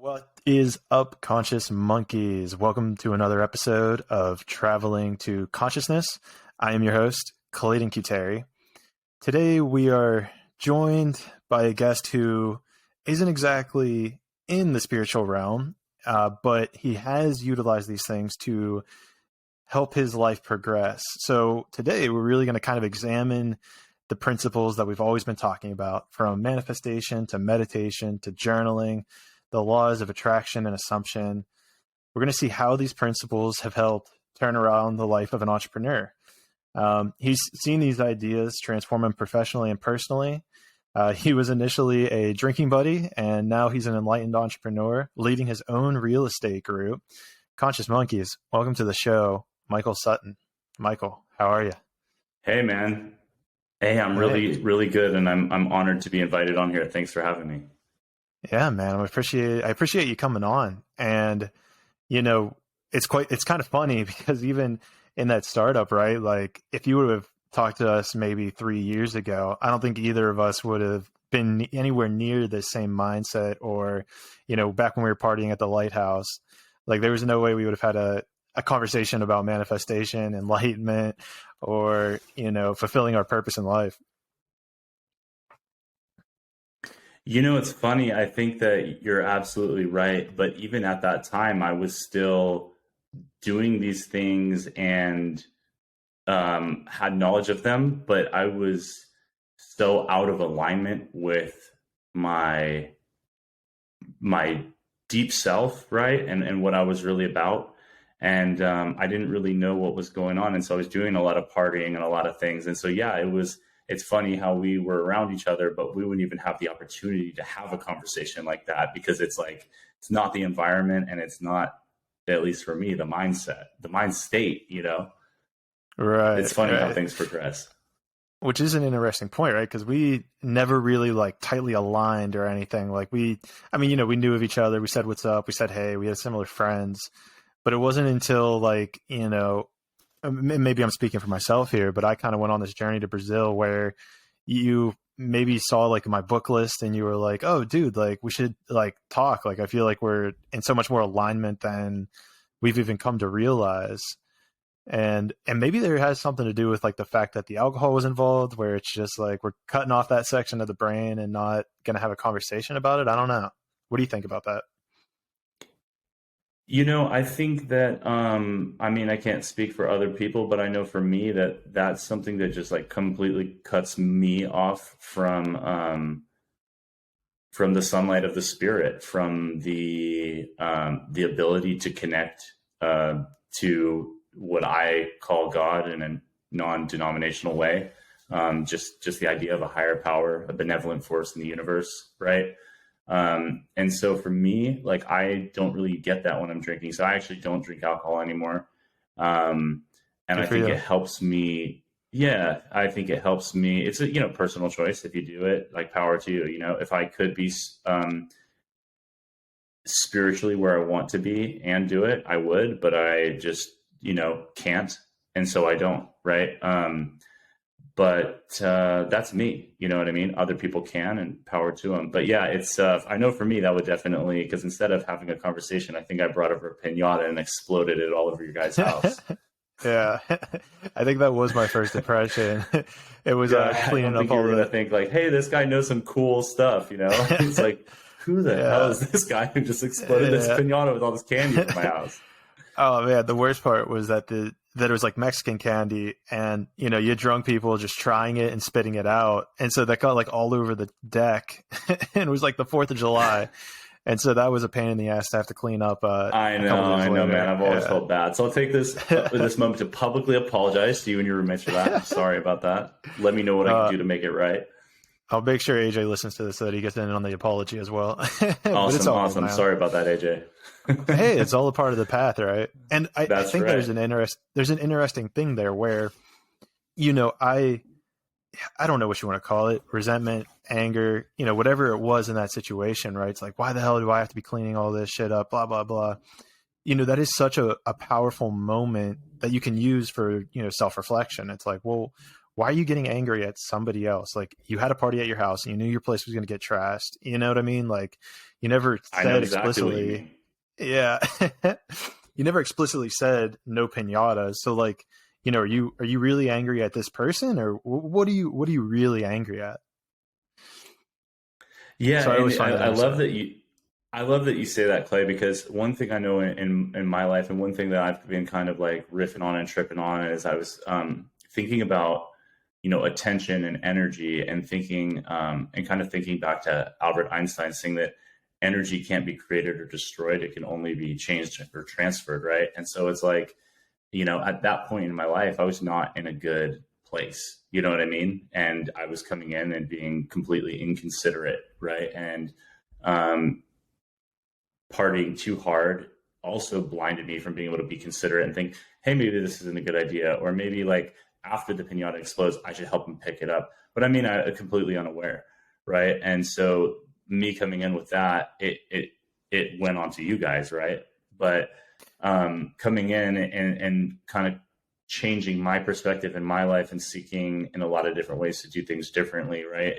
What is up, conscious monkeys? Welcome to another episode of Traveling to Consciousness. I am your host, Clayton Cuteri. Today we are joined by a guest who isn't exactly in the spiritual realm, but he has utilized these things to help his life progress. So today we're really going to kind of examine the principles that we've always been talking about, from manifestation to meditation to journaling, the laws of attraction and assumption. We're going to see how these principles have helped turn around the life of an entrepreneur. He's seen these ideas transform him professionally and personally. He was initially a drinking buddy, and now he's an enlightened entrepreneur leading his own real estate group. Conscious Monkeys, welcome to the show, Michael Sutton. Michael, how are you? Hey, man. Hey, I'm really good, and I'm honored to be invited on here. Thanks for having me. Yeah, man, I appreciate you coming on. And it's kind of funny because even in that startup, right? Like, if you would have talked to us maybe 3 years ago, I don't think either of us would have been anywhere near the same mindset. Or, back when we were partying at the Lighthouse, like, there was no way we would have had a conversation about manifestation, enlightenment, or, fulfilling our purpose in life. It's funny. I think that you're absolutely right. But even at that time, I was still doing these things and had knowledge of them, but I was so out of alignment with my deep self, right? And what I was really about. And I didn't really know what was going on. And so I was doing a lot of partying and a lot of things. And so, yeah, it's funny how we were around each other, but we wouldn't even have the opportunity to have a conversation like that, because it's like, it's not the environment, and it's not, at least for me, the mindset, the mind state, Right. It's funny how things progress. Which is an interesting point, right? Because we never really tightly aligned or anything. We knew of each other. We said, what's up? We said, hey, we had similar friends, but it wasn't until maybe I'm speaking for myself here, but I kind of went on this journey to Brazil where you maybe saw my book list and you were like, oh dude, we should talk. I feel like we're in so much more alignment than we've even come to realize. And maybe there has something to do with the fact that the alcohol was involved, where it's just we're cutting off that section of the brain and not going to have a conversation about it. I don't know. What do you think about that? I think that, I can't speak for other people, but I know for me that's something that just completely cuts me off from the sunlight of the spirit, from the ability to connect to what I call God in a non-denominational way. Just the idea of a higher power, a benevolent force in the universe, right? And so for me, I don't really get that when I'm drinking. So I actually don't drink alcohol anymore. And I think it helps me. Yeah, I think it helps me. It's a, personal choice. If you do it, power to you. If I could be, spiritually where I want to be and do it, I would, but I just, can't. And so I don't, right. But that's me, you know what I mean? Other people can, and power to them. But yeah, it's I know for me that would definitely, because instead of having a conversation, I think I brought over a pinata and exploded it all over your guys' house. Yeah, I think that was my first impression. It was cleaning up all the... I think hey, this guy knows some cool stuff, It's who the hell is this guy who just exploded this pinata with all this candy in my house? Oh man, the worst part was that it was Mexican candy, and you had drunk people just trying it and spitting it out, and so that got all over the deck. And it was the 4th of July, and so that was a pain in the ass to have to clean up. I know, man. I've always felt bad, so I'll take this moment to publicly apologize to you and your roommates for that. I'm sorry about that. Let me know what I can do to make it right. I'll make sure AJ listens to this so that he gets in on the apology as well. Awesome. Sorry about that, AJ. Hey, it's all a part of the path, right? And I think right. there's an interesting thing there where, I don't know what you want to call it, resentment, anger, whatever it was in that situation, right? It's why the hell do I have to be cleaning all this shit up, blah, blah, blah. That is such a powerful moment that you can use for, self-reflection. It's well, why are you getting angry at somebody else? You had a party at your house and you knew your place was going to get trashed. You know what I mean? you never I know said exactly what you explicitly. mean. Yeah. You never explicitly said no pinatas. So like, are you really angry at this person, or what are you really angry at? Yeah, So I and always find that I love interesting. that I love that you say that, Clay, because one thing I know in my life, and one thing that I've been kind of like riffing on and tripping on, is I was thinking about, attention and energy, and thinking and kind of thinking back to Albert Einstein saying that energy can't be created or destroyed; it can only be changed or transferred, right? And so it's like, at that point in my life, I was not in a good place. You know what I mean? And I was coming in and being completely inconsiderate, right? And um, partying too hard also blinded me from being able to be considerate and think, hey, maybe this isn't a good idea. Or maybe like after the pinata explodes, I should help him pick it up. But I mean, I'm completely unaware, right? And so me coming in with that, it went on to you guys, right? But coming in and kind of changing my perspective in my life and seeking in a lot of different ways to do things differently, right?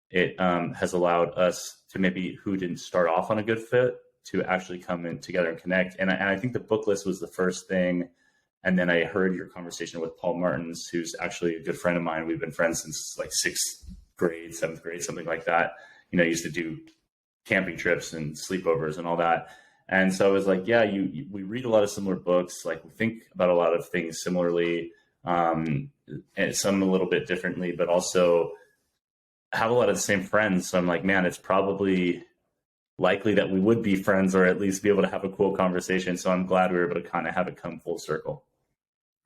It has allowed us to maybe who didn't start off on a good fit to actually come in together and connect. And I think the book list was the first thing. And then I heard your conversation with Paul Martins, who's actually a good friend of mine. We've been friends since like sixth grade, seventh grade, something like that. Used to do camping trips and sleepovers and all that. And so I was like, yeah, we read a lot of similar books. Like we think about a lot of things similarly, and some a little bit differently, but also have a lot of the same friends. So I'm like, man, it's probably likely that we would be friends, or at least be able to have a cool conversation. So I'm glad we were able to kind of have it come full circle.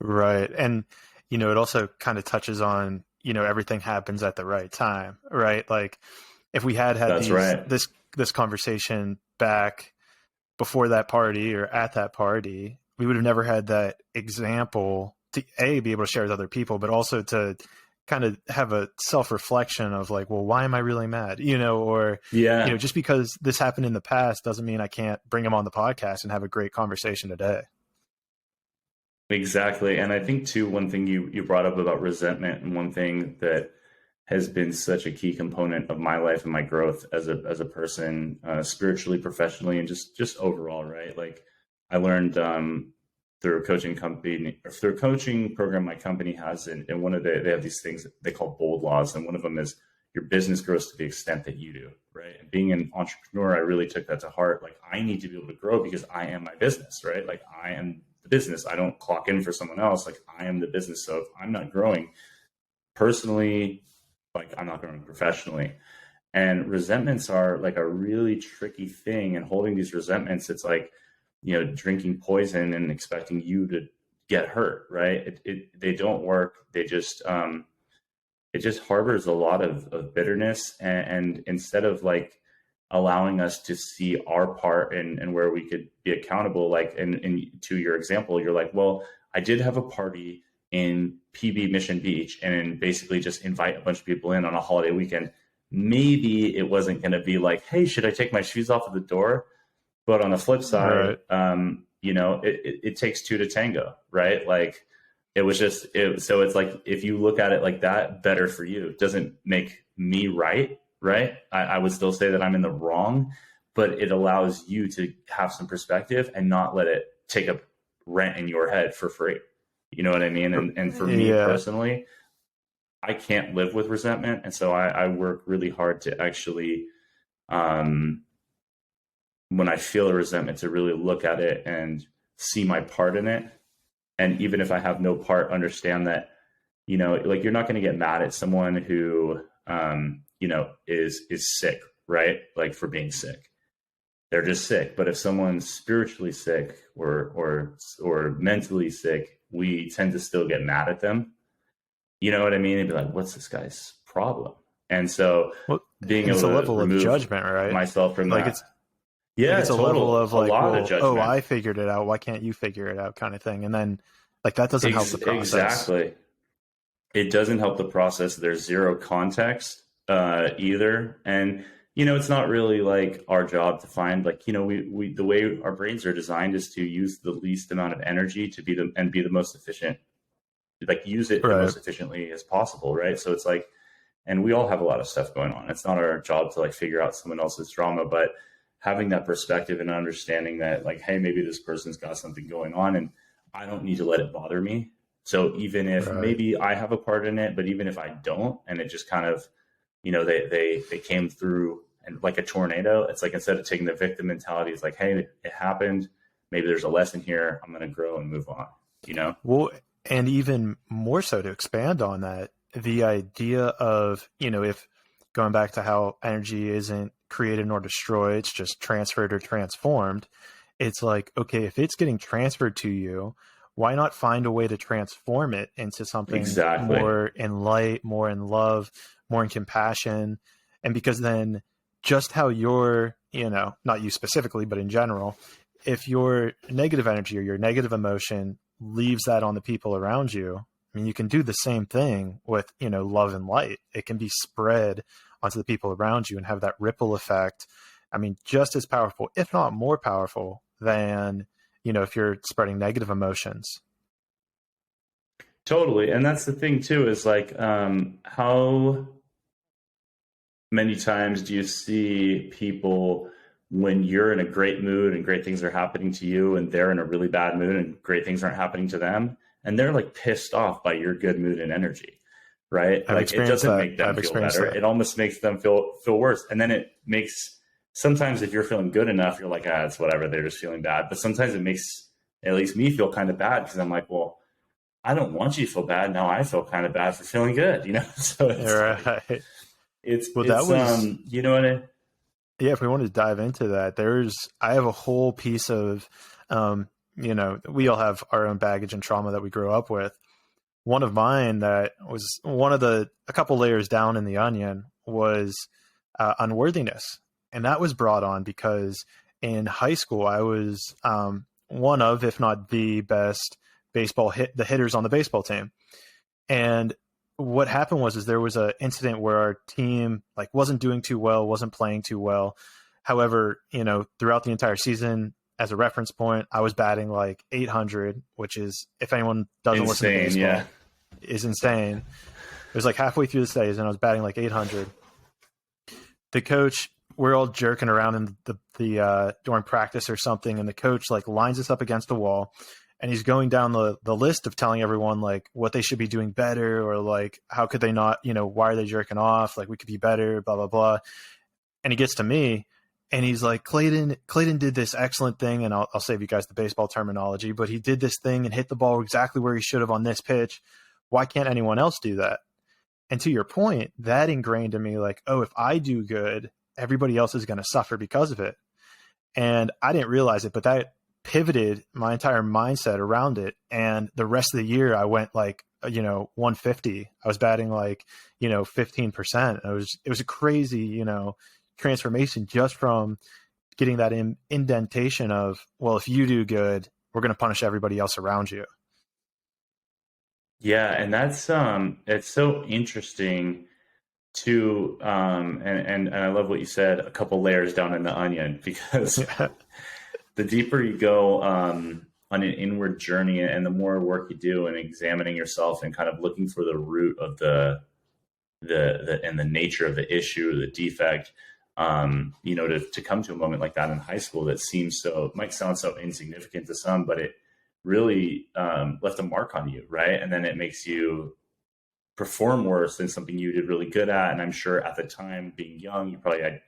Right. And, it also kind of touches on, everything happens at the right time, right? Like if we had That's right. this conversation back before that party or at that party, we would have never had that example to be able to share with other people, but also to kind of have a self-reflection of like, well, why am I really mad? Or, Yeah, just because this happened in the past doesn't mean I can't bring them on the podcast and have a great conversation today. exactly. And I think too, one thing you brought up about resentment, and one thing that has been such a key component of my life and my growth as a person, spiritually, professionally, and just overall, right? Like I learned through a through a coaching program my company has, and they have these things that they call bold laws, and one of them is your business grows to the extent that you do, right? And being an entrepreneur, I really took that to heart. Like I need to be able to grow because I am my business, right? Like I am the business. I don't clock in for someone else. Like I am the business. So if I'm not growing personally, like I'm not growing professionally. And resentments are like a really tricky thing. And holding these resentments, it's like, drinking poison and expecting you to get hurt, right? They don't work. It just harbors a lot of bitterness. And instead of like allowing us to see our part and where we could be accountable, like, and to your example, you're like, well, I did have a party in PB Mission Beach and basically just invite a bunch of people in on a holiday weekend. Maybe it wasn't going to be like, hey, should I take my shoes off at the door? But on the flip side, Right. it takes two to tango, right? Like it was just it. So it's like if you look at it like that, better for you. It doesn't make me right, right? I would still say that I'm in the wrong, but it allows you to have some perspective and not let it take up rent in your head for free. You know what I mean? And for me Yeah. personally, I can't live with resentment, and so I work really hard to actually. When I feel a resentment, to really look at it and see my part in it. And even if I have no part, understand that, like you're not going to get mad at someone who, is sick, right? Like for being sick, they're just sick. But if someone's spiritually sick or mentally sick, we tend to still get mad at them. You know what I mean? And be like, what's this guy's problem? And so Well, being and able it's a to level of remove judgment, right? myself from Like that. like Yeah, it's a level of a like, lot of well, oh, judgment. I figured it out. Why can't you figure it out kind of thing? And then like that doesn't help the process. Exactly. It doesn't help the process. There's zero context either. And, it's not really like our job to find like, we the way our brains are designed is to use the least amount of energy to be the most efficient, like use it the Right. most efficiently as possible. Right. So it's like, and we all have a lot of stuff going on. It's not our job to like figure out someone else's drama, but having that perspective and understanding that like, hey, maybe this person's got something going on and I don't need to let it bother me. So even if maybe I have a part in it, but even if I don't, and it just kind of, they came through and like a tornado, it's like, instead of taking the victim mentality, it's like, hey, it happened. Maybe there's a lesson here. I'm going to grow and move on, Well, and even more so to expand on that, the idea of, if going back to how energy isn't created nor destroyed, it's just transferred or transformed. It's like, okay, if it's getting transferred to you, why not find a way to transform it into something more in light, more in love, more in compassion? And because then just how you're, not you specifically, but in general, if your negative energy or your negative emotion leaves that on the people around you, I mean, you can do the same thing with, love and light. It can be spread onto the people around you and have that ripple effect. I mean, just as powerful, if not more powerful than, if you're spreading negative emotions. Totally. And that's the thing too, is like, how many times do you see people when you're in a great mood and great things are happening to you and they're in a really bad mood and great things aren't happening to them, and they're like pissed off by your good mood and energy, right? Like it doesn't make them feel better. It almost makes them feel worse. And then it makes, sometimes if you're feeling good enough, you're like, it's whatever, they're just feeling bad. But sometimes it makes at least me feel kind of bad, because I'm like, well, I don't want you to feel bad. Now I feel kind of bad for feeling good, So it's right. You know what I mean? Yeah, if we wanted to dive into that, I have a whole piece of, we all have our own baggage and trauma that we grew up with. One of mine that was a couple layers down in the onion was unworthiness. And that was brought on because in high school, I was one of, if not the best the hitters on the baseball team. And what happened was there was an incident where our team wasn't doing too well, wasn't playing too well. However, throughout the entire season, as a reference point, I was batting 800, which is, if anyone doesn't listen to baseball, is insane. It was halfway through the season, I was batting 800. The coach, we're all jerking around in the during practice or something, and the coach lines us up against the wall. And he's going down the list of telling everyone what they should be doing better, or how could they not, why are they jerking off? We could be better, blah, blah, blah. And he gets to me and he's like, Clayton did this excellent thing. And I'll save you guys the baseball terminology, but he did this thing and hit the ball exactly where he should have on this pitch. Why can't anyone else do that? And to your point, that ingrained in me if I do good, everybody else is going to suffer because of it. And I didn't realize it, but that pivoted my entire mindset around it. And the rest of the year I went 150. I was batting 15%. It was a crazy, transformation just from getting that indentation of, well, if you do good, we're going to punish everybody else around you. Yeah. And that's, it's so interesting to, and I love what you said, a couple layers down in the onion, because the deeper you go on an inward journey and the more work you do and examining yourself and kind of looking for the root of the nature of the issue, the defect, to come to a moment like that in high school that seems it might sound so insignificant to some, but it really left a mark on you, right? And then it makes you perform worse than something you did really good at. And I'm sure at the time, being young, you probably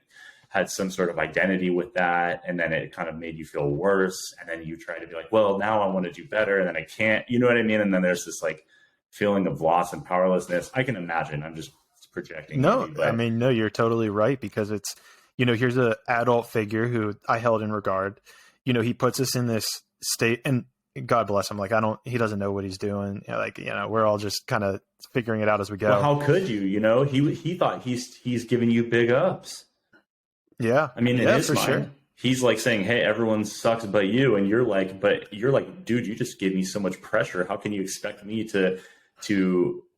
had some sort of identity with that, and then it kind of made you feel worse, and then you try to be well, now I want to do better, and then I can't, you know what I mean? And then there's this feeling of loss and powerlessness. I can imagine. I'm just projecting. No, no, you're totally right, because it's, here's an adult figure who I held in regard. He puts us in this state, and God bless him. He doesn't know what he's doing. We're all just kind of figuring it out as we go. Well, how could you? He thought he's giving you big ups. Yeah. I mean, in his mind, sure, he's saying, hey, everyone sucks but you. And you're dude, you just gave me so much pressure. How can you expect me to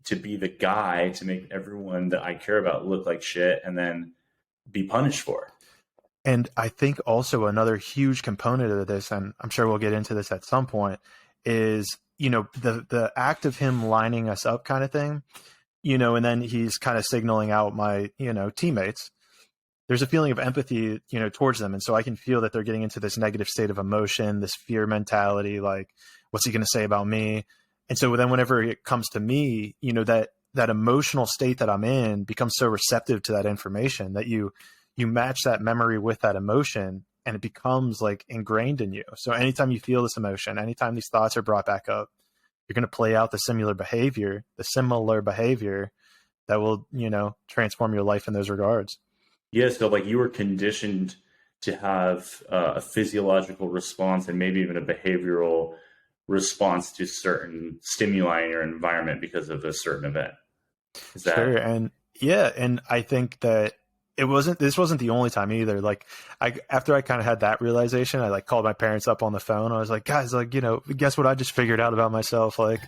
be the guy to make everyone that I care about look like shit and then be punished for? And I think also another huge component of this, and I'm sure we'll get into this at some point, is, the act of him lining us up kind of thing, and then he's kind of signaling out my, teammates. there's a feeling of empathy, towards them. And so I can feel that they're getting into this negative state of emotion, this fear mentality, like, what's he going to say about me? And so then whenever it comes to me, that emotional state that I'm in becomes so receptive to that information that you match that memory with that emotion, and it becomes like ingrained in you. So anytime you feel this emotion, anytime these thoughts are brought back up, you're going to play out the similar behavior that will, transform your life in those regards. Yeah. So like you were conditioned to have a physiological response and maybe even a behavioral response to certain stimuli in your environment because of a certain event. Is that... Sure. And yeah. And I think that this wasn't the only time either. Like after I kind of had that realization, I like called my parents up on the phone. I was like, guys, like, guess what I just figured out about myself? Like,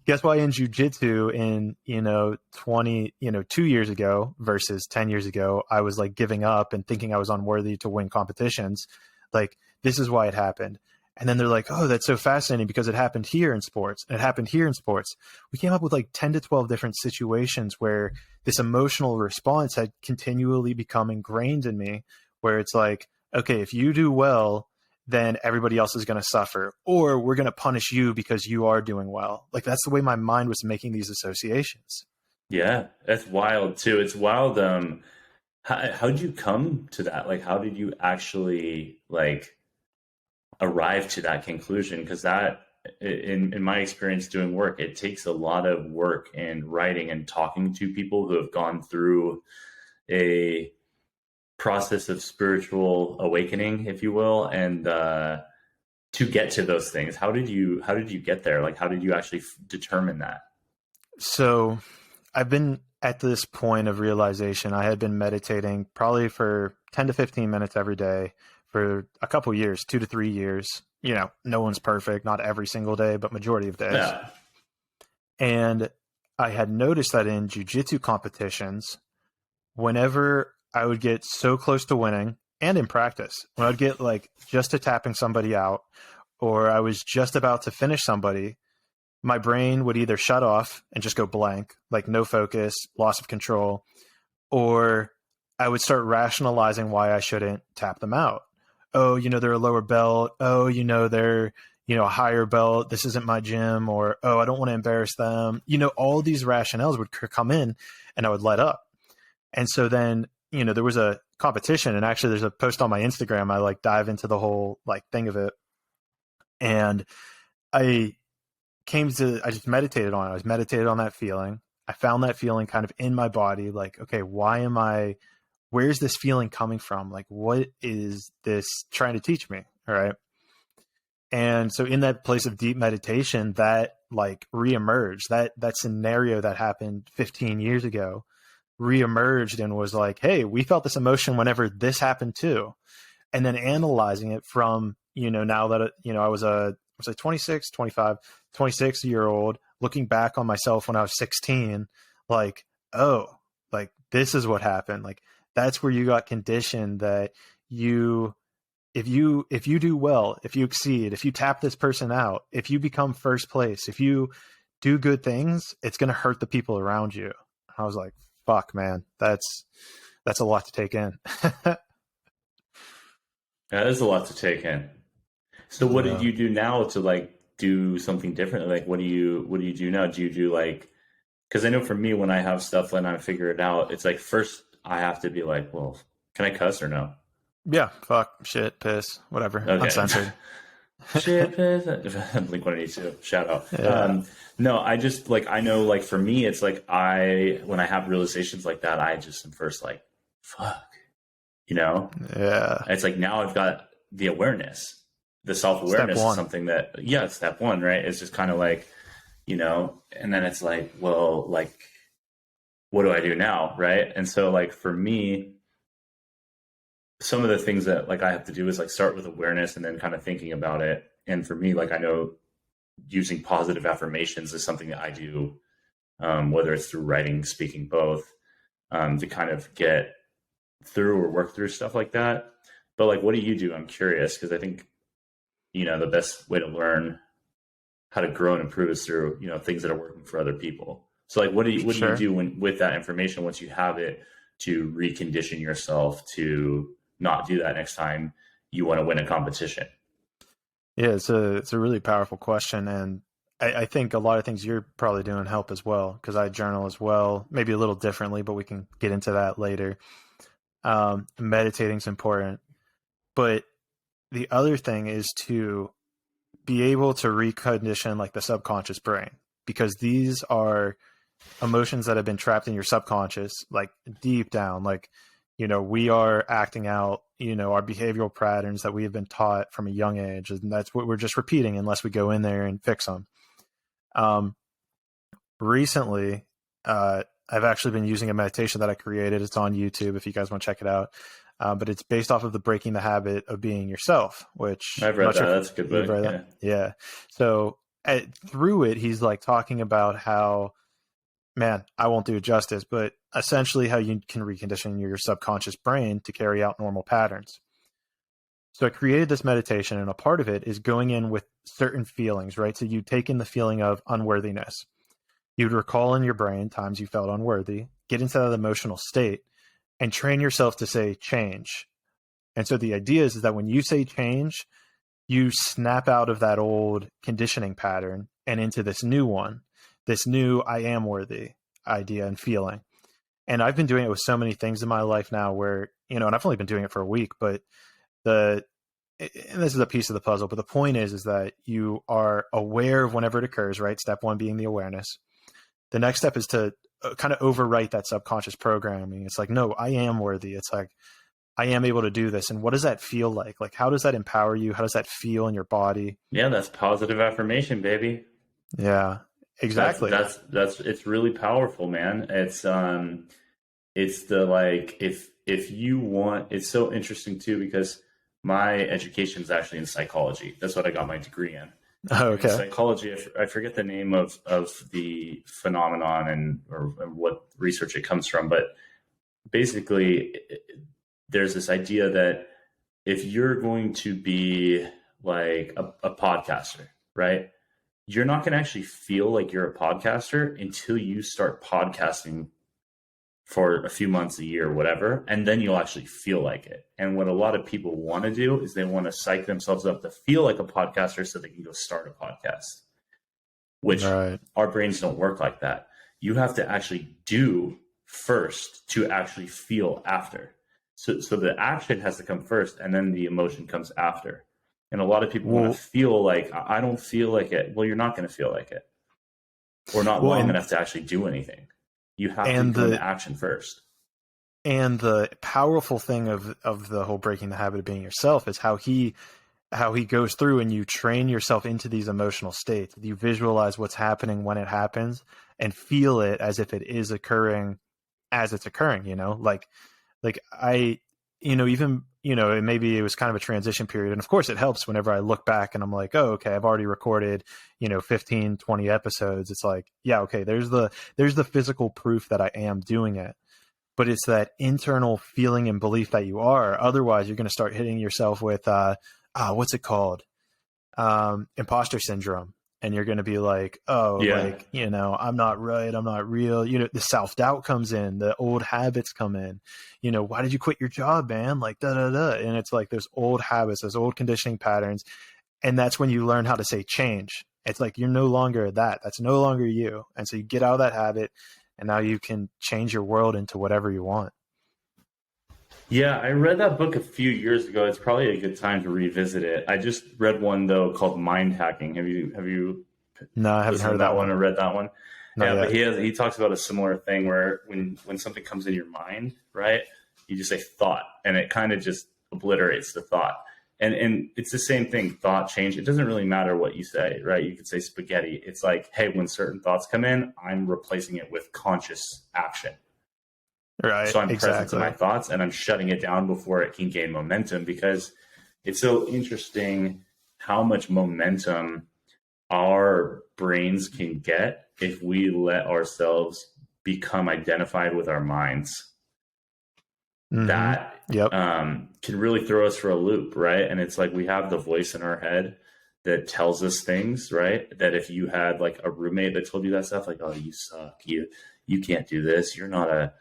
guess why in jujitsu in, 2 years ago versus 10 years ago, I was like giving up and thinking I was unworthy to win competitions. Like, this is why it happened. And then they're like, oh, that's so fascinating because it happened here in sports and it happened here in sports. We came up with like 10 to 12 different situations where this emotional response had continually become ingrained in me, where it's like, okay, if you do well, then everybody else is going to suffer, or we're going to punish you because you are doing well. Like, that's the way my mind was making these associations. Yeah, that's wild too. It's wild. How did you come to that? Like, how did you actually like arrive to that conclusion? Because that, in my experience doing work, it takes a lot of work and writing and talking to people who have gone through a process of spiritual awakening, if you will, and to get to those things. How did you get there? Like, how did you actually determine that? So I've been at this point of realization. I had been meditating probably for 10 to 15 minutes every day for a couple years, 2 to 3 years. No one's perfect, not every single day, but majority of days. Yeah. And I had noticed that in jiu-jitsu competitions, whenever I would get so close to winning, and in practice, when I'd get like just to tapping somebody out, or I was just about to finish somebody, my brain would either shut off and just go blank, like no focus, loss of control, or I would start rationalizing why I shouldn't tap them out. Oh, they're a lower belt. Oh, they're, a higher belt. This isn't my gym. Or, oh, I don't want to embarrass them. All these rationales would come in and I would let up. And so then, there was a competition, and actually there's a post on my Instagram. I like dive into the whole like thing of it. And I just meditated on it. I was meditated on that feeling. I found that feeling kind of in my body. Like, okay, where's this feeling coming from? Like, what is this trying to teach me? All right. And so in that place of deep meditation, that like reemerged, that scenario that happened 15 years ago reemerged and was like, hey, we felt this emotion whenever this happened too. And then analyzing it from, now that, I was like 26 year old looking back on myself when I was 16, like, oh, like this is what happened. Like, that's where you got conditioned that if you do well, if you exceed, if you tap this person out, if you become first place, if you do good things, it's going to hurt the people around you. I was like, fuck, man, that's a lot to take in. That is a lot to take in. So what did you do now to like do something different? Like, what do you do now? Do you do like, because I know for me, when I have stuff and I figure it out, it's like, first I have to be like, well, can I cuss or no? Yeah. Fuck, shit, piss, whatever. Okay. Uncensored. Shit, piss. Blink-182. Shout out. Yeah. No, I just like, I know like for me, it's like when I have realizations like that, I just am first like, fuck, Yeah. It's like, now I've got the awareness. The self-awareness is something that, it's step one, right? It's just kind of like, and then it's like, well, like, what do I do now? Right. And so like, for me, some of the things that like I have to do is like start with awareness and then kind of thinking about it. And for me, like, I know using positive affirmations is something that I do, whether it's through writing, speaking, both, to kind of get through or work through stuff like that. But like, what do you do? I'm curious, because I think, the best way to learn how to grow and improve is through, things that are working for other people. So like, what do you do with that information once you have it to recondition yourself to not do that next time you want to win a competition? Yeah, it's a really powerful question, and I think a lot of things you're probably doing help as well, because I journal as well, maybe a little differently, but we can get into that later. Meditating is important, but the other thing is to be able to recondition like the subconscious brain, because these are emotions that have been trapped in your subconscious, like deep down, like, we are acting out, our behavioral patterns that we have been taught from a young age. And that's what we're just repeating unless we go in there and fix them. Recently, I've actually been using a meditation that I created. It's on YouTube if you guys want to check it out. But it's based off of the Breaking the Habit of Being Yourself, which I've read that. That's a good book. Yeah. So through it, he's like talking about how, man, I won't do it justice, but essentially how you can recondition your subconscious brain to carry out normal patterns. So I created this meditation, and a part of it is going in with certain feelings, right? So you take in the feeling of unworthiness. You'd recall in your brain times you felt unworthy, get into that emotional state, and train yourself to say change. And so the idea is that when you say change, you snap out of that old conditioning pattern and into this new one, this new I am worthy idea and feeling. And I've been doing it with so many things in my life now where, and I've only been doing it for a week, but and this is a piece of the puzzle, but the point is that you are aware of whenever it occurs, right? Step one being the awareness. The next step is to kind of overwrite that subconscious programming. It's like, no, I am worthy. It's like, I am able to do this. And what does that feel like? Like, how does that empower you? How does that feel in your body? Yeah, that's positive affirmation, baby. Yeah, exactly. That's it's really powerful, man. It's the, like, if you want, it's so interesting too, because my education is actually in psychology. That's what I got my degree in. Oh, okay. In psychology, I forget the name of the phenomenon or what research it comes from, but basically there's this idea that if you're going to be like a podcaster, right? You're not going to actually feel like you're a podcaster until you start podcasting for a few months, a year, whatever, and then you'll actually feel like it. And what a lot of people want to do is they want to psych themselves up to feel like a podcaster so they can go start a podcast, which our brains don't work like that. You have to actually do first to actually feel after. So the action has to come first, and then the emotion comes after. And a lot of people want to feel like, I don't feel like it. Well, you're not going to feel like it, or not long enough to actually do anything. You have to go into action first. And the powerful thing of the whole Breaking the Habit of Being Yourself is how he goes through and you train yourself into these emotional states. You visualize what's happening when it happens and feel it as if it is occurring as it's occurring, like I, even, maybe it was kind of a transition period. And of course it helps whenever I look back and I'm like, oh, okay, I've already recorded, 15, 20 episodes. It's like, yeah, okay, there's the physical proof that I am doing it, but it's that internal feeling and belief that you are. Otherwise you're going to start hitting yourself with, what's it called? Imposter syndrome. And you're going to be like, I'm not right. I'm not real. The self-doubt comes in, the old habits come in, why did you quit your job, man? Like, And it's like those old habits, those old conditioning patterns. And that's when you learn how to say change. It's like, you're no longer that. That's no longer you. And so you get out of that habit and now you can change your world into whatever you want. Yeah, I read that book a few years ago. It's probably a good time to revisit it. I just read one though called Mind Hacking. Have you? No, I haven't heard of that one or read that one. Not yeah, yet. But he talks about a similar thing where when something comes in your mind, right, you just say thought, and it kind of just obliterates the thought. And it's the same thing. Thought change. It doesn't really matter what you say, right? You could say spaghetti. It's like, hey, when certain thoughts come in, I'm replacing it with conscious action. Right. So I'm present to my thoughts and I'm shutting it down before it can gain momentum, because it's so interesting how much momentum our brains can get if we let ourselves become identified with our minds. Mm-hmm. That can really throw us for a loop, right? And it's like we have the voice in our head that tells us things, right? That if you had like a roommate that told you that stuff, like, oh, you suck, you can't do this, you're not a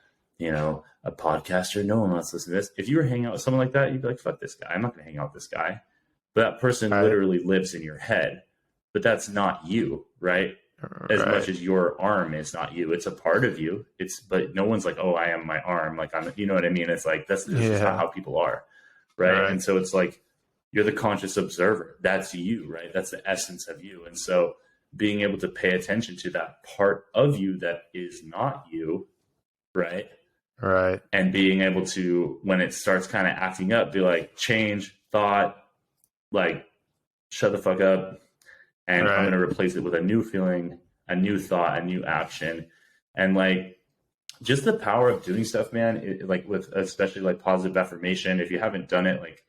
a podcaster. No one wants to listen to this. If you were hanging out with someone like that, you'd be like, fuck this guy. I'm not going to hang out with this guy. But that person literally lives in your head, but that's not you, right? As much as your arm is not you, it's a part of you. But no one's like, oh, I am my arm. Like you know what I mean? It's like, that's just not how people are. Right. And so it's like, you're the conscious observer. That's you, right? That's the essence of you. And so being able to pay attention to that part of you that is not you, right? Right. And being able to, when it starts kind of acting up, be like, change thought, like, shut the fuck up. And I'm going to replace it with a new feeling, a new thought, a new action. And like, just the power of doing stuff, man, like with especially like positive affirmation. If you haven't done it, like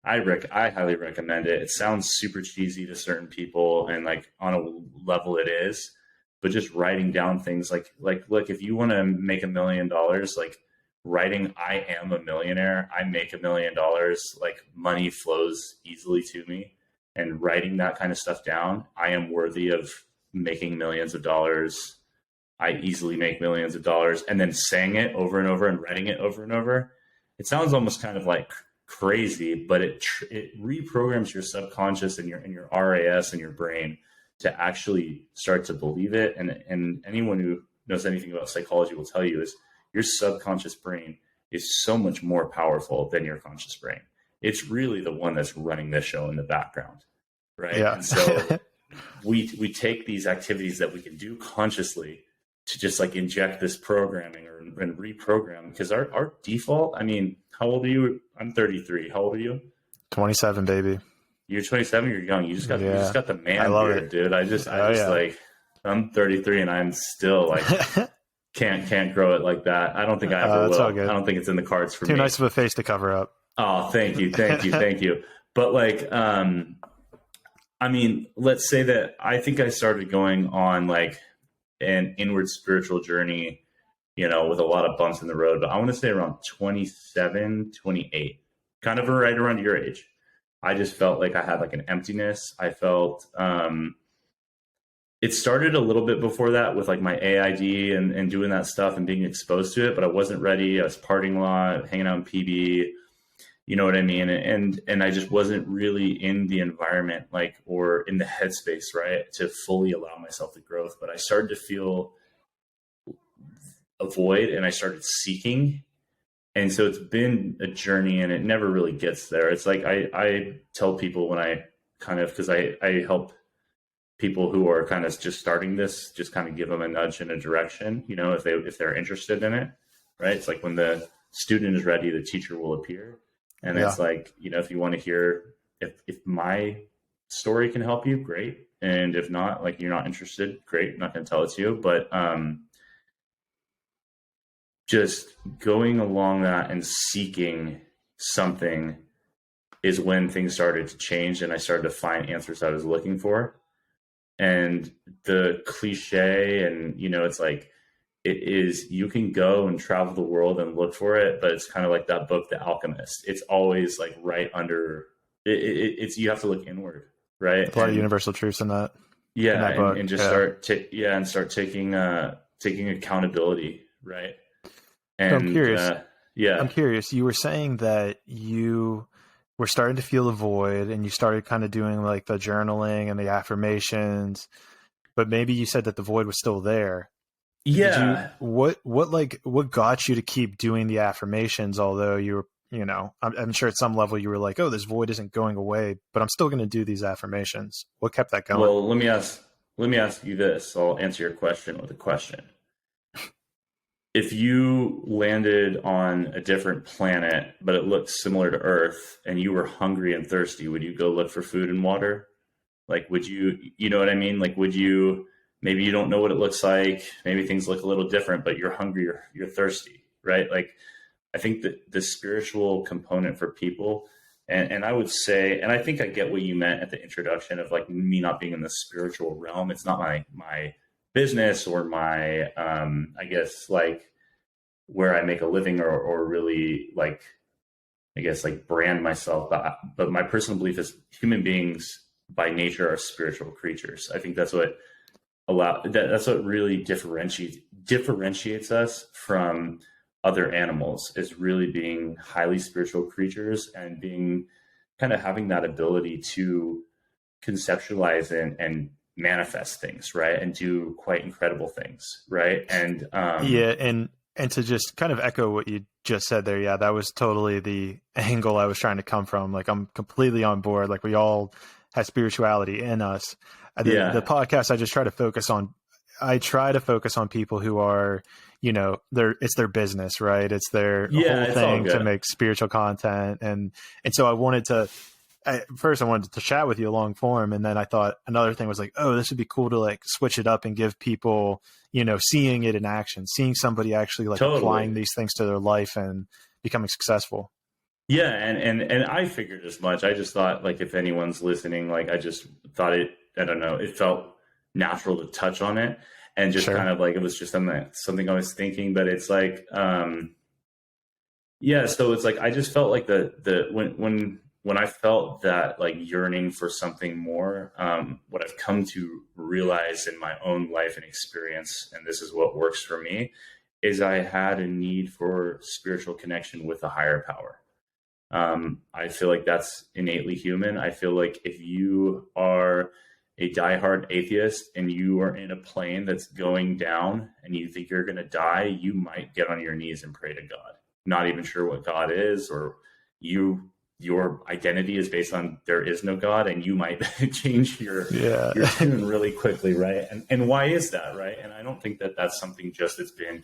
I highly recommend it. It sounds super cheesy to certain people, and like on a level it is, but just writing down things like, look, if you want to make $1 million, like writing, I am a millionaire, I make $1 million, like money flows easily to me, and writing that kind of stuff down. I am worthy of making millions of dollars. I easily make millions of dollars, and then saying it over and over and writing it over and over. It sounds almost kind of like crazy, but it reprograms your subconscious and your RAS in your brain to actually start to believe it. And anyone who knows anything about psychology will tell you is your subconscious brain is so much more powerful than your conscious brain. It's really the one that's running this show in the background, right? Yeah. And so we take these activities that we can do consciously to just like inject this programming and reprogram, because our default, I mean, how old are you? I'm 33. How old are you? 27, baby. You're 27. You're young. You just got the man beard, dude. I just like, I'm 33 and I'm still like, can't grow it like that. I don't think I ever will. I don't think it's in the cards for me. Too nice of a face to cover up. Oh, thank you. But like, I mean, let's say that I think I started going on like an inward spiritual journey, with a lot of bumps in the road, but I want to say around 27, 28, kind of right around your age. I just felt like I had like an emptiness. I felt, it started a little bit before that with like my AID and doing that stuff and being exposed to it, but I wasn't ready. I was partying a lot, hanging out in PB, you know what I mean? And I just wasn't really in the environment, like, or in the headspace, right, to fully allow myself the growth. But I started to feel a void, and I started seeking. And so it's been a journey, and it never really gets there. It's like, I tell people when I kind of, cause I help people who are kind of just starting this, just kind of give them a nudge in a direction, if they're interested in it, right? It's like when the student is ready, the teacher will appear. And it's like, if you want to hear, if my story can help you, great. And if not, like, you're not interested, great. I'm not going to tell it to you. But just going along that and seeking something is when things started to change, and I started to find answers I was looking for. And the cliche, and, it's like, it is, you can go and travel the world and look for it, but it's kind of like that book, The Alchemist. It's always like right under it's, you have to look inward, right? A lot of universal truths in that. Yeah. In that book. And just start taking accountability. Right. And so I'm curious. I'm curious. You were saying that you were starting to feel the void, and you started kind of doing like the journaling and the affirmations, but maybe you said that the void was still there. Yeah. What got you to keep doing the affirmations? Although you were, I'm sure at some level you were like, oh, this void isn't going away, but I'm still going to do these affirmations. What kept that going? Well, let me ask you this. I'll answer your question with a question. If you landed on a different planet, but it looked similar to Earth, and you were hungry and thirsty, would you go look for food and water? Like, would you, you know what I mean? Like, would you, maybe you don't know what it looks like. Maybe things look a little different, but you're hungry, you're thirsty, right? Like, I think that the spiritual component for people, and I would say, and I think I get what you meant at the introduction of like me not being in the spiritual realm. It's not my business or my, I guess, like where I make a living or really like, I guess, like brand myself. But my personal belief is human beings by nature are spiritual creatures. I think that's what that's what really differentiates us from other animals as really being highly spiritual creatures and being kind of having that ability to conceptualize and manifest things, right? And do quite incredible things, right? And Yeah, and to just kind of echo what you just said there, yeah, that was totally the angle I was trying to come from. Like, I'm completely on board. Like, we all have spirituality in us. The podcast, I try to focus on people who are, it's their business, right? It's their whole thing to make spiritual content. And so I wanted to, first I wanted to chat with you long form. And then I thought another thing was like, oh, this would be cool to like switch it up and give people, seeing it in action, seeing somebody actually like applying these things to their life and becoming successful. Yeah. And I figured as much. I just thought, like, if anyone's listening, like, I just thought it felt natural to touch on it, and just kind of like, it was just something I was thinking, but it's like, so it's like, I just felt like when I felt that like yearning for something more, what I've come to realize in my own life and experience, and this is what works for me, is I had a need for spiritual connection with a higher power. I feel like that's innately human. I feel like if you are a diehard atheist and you are in a plane that's going down and you think you're going to die, you might get on your knees and pray to God, not even sure what God is, or your identity is based on there is no God, and you might change your tune really quickly, right? And why is that, right? And I don't think that that's something just that's been,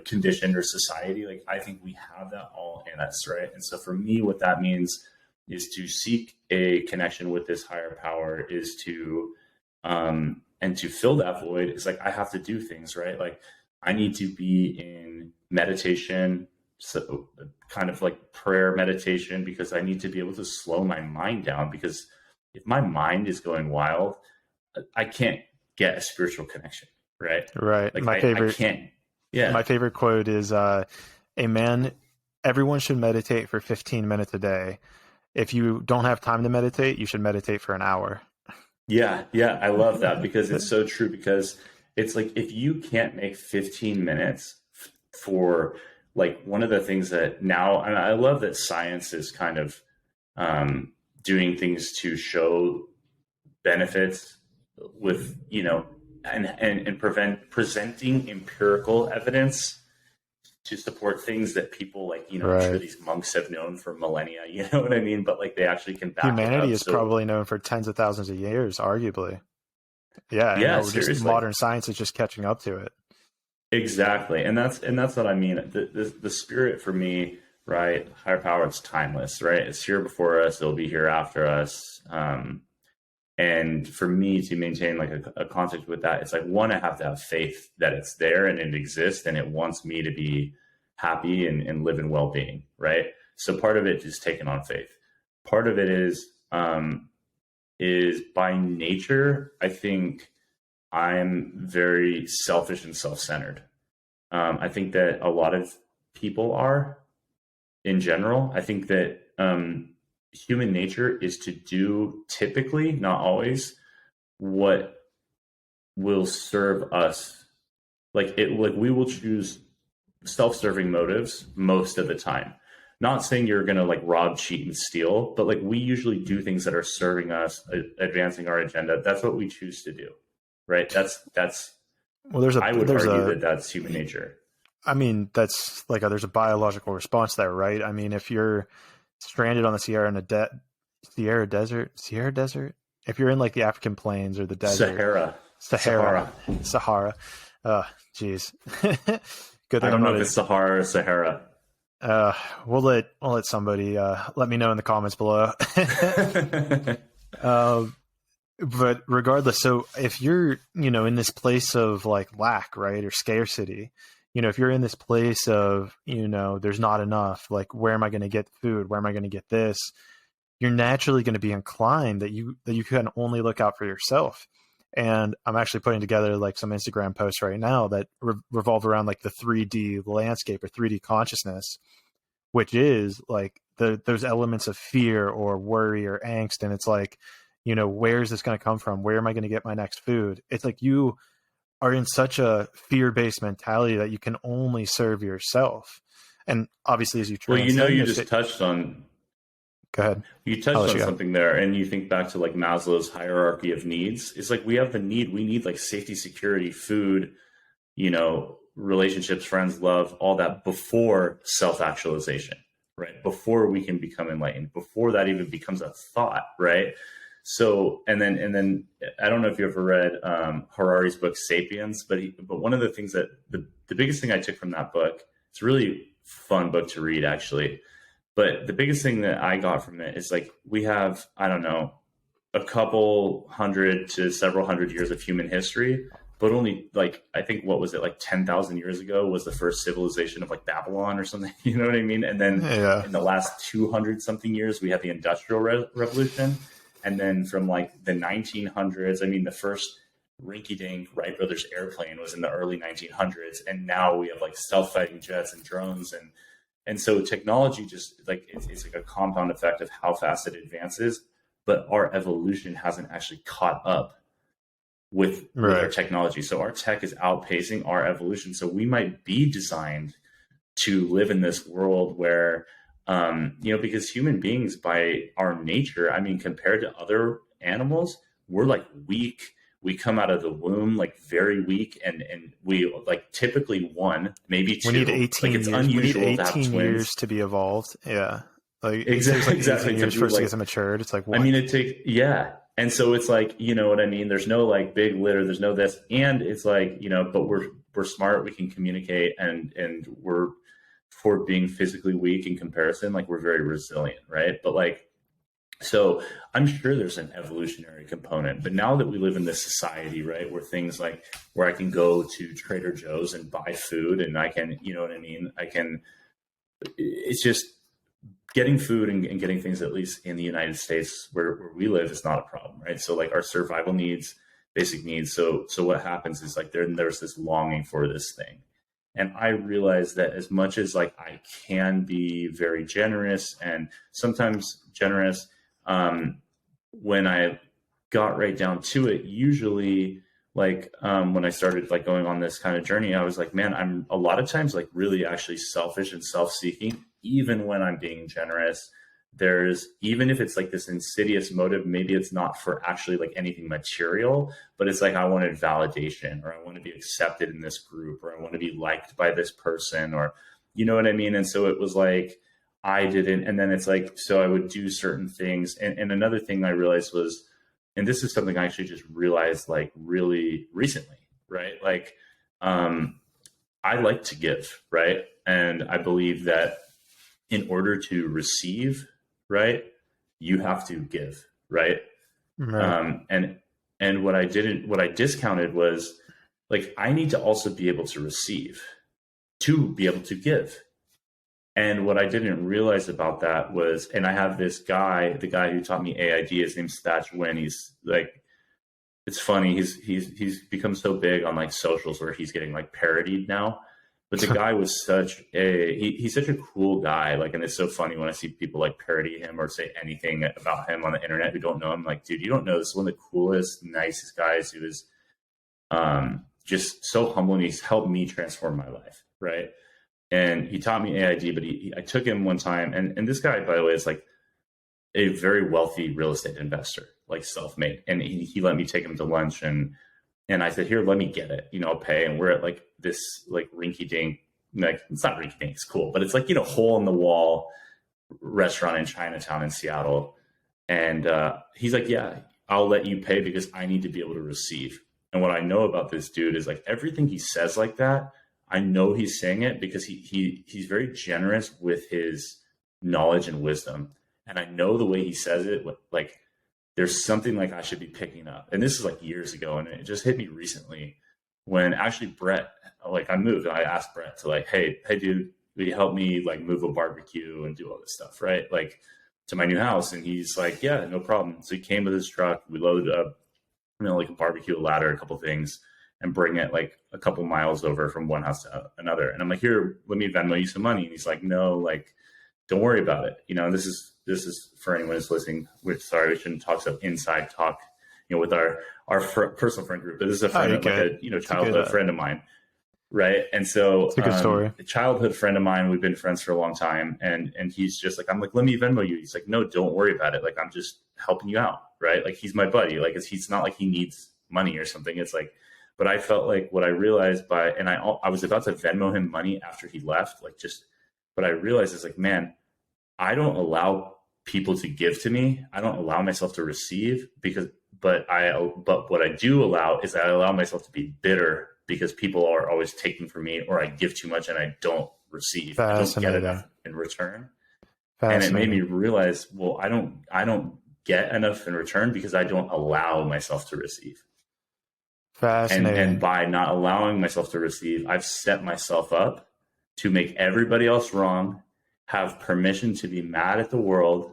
conditioned or society. Like, I think we have that all in us, right? And so for me, what that means is to seek a connection with this higher power, is to and to fill that void is like, I have to do things, right? Like, I need to be in meditation, so kind of like prayer meditation, because I need to be able to slow my mind down, because if my mind is going wild, I can't get a spiritual connection, right? Right. Like, My favorite quote is, everyone should meditate for 15 minutes a day. If you don't have time to meditate, you should meditate for an hour. Yeah. I love that, because it's so true, because it's like, if you can't make 15 minutes for, like, one of the things that now, and I love that science is kind of doing things to show benefits with, and presenting empirical evidence to support things that people like, I'm sure these monks have known for millennia, you know what I mean? But like, they actually can back humanity is probably known for tens of thousands of years, arguably. Yeah. Just modern science is just catching up to it. Exactly. And that's what I mean. The spirit for me, right? Higher power, it's timeless, right? It's here before us. It'll be here after us. And for me to maintain like a contact with that, it's like, one, I have to have faith that it's there and it exists and it wants me to be happy and live in well-being, right? So part of it is taking on faith. Part of it is by nature, I think I'm very selfish and self-centered. I think that a lot of people are in general. I think that human nature is to do, typically, not always, what will serve us. Like we will choose self-serving motives most of the time. Not saying you're going to like rob, cheat, and steal, but like, we usually do things that are serving us, advancing our agenda. That's what we choose to do, right? That's. Well, I would argue that that's human nature. I mean, that's like there's a biological response there, right? I mean, if you're stranded on the Sierra Desert, if you're in like the African plains or the desert, Sahara. Geez. Good thing I don't know if it's Sahara or Sahara. We'll let somebody let me know in the comments below. But regardless, so if you're, in this place of like lack, right, or scarcity, if you're in this place of, there's not enough, like, where am I going to get food? Where am I going to get this? You're naturally going to be inclined that you can only look out for yourself. And I'm actually putting together like some Instagram posts right now that revolve around like the 3D landscape or 3D consciousness, which is like those elements of fear or worry or angst. And it's like, where's this going to come from? Where am I going to get my next food? It's like you are in such a fear-based mentality that you can only serve yourself. And obviously, as you Well, transcend you this, just touched on go ahead. you touched on something there, and you think back to like Maslow's hierarchy of needs. It's like we have the need. We need like safety, security, food, relationships, friends, love, all that before self-actualization, right? Before we can become enlightened, before that even becomes a thought, right? So, and then I don't know if you ever read Harari's book Sapiens, but one of the things that the biggest thing I took from that book, it's a really fun book to read actually, but the biggest thing that I got from it is like we have, I don't know, a couple hundred to several hundred years of human history, but only like, I think, what was it, like 10,000 years ago was the first civilization of like Babylon or something, you know what I mean? And then in the last 200 something years, we had the Industrial Revolution. And then from like the 1900s, I mean, the first rinky-dink Wright Brothers airplane was in the early 1900s. And now we have like self-fighting jets and drones. And so technology just like, it's like a compound effect of how fast it advances, but our evolution hasn't actually caught up with our technology. So our tech is outpacing our evolution. So we might be designed to live in this world where, because human beings by our nature, I mean, compared to other animals, we're like weak. We come out of the womb like very weak, and we like typically one, maybe two. We need 18 like it's years. unusual We need 18 to have twins. years to be evolved. Yeah. Like exactly. 18 years first to get matured. It's like, what? I mean, it takes, And so it's like, you know what I mean? There's no like big litter, there's no this. And it's like, but we're smart, we can communicate, and we're, for being physically weak in comparison, like we're very resilient, right? But like, so I'm sure there's an evolutionary component, but now that we live in this society, right, where things like where I can go to Trader Joe's and buy food, and I can, you know what I mean? It's just getting food and getting things, at least in the United States where we live, is not a problem, right? So like our survival needs, basic needs. So what happens is like there's this longing for this thing. And I realized that as much as like I can be very generous and sometimes generous, when I got right down to it, usually like when I started like going on this kind of journey, I was like, man, I'm a lot of times like really actually selfish and self-seeking, even when I'm being generous. Even if it's like this insidious motive, maybe it's not for actually like anything material, but it's like I wanted validation, or I want to be accepted in this group, or I want to be liked by this person, or you know what I mean? And so it was like I didn't, and then it's like, so I would do certain things. And another thing I realized was, and this is something I actually just realized like really recently, right? Like I like to give, right? And I believe that in order to receive, right, you have to give, right? And what I discounted was like, I need to also be able to receive to be able to give. And what I didn't realize about that was, and I have this guy, the guy who taught me AID, his name's Thatch Wynn. He's like, it's funny. He's become so big on like socials where he's getting like parodied now. But the guy was he's such a cool guy. Like, and it's so funny when I see people like parody him or say anything about him on the internet who don't know him. Like, dude, you don't know, this is one of the coolest, nicest guys who is just so humble, and he's helped me transform my life, right? And he taught me AID, but I took him one time, and this guy, by the way, is like a very wealthy real estate investor, like self-made. And he let me take him to lunch, and I said, here, let me get it, I'll pay. And we're at like this like rinky dink, like it's not rinky dink, it's cool, but it's like, hole in the wall restaurant in Chinatown in Seattle. And he's like, yeah, I'll let you pay because I need to be able to receive. And what I know about this dude is like everything he says like that, I know he's saying it because he's very generous with his knowledge and wisdom. And I know the way he says it, like there's something like I should be picking up. And this is like years ago. And it just hit me recently when actually Brett, like I moved, and I asked Brett to like, hey dude, will you help me like move a barbecue and do all this stuff, right? Like to my new house. And he's like, yeah, no problem. So he came with his truck, we loaded up, like a barbecue, a ladder, a couple things, and bring it like a couple miles over from one house to another. And I'm like, here, let me Venmo you some money. And he's like, no, like, don't worry about it. This is for anyone who's listening. Sorry, we shouldn't talk so inside talk, with our personal friend group. But this is a friend of like a childhood friend of mine. Right. And so it's a good story. A childhood friend of mine, we've been friends for a long time. And he's just like, I'm like, let me Venmo you. He's like, no, don't worry about it. Like, I'm just helping you out. Right. Like, he's my buddy. Like, he's not like he needs money or something. It's like, but I felt like what I realized and I was about to Venmo him money after he left, but I realized is like, man, I don't allow people to give to me. I don't allow myself to receive but what I do allow is I allow myself to be bitter because people are always taking from me, or I give too much and I don't receive. I don't get enough in return. And it made me realize, well, I don't get enough in return because I don't allow myself to receive. Fascinating. And by not allowing myself to receive, I've set myself up to make everybody else wrong, have permission to be mad at the world.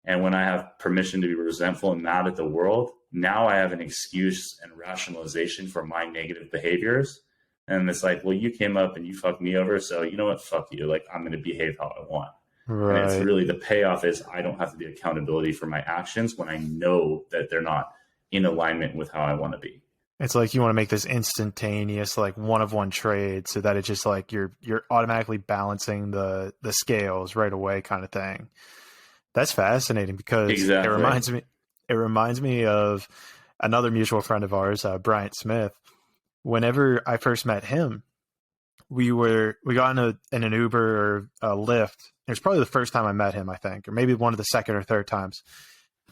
And when I have permission to be resentful and mad at the world, now I have an excuse and rationalization for my negative behaviors. And it's like, well, you came up and you fucked me over. So you know what? Fuck you. Like, I'm going to behave how I want. Right. And it's really the payoff is I don't have to be accountability for my actions when I know that they're not in alignment with how I want to be. It's like you want to make this instantaneous, like one-of-one trade so that it's just like you're automatically balancing the scales right away kind of thing. That's fascinating because It reminds me of another mutual friend of ours, Bryant Smith. Whenever I first met him, we got in an Uber or a Lyft. It was probably the first time I met him, I think, or maybe one of the second or third times.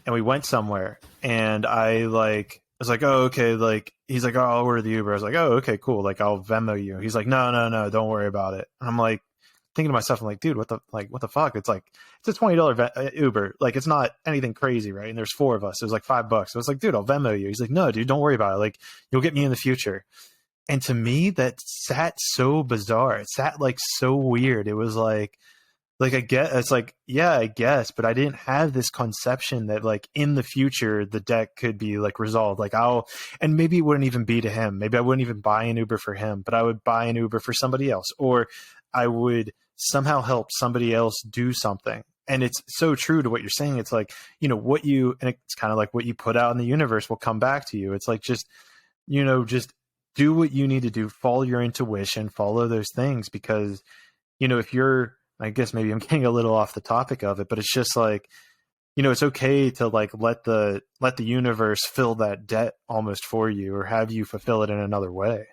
And we went somewhere and I was like, oh, okay. Like, he's like, oh, I'll order the Uber. I was like, oh, okay, cool. Like, I'll Venmo you. He's like, no, don't worry about it. And I'm like, thinking to myself, I'm like, dude, what the fuck? It's like, it's a $20 Uber. Like, it's not anything crazy, right? And there's 4 of us. It was like $5. I was like, dude, I'll Venmo you. He's like, no, dude, don't worry about it. Like, you'll get me in the future. And to me, that sat so bizarre. It sat like so weird. It was like I get, it's like, yeah, I guess, but I didn't have this conception that like in the future, the debt could be like resolved. Like and maybe it wouldn't even be to him. Maybe I wouldn't even buy an Uber for him, but I would buy an Uber for somebody else, or I would somehow help somebody else do something. And it's so true to what you're saying. It's like, and it's kind of like what you put out in the universe will come back to you. It's like, just do what you need to do, follow your intuition, follow those things, because, if you're, I guess maybe I'm getting a little off the topic of it, but it's just like, it's okay to like let the universe fill that debt almost for you, or have you fulfill it in another way.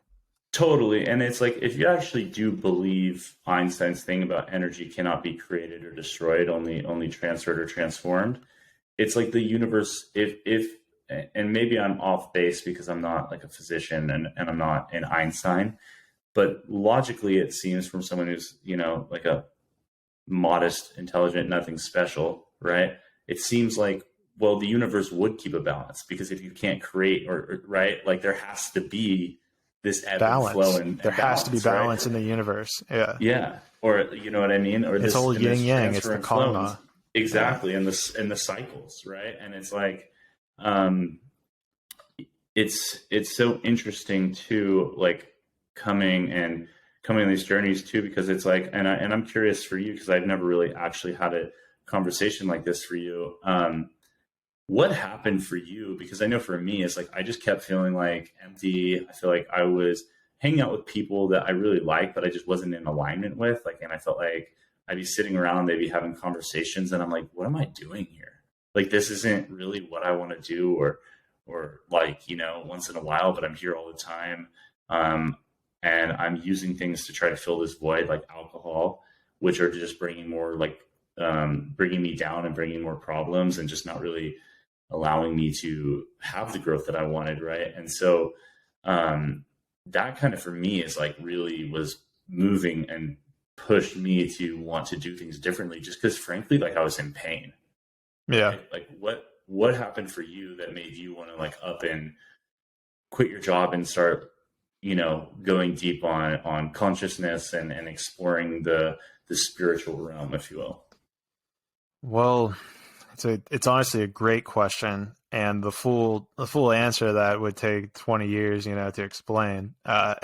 Totally. And it's like, if you actually do believe Einstein's thing about energy cannot be created or destroyed, only transferred or transformed, it's like the universe, if and maybe I'm off base because I'm not like a physician and I'm not an Einstein, but logically it seems from someone who's, like a modest, intelligent, nothing special, right? It seems like, well, the universe would keep a balance, because if you can't create or right, like there has to be this ebb and flow and there has to be balance, right? In the universe. Yeah. Yeah. Or you know what I mean? Or it's all yin yang, it's the karma. Exactly. Yeah. And the cycles, right? And it's like it's so interesting too, like coming on these journeys too, because it's like, and I'm curious for you, because I've never really actually had a conversation like this for you. What happened for you? Because I know for me, it's like, I just kept feeling like empty. I feel like I was hanging out with people that I really like, but I just wasn't in alignment with, like, and I felt like I'd be sitting around, maybe having conversations, and I'm like, what am I doing here? Like, this isn't really what I want to do, or like, once in a while, but I'm here all the time. And I'm using things to try to fill this void, like alcohol, which are just bringing more, like, bringing me down and bringing more problems, and just not really allowing me to have the growth that I wanted. Right. And so, that kind of, for me, is like really was moving and pushed me to want to do things differently, just because frankly, like, I was in pain. Yeah. Right? Like what happened for you that made you want to like up and quit your job and start, going deep on consciousness and exploring the spiritual realm, if you will? Well, it's honestly a great question, and the full answer to that would take 20 years, to explain. I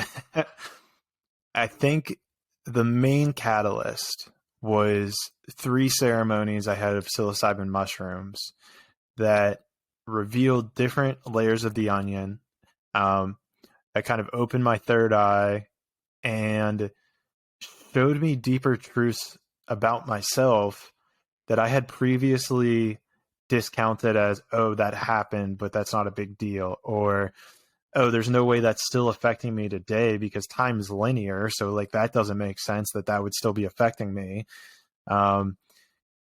think the main catalyst was 3 ceremonies I had of psilocybin mushrooms that revealed different layers of the onion. That kind of opened my third eye and showed me deeper truths about myself that I had previously discounted as, oh, that happened, but that's not a big deal. Or, oh, there's no way that's still affecting me today because time is linear. So like that doesn't make sense that would still be affecting me. And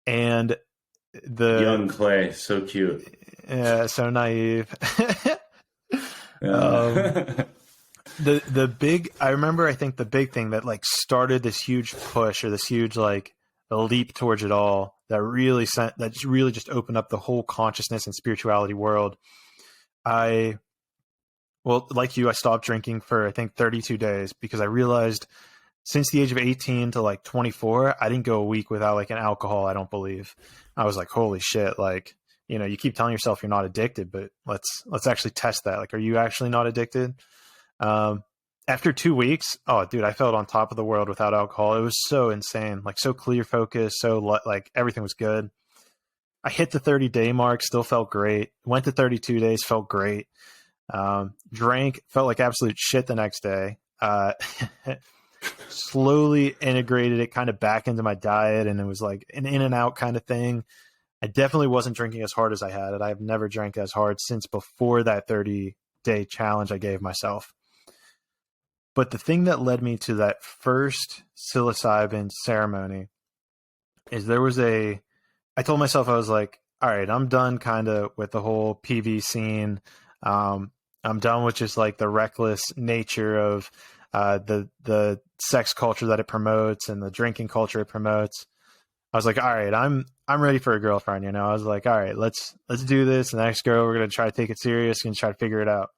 the young Clay, so cute. Yeah, so naive. Yeah. I think the big thing that like started this huge push or this huge like a leap towards it all that really just opened up the whole consciousness and spirituality world. Like you, I stopped drinking for I think 32 days because I realized since the age of 18 to like 24, I didn't go a week without like an alcohol. I don't believe. I was like, holy shit. Like, you know, you keep telling yourself you're not addicted, but let's actually test that. Like, are you actually not addicted? After 2 weeks, oh dude, I felt on top of the world without alcohol. It was so insane, like so clear focus. So like everything was good. I hit the 30-day mark, still felt great. Went to 32 days, felt great. Drank, felt like absolute shit the next day. Slowly integrated it kind of back into my diet, and it was like an in and out kind of thing. I definitely wasn't drinking as hard as I had it. I've never drank as hard since before that 30-day challenge I gave myself. But the thing that led me to that first psilocybin ceremony is I told myself, I was like, all right, I'm done kind of with the whole PV scene. I'm done with just like the reckless nature of the sex culture that it promotes and the drinking culture it promotes. I was like, all right, I'm ready for a girlfriend. You know, I was like, all right, let's do this. The next girl, we're going to try to take it serious and try to figure it out.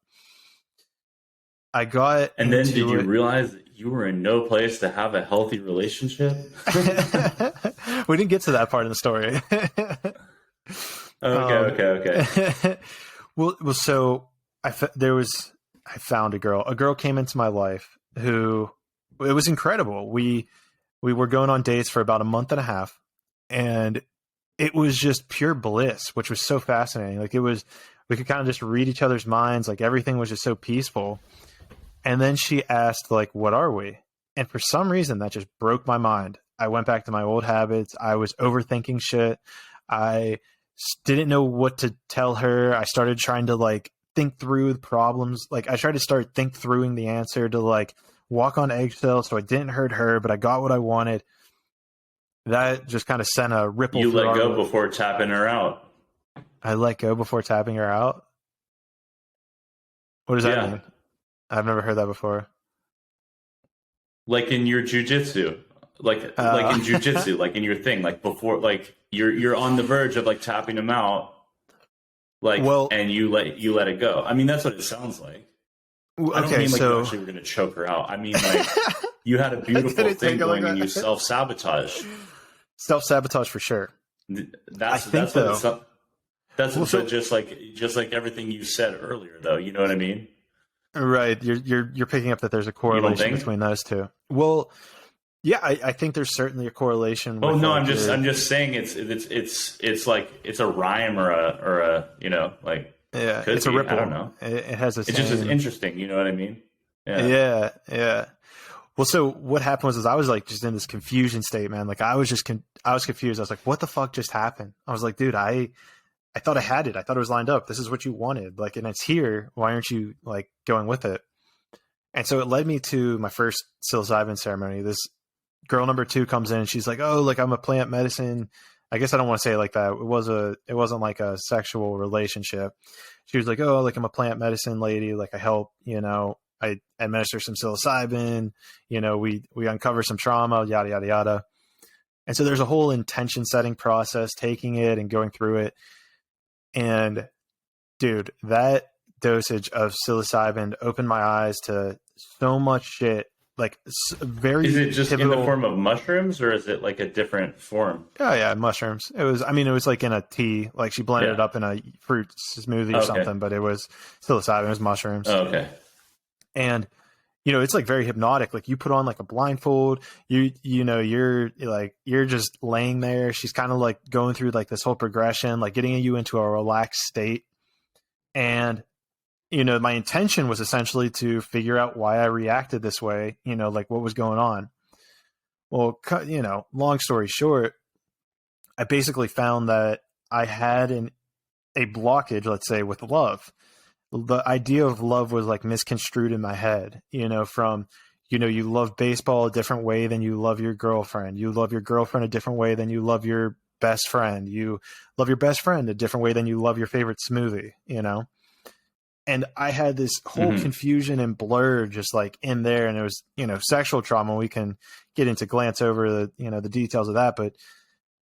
I got And then did you realize that you were in no place to have a healthy relationship? We didn't get to that part of the story. Okay. Well, so I found a girl. A girl came into my life who, it was incredible. We were going on dates for about a month and a half, and it was just pure bliss, which was so fascinating. Like we could kind of just read each other's minds. Like everything was just so peaceful. And then she asked, like, what are we? And for some reason that just broke my mind. I went back to my old habits. I was overthinking shit. I didn't know what to tell her. I started trying to like think through the problems. Like I tried to start think throughing the answer to like walk on eggshells so I didn't hurt her, but I got what I wanted. That just kind of sent a ripple. You let go before tapping her out. I let go before tapping her out? What does that mean? I've never heard that before. Like in your jujitsu, like in jujitsu, like in your thing, like before, like you're on the verge of like tapping him out, like, and you let it go. I mean, that's what it sounds like. I don't mean like you actually were going to choke her out. I mean, like you had a beautiful thing going and you self-sabotage. Self-sabotage for sure. That's just like everything you said earlier, though. You know what I mean? Right. You're picking up that there's a correlation between those two. Well, yeah, I think there's certainly a correlation. Oh no, I'm just saying it's like it's a rhyme or a you know, like it's a ripple. I don't know. It has it's just as interesting. You know what I mean? Yeah. Well, so what happened was I was like just in this confusion state, man. Like I was confused. I was like, what the fuck just happened? I was like, dude, I thought I had it. I thought it was lined up. This is what you wanted. Like, and it's here. Why aren't you like going with it? And so it led me to my first psilocybin ceremony. This girl number 2 comes in and she's like, oh, like I'm a plant medicine. I guess I don't want to say it like that. It wasn't like a sexual relationship. She was like, oh, like I'm a plant medicine lady. Like I help, you know, I administer some psilocybin, you know, we uncover some trauma, yada, yada, yada. And so there's a whole intention setting process, taking it and going through it. And dude, that dosage of psilocybin opened my eyes to so much shit. Like very. Is it just pivotal. In the form of mushrooms, or is it like a different form? Oh yeah, mushrooms. It was like in a tea. Like she blended it up in a fruit smoothie or something. But it was psilocybin. It was mushrooms. Oh, okay. And you know, it's like very hypnotic. Like you put on like a blindfold, you know, you're just laying there. She's kind of like going through like this whole progression, like getting you into a relaxed state. And, you know, my intention was essentially to figure out why I reacted this way, you know, like what was going on. Well, you know, long story short, I basically found that I had a blockage, let's say, with love. The idea of love was like misconstrued in my head, you know, from, you know, you love baseball a different way than you love your girlfriend. You love your girlfriend a different way than you love your best friend. You love your best friend a different way than you love your favorite smoothie, you know? And I had this whole Mm-hmm. confusion and blur just like in there. And it was, you know, sexual trauma. We can get into glance over the, you know, the details of that. But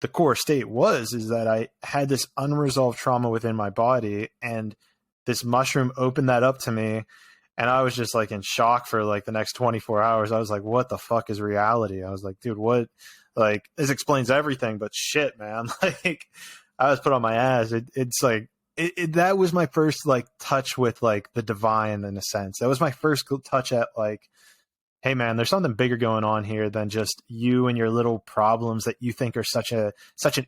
the core state is that I had this unresolved trauma within my body, and this mushroom opened that up to me. And I was just like in shock for like the next 24 hours. I was like, what the fuck is reality? I was like, dude, what? Like, this explains everything, but shit, man. Like, I was put on my ass. It's like, that was my first like touch with like the divine in a sense. That was my first touch at like, hey man, there's something bigger going on here than just you and your little problems that you think are such an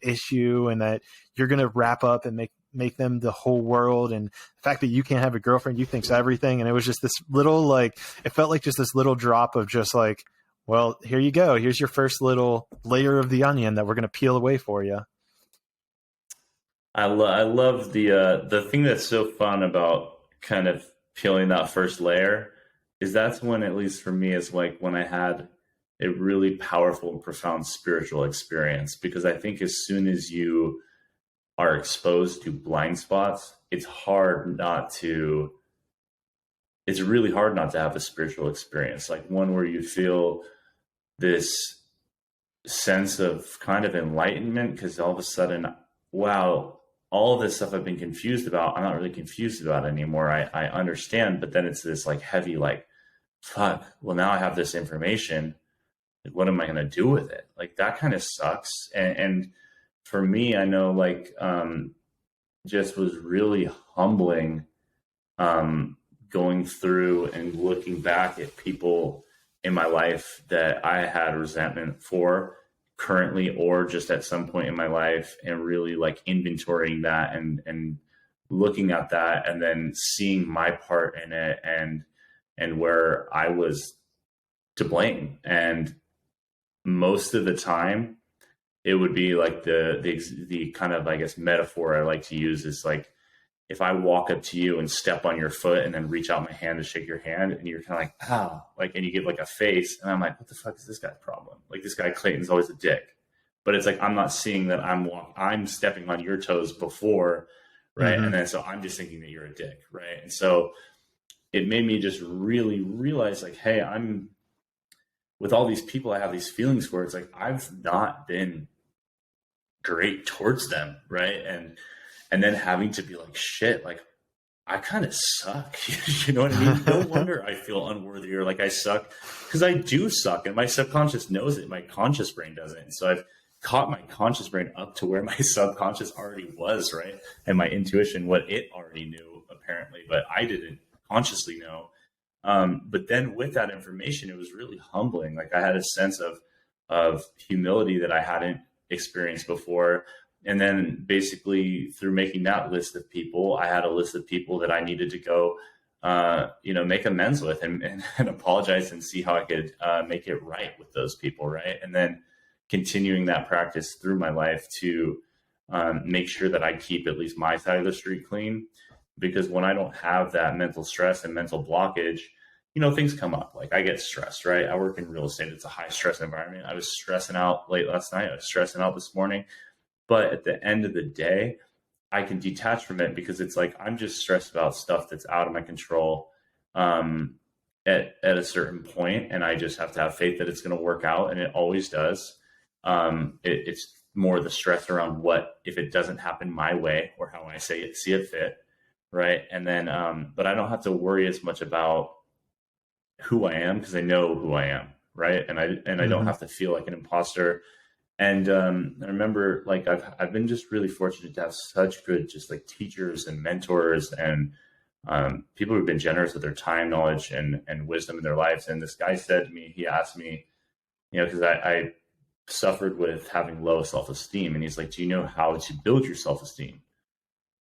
issue, and that you're going to wrap up and make them the whole world. And the fact that you can't have a girlfriend, you think's everything. And it was just this little, like, it felt like just this little drop of just like, well, here you go. Here's your first little layer of the onion that we're going to peel away for you. I love the thing that's so fun about kind of peeling that first layer is that's when, at least for me, is like when I had a really powerful and profound spiritual experience. Because I think as soon as you are exposed to blind spots, it's really hard not to have a spiritual experience, like one where you feel this sense of kind of enlightenment, because all of a sudden, wow, all of this stuff I've been confused about, I'm not really confused about anymore. I understand, but then it's this like heavy, like, fuck, well, now I have this information. Like, what am I going to do with it? Like, that kind of sucks. And for me, I know, like, just was really humbling, going through and looking back at people in my life that I had resentment for currently, or just at some point in my life, and really like inventorying that and looking at that, and then seeing my part in it, and where I was to blame. And most of the time it would be like the kind of, I guess, metaphor I like to use is like, if I walk up to you and step on your foot and then reach out my hand to shake your hand, and you're kind of like, ah, like, and you give like a face, and I'm like, what the fuck is this guy's problem? Like, this guy Clayton's always a dick. But it's like, I'm not seeing that I'm stepping on your toes before, right? Mm-hmm. And then so I'm just thinking that you're a dick, right? And so it made me just really realize, like, hey, I'm with all these people I have these feelings for. It's like, I've not been great towards them, right? And then having to be like, shit, like, I kind of suck. You know what I mean? No wonder I feel unworthy, or like I suck, because I do suck, and my subconscious knows it. My conscious brain doesn't. And so I've caught my conscious brain up to where my subconscious already was, right? And my intuition, what it already knew, apparently, but I didn't consciously know. But then with that information, it was really humbling. Like, I had a sense of humility that I hadn't experienced before. And then basically through making that list of people, I had a list of people that I needed to go, make amends with, and apologize, and see how I could make it right with those people. Right. And then continuing that practice through my life to make sure that I keep at least my side of the street clean. Because when I don't have that mental stress and mental blockage, things come up. Like, I get stressed, right? I work in real estate. It's a high stress environment. I was stressing out late last night. I was stressing out this morning. But at the end of the day, I can detach from it, because it's like, I'm just stressed about stuff that's out of my control at a certain point, and I just have to have faith that it's going to work out, and it always does. It's more the stress around what if it doesn't happen my way, or how I see it fit, right? And then, but I don't have to worry as much about who I am, because I know who I am, right? And I don't have to feel like an imposter. And I remember, like, I've been just really fortunate to have such good, just like, teachers and mentors, and people who've been generous with their time, knowledge, and wisdom in their lives. And this guy said to me, he asked me, because I suffered with having low self-esteem, and he's like, do you know how to build your self-esteem?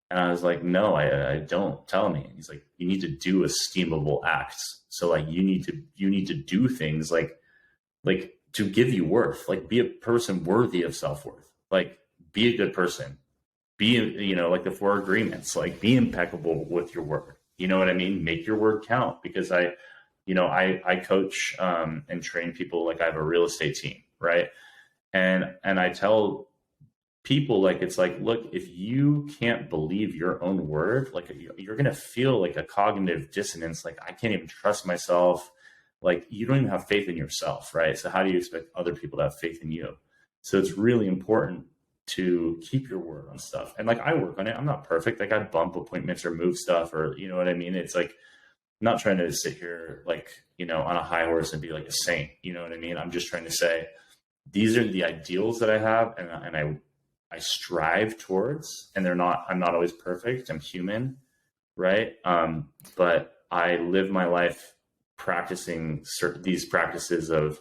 And I was like, no, I don't. Tell me. And he's like, you need to do esteemable acts. So like you need to do things like to give you worth, like be a person worthy of self-worth, like be a good person, be, like the four agreements, like be impeccable with your word. You know what I mean? Make your word count, because I coach and train people. Like I have a real estate team, right? And I tell people, like, it's like, look, if you can't believe your own word, like you're going to feel like a cognitive dissonance. Like I can't even trust myself. Like you don't even have faith in yourself, right? So how do you expect other people to have faith in you? So it's really important to keep your word on stuff. And like I work on it. I'm not perfect. Like I bump appointments or move stuff, or you know what I mean? It's like, I'm not trying to sit here like, on a high horse and be like a saint. You know what I mean? I'm just trying to say, these are the ideals that I have, and I strive towards, and I'm not always perfect. I'm human, right? But I live my life practicing these practices of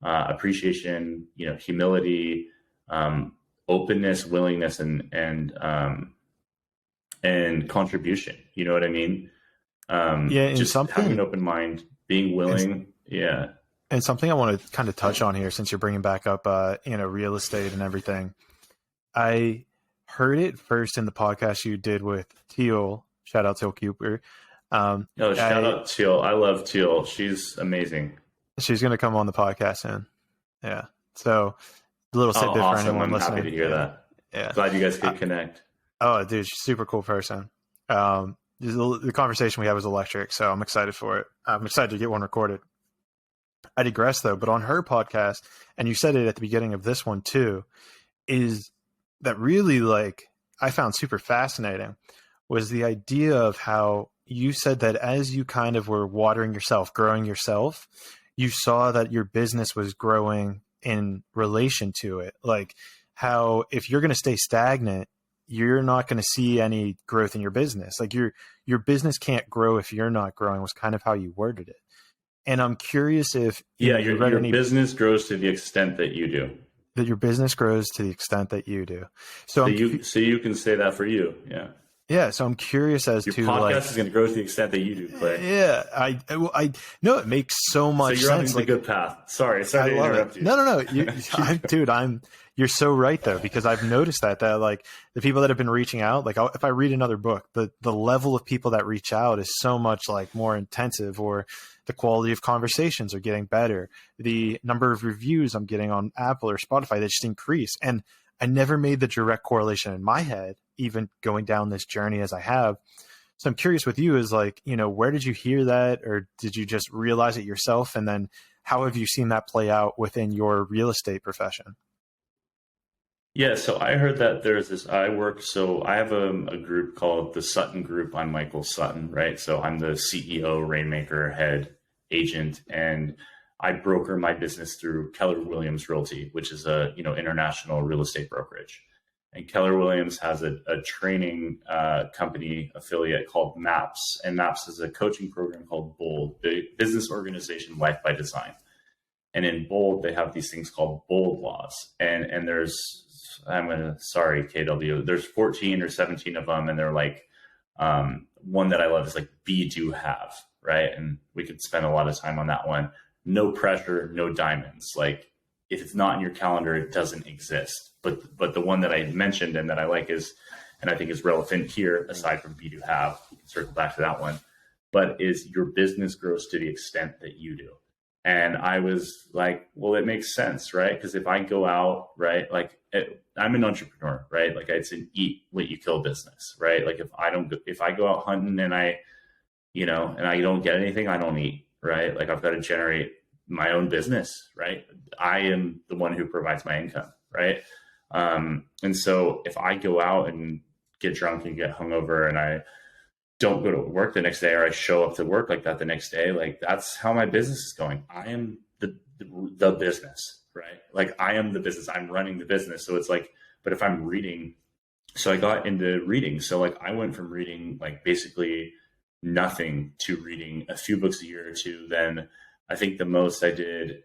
appreciation, humility, openness, willingness, and contribution. You know what I mean? Yeah, and Just having an something, open mind, being willing. and, Yeah. and something I want to kind of touch on here, since you're bringing back up, real estate and everything. I heard it first in the podcast you did with Teal. Shout out Teal Cooper. Shout out Teal. I love Teal. She's amazing. She's going to come on the podcast soon. Yeah. So a little tidbit for Awesome. anyone I'm listening. happy to hear that. Yeah. Glad you guys could connect. Oh, dude, she's a super cool person. The conversation we had was electric, so I'm excited for it. I'm excited to get one recorded. I digress though, but on her podcast, and you said it at the beginning of this one too, is that really, like, I found super fascinating was the idea of how you said that as you kind of were watering yourself, growing yourself, you saw that your business was growing in relation to it. Like how if you're going to stay stagnant, you're not going to see any growth in your business. Like your business can't grow if you're not growing, was kind of how you worded it. And I'm curious if your business grows to the extent that you do. That your business grows to the extent that you do. So you can say that for you. Yeah. Yeah. So I'm curious as your to podcast is going to grow to the extent that you do, Clay. Yeah. I know it makes so much so you're sense. On a good path. Sorry to interrupt you. No. Dude, you're so right though, because I've noticed that like the people that have been reaching out, like if I read another book, the level of people that reach out is so much like more intensive, or the quality of conversations are getting better. The number of reviews I'm getting on Apple or Spotify, they just increase. And I never made the direct correlation in my head, even going down this journey as I have. So I'm curious with you is like, where did you hear that, or did you just realize it yourself? And then how have you seen that play out within your real estate profession? Yeah, so I heard that there's this, I have a group called the Sutton Group. I'm Michael Sutton, right? So I'm the CEO, rainmaker, head agent, and I broker my business through Keller Williams Realty, which is a, international real estate brokerage. And Keller Williams has a training company affiliate called MAPS, and MAPS is a coaching program called BOLD, the Business Organization Life by Design. And in BOLD, they have these things called BOLD laws, and there's sorry, KW. There's 14 or 17 of them, and they're like, one that I love is like be, do, have, right? And we could spend a lot of time on that one. No pressure, no diamonds. Like if it's not in your calendar, it doesn't exist. But the one that I mentioned and that I like is, and I think is relevant here, aside from be, do, have, we can circle back to that one, but is your business grows to the extent that you do. And I was like, well, it makes sense, right? Because if I go out, right, like I'm an entrepreneur, right? Like it's an eat what you kill business, right? Like if I go out hunting and I don't get anything, I don't eat, right? Like I've got to generate my own business, right? I am the one who provides my income, right? And so if I go out and get drunk and get hungover and I don't go to work the next day, or I show up to work like that the next day, like that's how my business is going. I am the business, right? Like I am the business, I'm running the business. So it's like, but if I'm reading, so I got into reading. So like I went from reading like basically nothing to reading a few books a year or two. Then I think the most I did,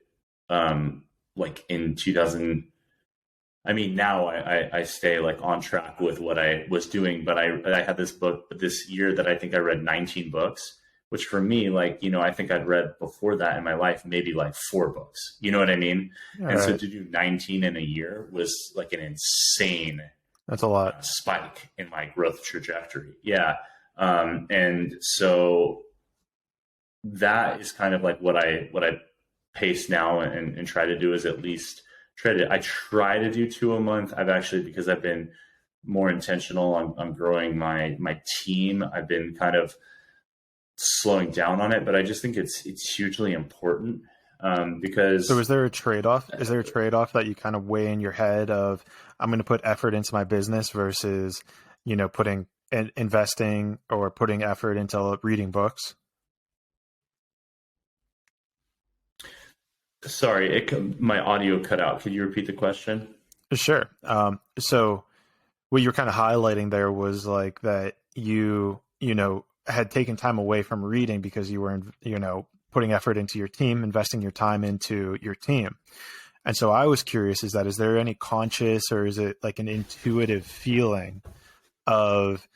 like in I mean, now I stay like on track with what I was doing, but I had this book this year that I think I read 19 books, which for me, like, I think I'd read before that in my life, maybe like 4 books, you know what I mean? All And so right. to do 19 in a year was like an insane That's a lot. spike in my growth trajectory. Yeah. And so that is kind of like what I pace now and try to do is at least I try to do 2 a month. I've actually, because I've been more intentional on growing my team, I've been kind of slowing down on it, but I just think it's hugely important So because is there a trade-off? Is there a trade-off that you kind of weigh in your head of I'm going to put effort into my business versus, putting and investing or putting effort into reading books? sorry, my audio cut out. Could you repeat the question? Sure. So what you're kind of highlighting there was like that had taken time away from reading because you were, putting effort into your team, investing your time into your team. And so I was curious, is there any conscious or is it like an intuitive feeling of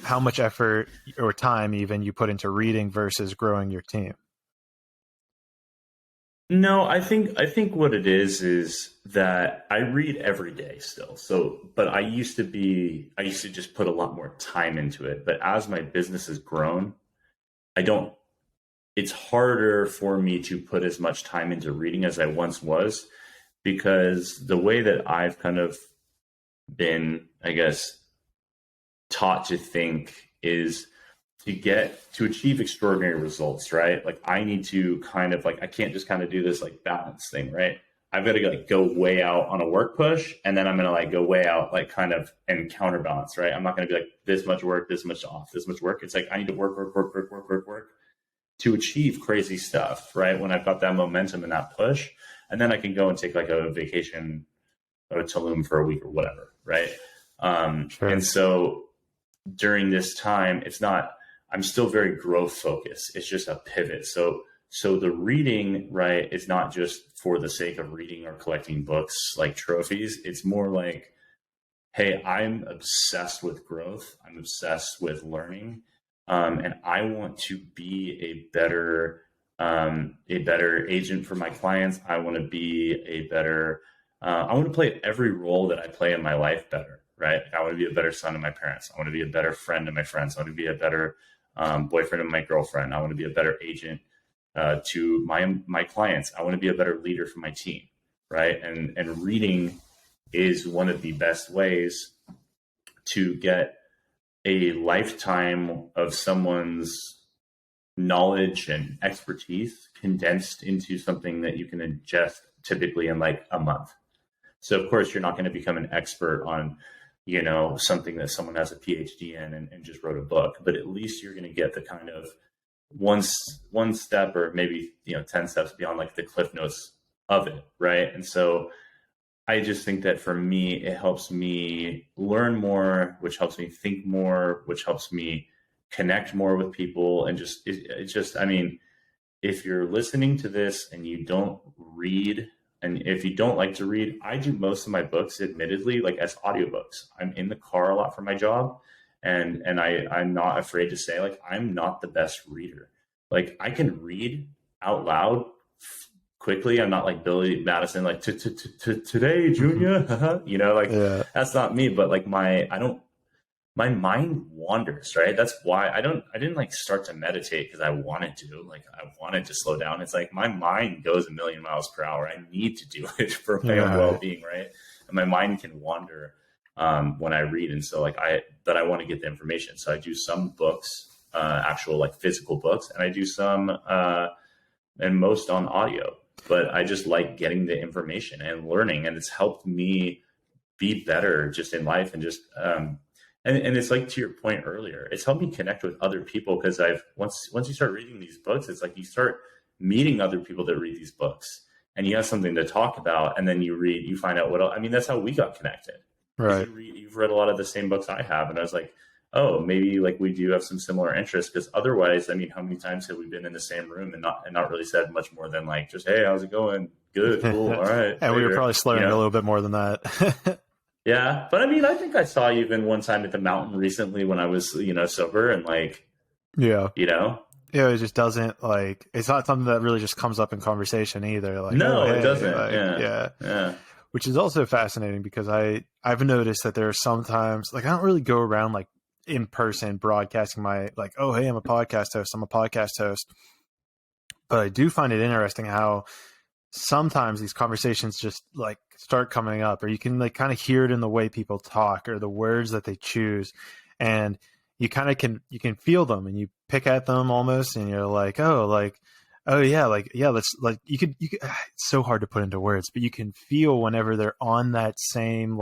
how much effort or time even you put into reading versus growing your team? No, I think what it is that I read every day still. So, but I used to just put a lot more time into it. But as my business has grown, I don't it's harder for me to put as much time into reading as I once was because the way that I've kind of been, I guess, taught to think is to achieve extraordinary results, right? Like I need to kind of like I can't just kind of do this like balance thing, right? I've got to like go way out on a work push, and then I'm gonna like go way out like kind of and counterbalance, right? I'm not gonna be like this much work, this much off, this much work. It's like I need to work, work, work, work, work, work, work to achieve crazy stuff, right? When I've got that momentum and that push, and then I can go and take like a vacation or a Tulum for a week or whatever, right? And Sure. so during this time, I'm still very growth focused. It's just a pivot. So the reading, right, is not just for the sake of reading or collecting books like trophies. It's more like, hey, I'm obsessed with growth. I'm obsessed with learning. And I want to be a better agent for my clients. I want to be I want to play every role that I play in my life better, right? I want to be a better son to my parents. I want to be a better friend to my friends. I want to be a better boyfriend to my girlfriend. I want to be a better agent to my clients. I want to be a better leader for my team, right? And reading is one of the best ways to get a lifetime of someone's knowledge and expertise condensed into something that you can ingest typically in like a month. So of course you're not going to become an expert on, something that someone has a PhD in and just wrote a book, but at least you're going to get the kind of one step or maybe 10 steps beyond like the cliff notes of it, right? And so I just think that for me, it helps me learn more, which helps me think more, which helps me connect more with people. And I mean, if you're listening to this and you don't read, and if you don't like to read, I do most of my books, admittedly, like as audiobooks. I'm in the car a lot for my job. And I'm not afraid to say, like, I'm not the best reader. Like, I can read out loud quickly. I'm not like Billy Madison, like today, Junior. Like Yeah. that's not me. But like my mind wanders, right? That's why I didn't like start to meditate because I wanted to. Like I wanted to slow down. It's like my mind goes a million miles per hour. I need to do it for my own Yeah. well-being, right? And my mind can wander when I read, and so but I want to get the information. So I do some books, actual like physical books, and I do some and most on audio. But I just like getting the information and learning, and it's helped me be better just in life and just and it's like to your point earlier, it's helped me connect with other people because once you start reading these books, it's like you start meeting other people that read these books and you have something to talk about, and then you find out what else. I mean, that's how we got connected because Right. you've read a lot of the same books I have, and I was like, oh, maybe like we do have some similar interests because otherwise, I mean, how many times have we been in the same room and not really said much more than like just, hey, how's it going? good, cool, all right. And we were probably slurring a little bit more than that. Yeah. But I mean, I think I saw you even one time at the mountain recently when I was, sober and yeah. Yeah, it just doesn't it's not something that really just comes up in conversation either. No, oh, hey, it doesn't. Yeah. Which is also fascinating because I've noticed that there are sometimes I don't really go around in person broadcasting my oh, hey, I'm a podcast host. But I do find it interesting how sometimes these conversations just start coming up, or you can kind of hear it in the way people talk or the words that they choose. And you kind of you can feel them and you pick at them almost. And you're oh yeah, let's you could, it's so hard to put into words, but you can feel whenever they're on that same,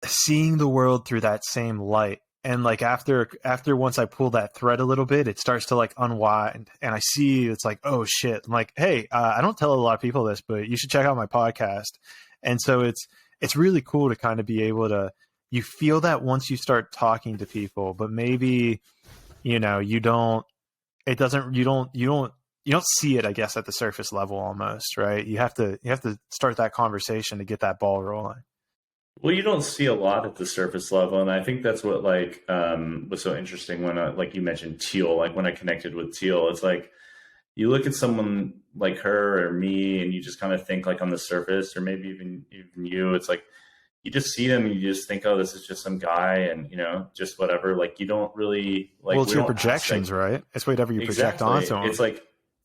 seeing the world through that same light. And after once I pull that thread a little bit, it starts to unwind, and I see it's oh shit. I'm hey, I don't tell a lot of people this, but you should check out my podcast. And so it's really cool to kind of be able to, you feel that once you start talking to people, but maybe, you don't see it, I guess, at the surface level almost, right? You have to start that conversation to get that ball rolling. Well, you don't see a lot at the surface level, and I think that's what was so interesting when you mentioned Teal. When I connected with Teal, it's you look at someone like her or me, and you just kind of think on the surface, or maybe even you. It's you just see them and you just think, oh, this is just some guy, and just whatever. You don't really Well, it's your projections, right? It's whatever you project onto them.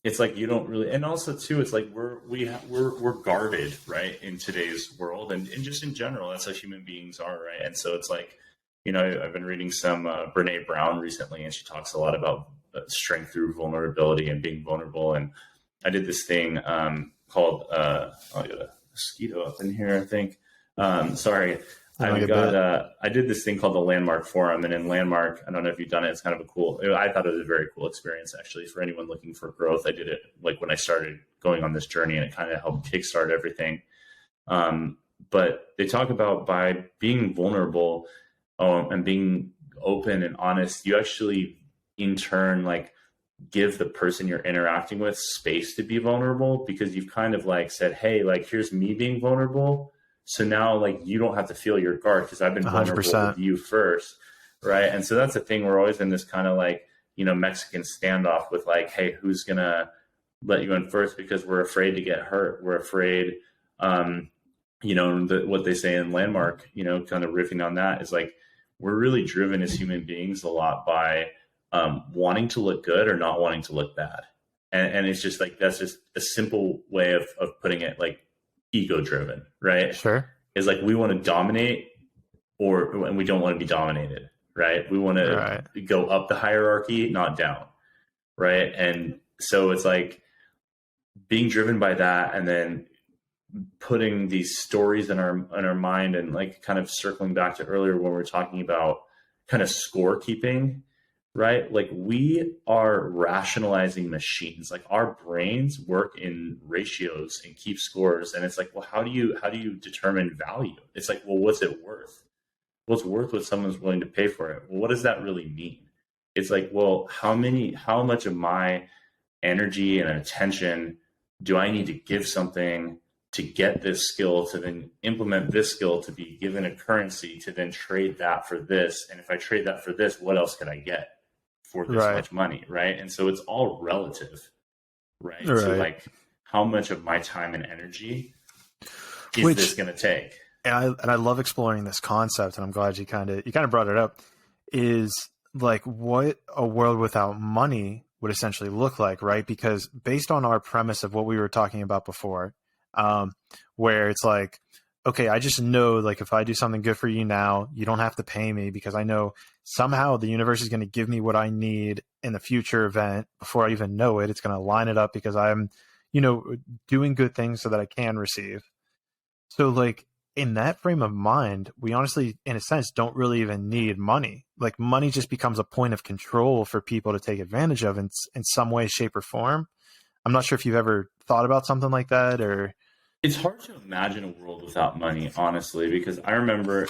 It's you don't really, and also too, it's we're guarded, right, in today's world, and just in general, that's how human beings are, right? And so it's I've been reading some Brene Brown recently, and she talks a lot about strength through vulnerability and being vulnerable. And I did this thing called I got a mosquito up in here, I think. Sorry. I did this thing called the Landmark Forum, and in Landmark, I don't know if you've done it. It's kind of I thought it was a very cool experience, actually, for anyone looking for growth. I did it when I started going on this journey, and it kind of helped kickstart everything. But they talk about by being vulnerable and being open and honest, you actually in turn give the person you're interacting with space to be vulnerable, because you've kind of said, hey, here's me being vulnerable. So now, you don't have to feel your guard because I've been vulnerable 100%. With you first, right? And so that's the thing. We're always in this kind of Mexican standoff with hey, who's gonna let you in first? Because we're afraid to get hurt. We're afraid, what they say in Landmark, kind of riffing on that is we're really driven as human beings a lot by wanting to look good or not wanting to look bad, and it's just that's just a simple way of putting it, ego driven, right? Sure. Is we want to dominate and we don't want to be dominated, right? We want to go up the hierarchy, not down, right? And so it's being driven by that, and then putting these stories in our mind, and kind of circling back to earlier when we were talking about kind of scorekeeping, right? We are rationalizing machines. Our brains work in ratios and keep scores. And it's well, how do you determine value? It's well, what's it worth? Well, it's worth what someone's willing to pay for it. Well, what does that really mean? It's well, how much of my energy and attention do I need to give something to get this skill, to then implement this skill, to be given a currency, to then trade that for this? And if I trade that for this, what else could I get for this much money, right? And so it's all relative, right? So how much of my time and energy is this going to take? And I love exploring this concept, and I'm glad you kind of brought it up, is what a world without money would essentially look like, right? Because based on our premise of what we were talking about before, where it's okay, I just know if I do something good for you now, you don't have to pay me, because I know somehow the universe is going to give me what I need in the future event before I even know it. It's going to line it up because I'm, doing good things so that I can receive. So in that frame of mind, we honestly, in a sense, don't really even need money. Money just becomes a point of control for people to take advantage of in some way, shape, or form. I'm not sure if you've ever thought about something like that, or... It's hard to imagine a world without money, honestly, because I remember,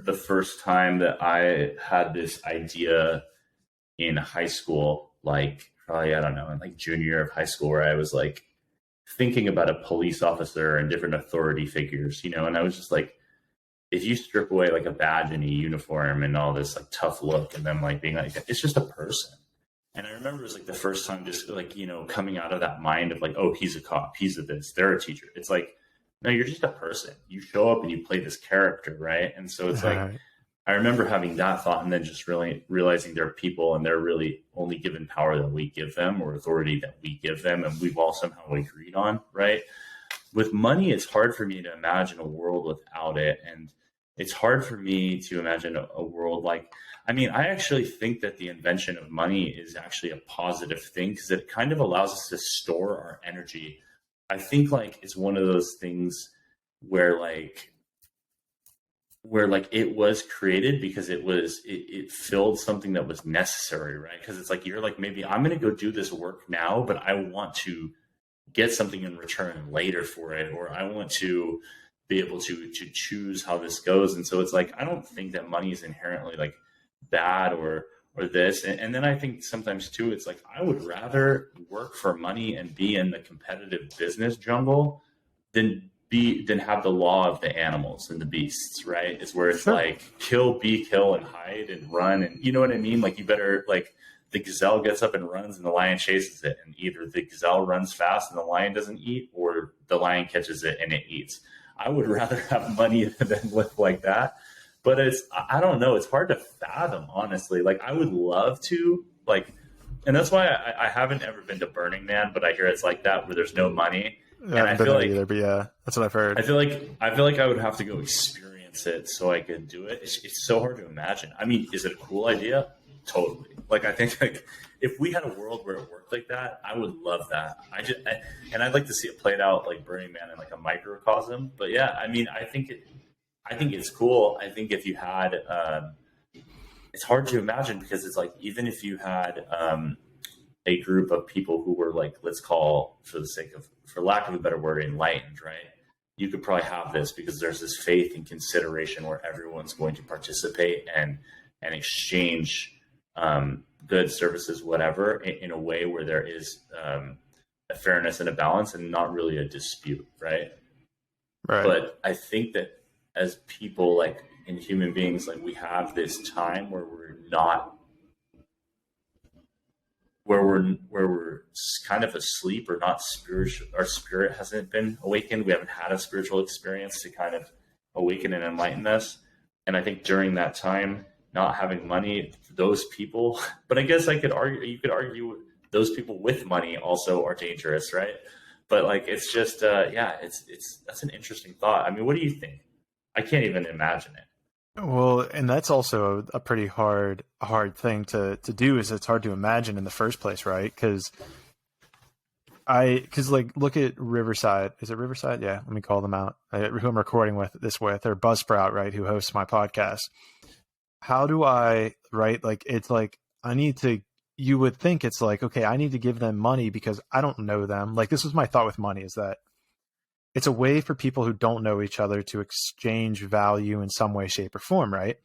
the first time that I had this idea in high school, probably, I don't know, in like junior year of high school, where I was like thinking about a police officer and different authority figures, and I was just like, if you strip away like a badge and a uniform and all this like tough look and then like being like, it's just a person. And I remember it was like the first time just like, coming out of that mind of like, oh, he's a cop, he's a this, they're a teacher. It's like, no, you're just a person. You show up and you play this character, right? And so it's like, I remember having that thought and then just really realizing they're people and they're really only given power that we give them or authority that we give them. And we've all somehow agreed on, right? With money, it's hard for me to imagine a world without it. And it's hard for me to imagine a world like, I actually think that the invention of money is actually a positive thing because it kind of allows us to store our energy. I think like it's one of those things where it was created because it filled something that was necessary, right? Because it's like, you're like, maybe I'm going to go do this work now, but I want to get something in return later for it, or I want to be able to choose how this goes. And so it's like, I don't think that money is inherently like bad or this. And then I think sometimes too, it's like, I would rather work for money and be in the competitive business jungle than have the law of the animals and the beasts, right? It's where it's like kill, be kill, and hide and run. And you know what I mean? Like, you better, like, the gazelle gets up and runs and the lion chases it. And either the gazelle runs fast and the lion doesn't eat, or the lion catches it and it eats. I would rather have money than live like that. But I don't know. It's hard to fathom, honestly. Like, I would love to, like, and that's why I haven't ever been to Burning Man, but I hear it's like that where there's no money. And I feel like either, but yeah, that's what I've heard. I feel like I would have to go experience it so I could do it. It's so hard to imagine. Is it a cool idea? Totally. Like, I think like if we had a world where it worked like that, I would love that. And I'd like to see it played out like Burning Man in like a microcosm. But yeah, I think it's cool. I think if you had, it's hard to imagine because it's like, even if you had a group of people who were like, let's call, for lack of a better word, enlightened, right? You could probably have this because there's this faith and consideration where everyone's going to participate and exchange goods, services, whatever, in a way where there is a fairness and a balance and not really a dispute, right? But I think that as people, like in human beings, like we have this time where we're not, where we're kind of asleep or not spiritual. Our spirit hasn't been awakened. We haven't had a spiritual experience to kind of awaken and enlighten us. And I think during that time, not having money, those people, but I guess you could argue those people with money also are dangerous, right? But like, it's just, that's an interesting thought. What do you think? I can't even imagine it. Well, and that's also a pretty hard thing to do, is it's hard to imagine in the first place, right? Because like, look at Riverside. Is it Riverside? Yeah, let me call them out. Who I'm recording with, or Buzzsprout, right? Who hosts my podcast. How do I, right? Like, it's like, you would think it's like, okay, I need to give them money because I don't know them. Like, this was my thought with money, is that it's a way for people who don't know each other to exchange value in some way, shape, or form, right?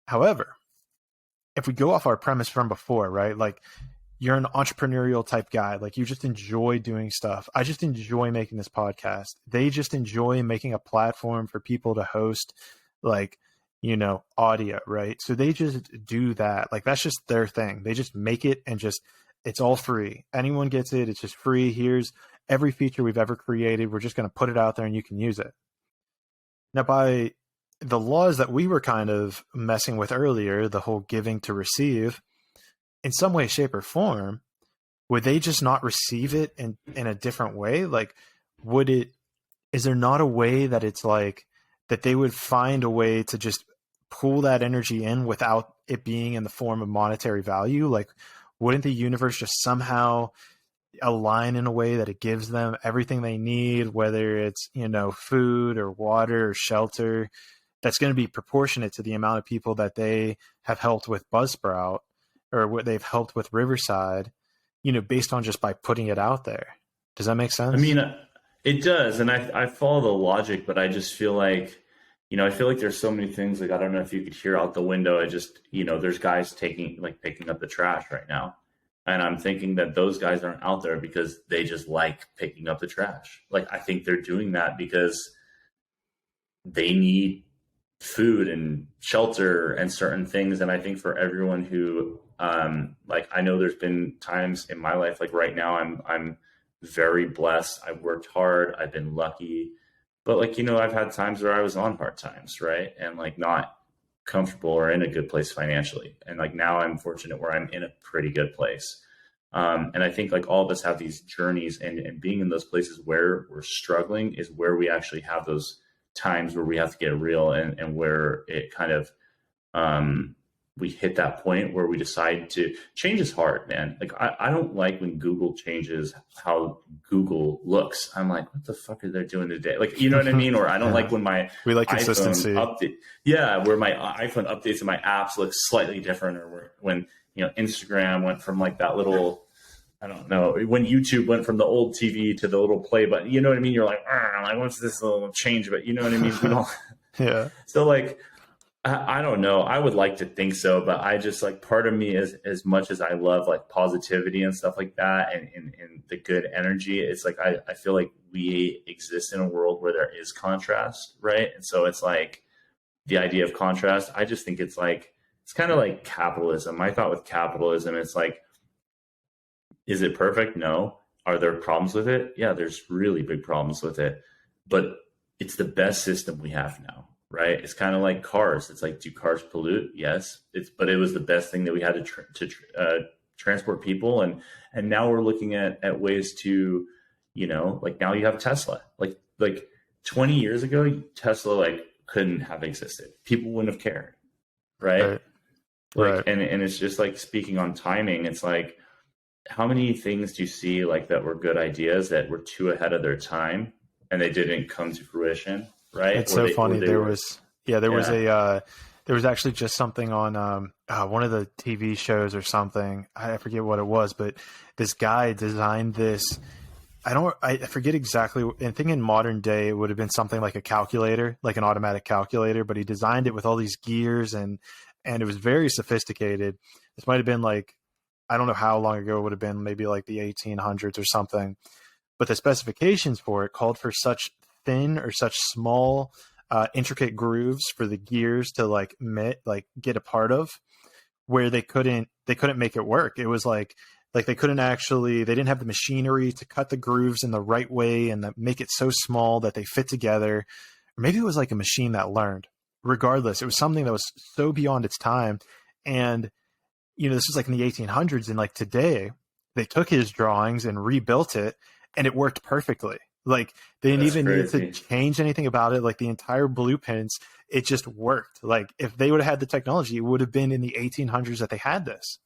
However, if we go off our premise from before, right? Like, you're an entrepreneurial type guy. Like, you just enjoy doing stuff. I just enjoy making this podcast. They just enjoy making a platform for people to host, like, audio, right? So they just do that. Like, that's just their thing. They just make it and it's all free. Anyone gets it. It's just free. Here's every feature we've ever created. We're just going to put it out there and you can use it. Now, by the laws that we were kind of messing with earlier, the whole giving to receive, in some way, shape, or form, would they just not receive it in a different way? Like, is there not a way that it's like, that they would find a way to just pull that energy in without it being in the form of monetary value? Like, wouldn't the universe just somehow align in a way that it gives them everything they need, whether it's, food or water or shelter, that's going to be proportionate to the amount of people that they have helped with Buzzsprout or what they've helped with Riverside, based on just by putting it out there. Does that make sense? It does. And I follow the logic, but I just feel like, there's so many things. Like, I don't know if you could hear out the window. There's guys picking up the trash right now. And I'm thinking that those guys aren't out there because they just like picking up the trash. Like, I think they're doing that because they need food and shelter and certain things. And I think for everyone who, like, I know there's been times in my life, like right now, I'm very blessed. I've worked hard. I've been lucky, but like, I've had times where I was on hard times, right? And like not comfortable or in a good place financially. And like now I'm fortunate where I'm in a pretty good place. And I think like all of us have these journeys, and being in those places where we're struggling is where we actually have those times where we have to get real, and where it kind of, we hit that point where we decide to change is hard, man. Like I don't like when Google changes how Google looks. I'm like, what the fuck are they doing today? Like, you know what I mean? Or I don't like when we like consistency. Where my iPhone updates and my apps look slightly different, or when, Instagram went from like that little, I don't know, when YouTube went from the old TV to the little play button, you know what I mean? You're like, what's this little change? But you know what I mean? We don't. Yeah. So like, I don't know. I would like to think so, but I just like, part of me is, as much as I love like positivity and stuff like that, and the good energy, it's like, I feel like we exist in a world where there is contrast, right? And so it's like the idea of contrast, I just think it's like, it's kind of like capitalism. My thought with capitalism, it's like, is it perfect? No. Are there problems with it? Yeah, there's really big problems with it, but it's the best system we have now. Right. It's kind of like cars. It's like, do cars pollute? Yes. But it was the best thing that we had to transport people. And now we're looking at ways to, like now you have Tesla, like 20 years ago, Tesla, like couldn't have existed. People wouldn't have cared. Right. Like, and it's just like, speaking on timing, it's like, how many things do you see like that were good ideas that were too ahead of their time and they didn't come to fruition? Right. It's so funny. There was actually just something on one of the TV shows or something. I forget what it was, but this guy designed this. I forget exactly. I think in modern day, it would have been something like a calculator, like an automatic calculator, but he designed it with all these gears, and it was very sophisticated. This might've been like, I don't know how long ago it would have been, maybe like the 1800s or something, but the specifications for it called for such thin or such small, intricate grooves for the gears to get a part of, where they couldn't make it work. It was like they didn't have the machinery to cut the grooves in the right way and make it so small that they fit together. Or maybe it was like a machine that learned. Regardless, it was something that was so beyond its time. And, this was like in the 1800s, and like today they took his drawings and rebuilt it, and it worked perfectly. Like they didn't even need to change anything about it. Like the entire blueprints, it just worked. Like if they would have had the technology, it would have been in the 1800s that they had this.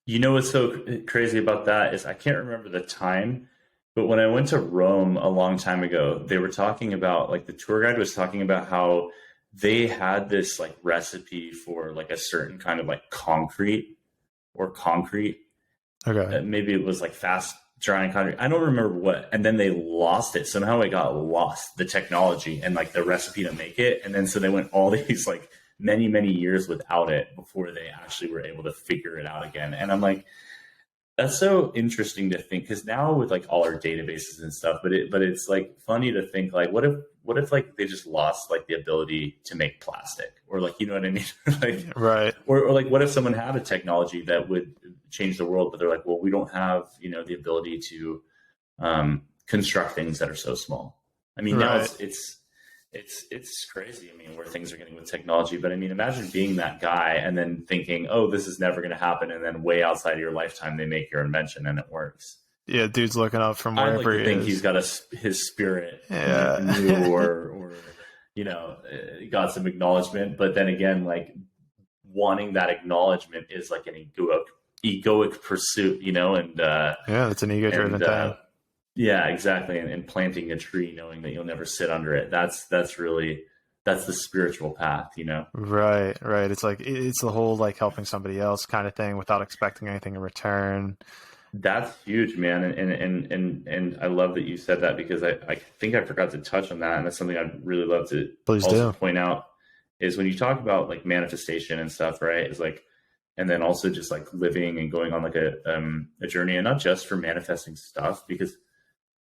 What's so crazy about that is I can't remember the time, but when I went to Rome a long time ago, they were talking about, like, the tour guide was talking about how they had this like recipe for like a certain kind of like concrete. Okay. Maybe it was like fast drying concrete. I don't remember what. And then they lost it. Somehow it got lost, the technology and like the recipe to make it. And then so they went all these like many, many years without it before they actually were able to figure it out again. And I'm like, that's so interesting to think, because now with like all our databases and stuff, but it's like funny to think like, what if like they just lost like the ability to make plastic, or like, you know what I mean? Like, right. Or like, what if someone had a technology that would change the world, but they're like, well, we don't have, the ability to construct things that are so small. I mean, now it's crazy. I mean, where things are getting with technology, but I mean, imagine being that guy and then thinking, oh, this is never going to happen. And then way outside of your lifetime, they make your invention and it works. Yeah. Dude's looking up from wherever he is. He's got his spirit, or, got some acknowledgement, but then again, like wanting that acknowledgement is like an egoic pursuit, and it's an ego-driven thing. Yeah, exactly. And planting a tree, knowing that you'll never sit under it. That's the spiritual path, Right. It's like, it's the whole like helping somebody else kind of thing without expecting anything in return. That's huge, man. And I love that you said that, because I think I forgot to touch on that. And that's something I'd really love to point out, is when you talk about like manifestation and stuff, right? It's like, and then also just like living and going on like a journey, and not just for manifesting stuff, because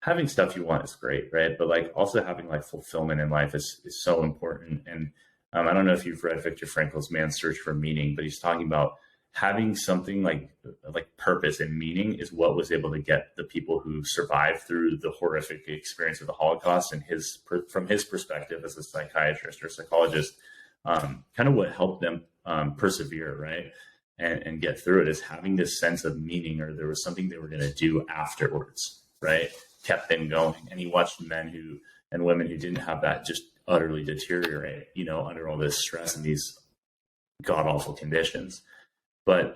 having stuff you want is great, right? But like also having like fulfillment in life is so important. And I don't know if you've read Viktor Frankl's Man's Search for Meaning, but he's talking about having something like purpose and meaning is what was able to get the people who survived through the horrific experience of the Holocaust, and from his perspective as a psychiatrist or psychologist, kind of what helped them persevere, right? And get through it, is having this sense of meaning, or there was something they were going to do afterwards, right? Kept them going. And he watched men and women who didn't have that just utterly deteriorate, under all this stress and these god awful conditions. But